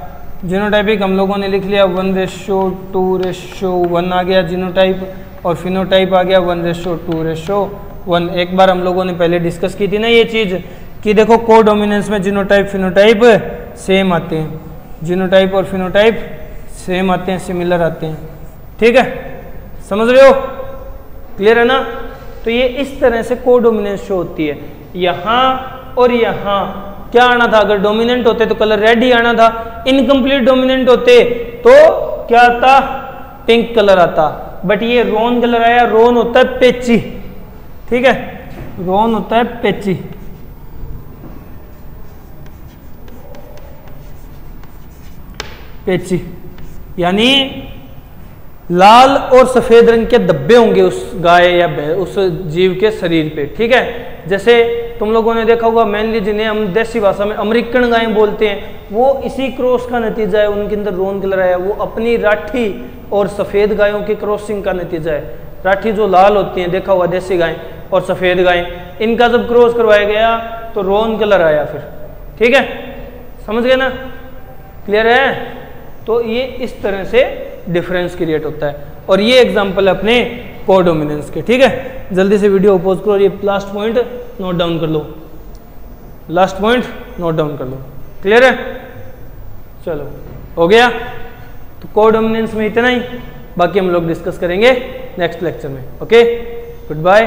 जीनोटाइपिक हम लोगों ने लिख लिया 1:2:1 आ गया जीनोटाइप, और फिनोटाइप आ गया 1:2:1। एक बार हम लोगों ने पहले डिस्कस की थी ना ये चीज़ कि देखो कोडोमिनेंस में जीनोटाइप फिनोटाइप सेम आते हैं, जीनोटाइप और फिनोटाइप सेम आते हैं, सिमिलर आते हैं, ठीक है, समझ रहे हो, क्लियर है ना। तो ये इस तरह से कोडोमिनेंस शो होती है। यहाँ और यहाँ क्या आना था, अगर डोमिनेंट होते तो कलर रेड ही आना था, इनकम्प्लीट डोमिनेंट होते तो क्या आता, पिंक कलर आता, बट ये रोन कलर आया, रोन होता है पेची, ठीक है, रोन होता है पेची, पेची यानी लाल और सफेद रंग के धब्बे होंगे उस गाय या उस जीव के शरीर पे, ठीक है। जैसे तुम लोगों ने देखा होगा मेनली जिन्हें हम देसी भाषा में अमेरिकन गायें बोलते हैं, वो इसी क्रॉस का नतीजा है, उनके अंदर रोन कलर आया, वो अपनी राठी और सफ़ेद गायों की क्रॉसिंग का नतीजा है। राठी जो लाल होती हैं, देखा हुआ देसी गायें, और सफ़ेद गायें, इनका जब क्रॉस करवाया गया तो रोन कलर आया फिर, ठीक है, समझ गए ना, क्लियर है। तो ये इस तरह से डिफरेंस क्रिएट होता है, और ये एग्जाम्पल है अपने कोडोमिनेंस के, ठीक है। जल्दी से वीडियो पोज करो, ये लास्ट पॉइंट नोट डाउन कर लो, लास्ट पॉइंट नोट डाउन कर लो, क्लियर है। चलो हो गया, तो कोडोमिनेंस में इतना ही, बाकी हम लोग डिस्कस करेंगे नेक्स्ट लेक्चर में। Okay, good bye.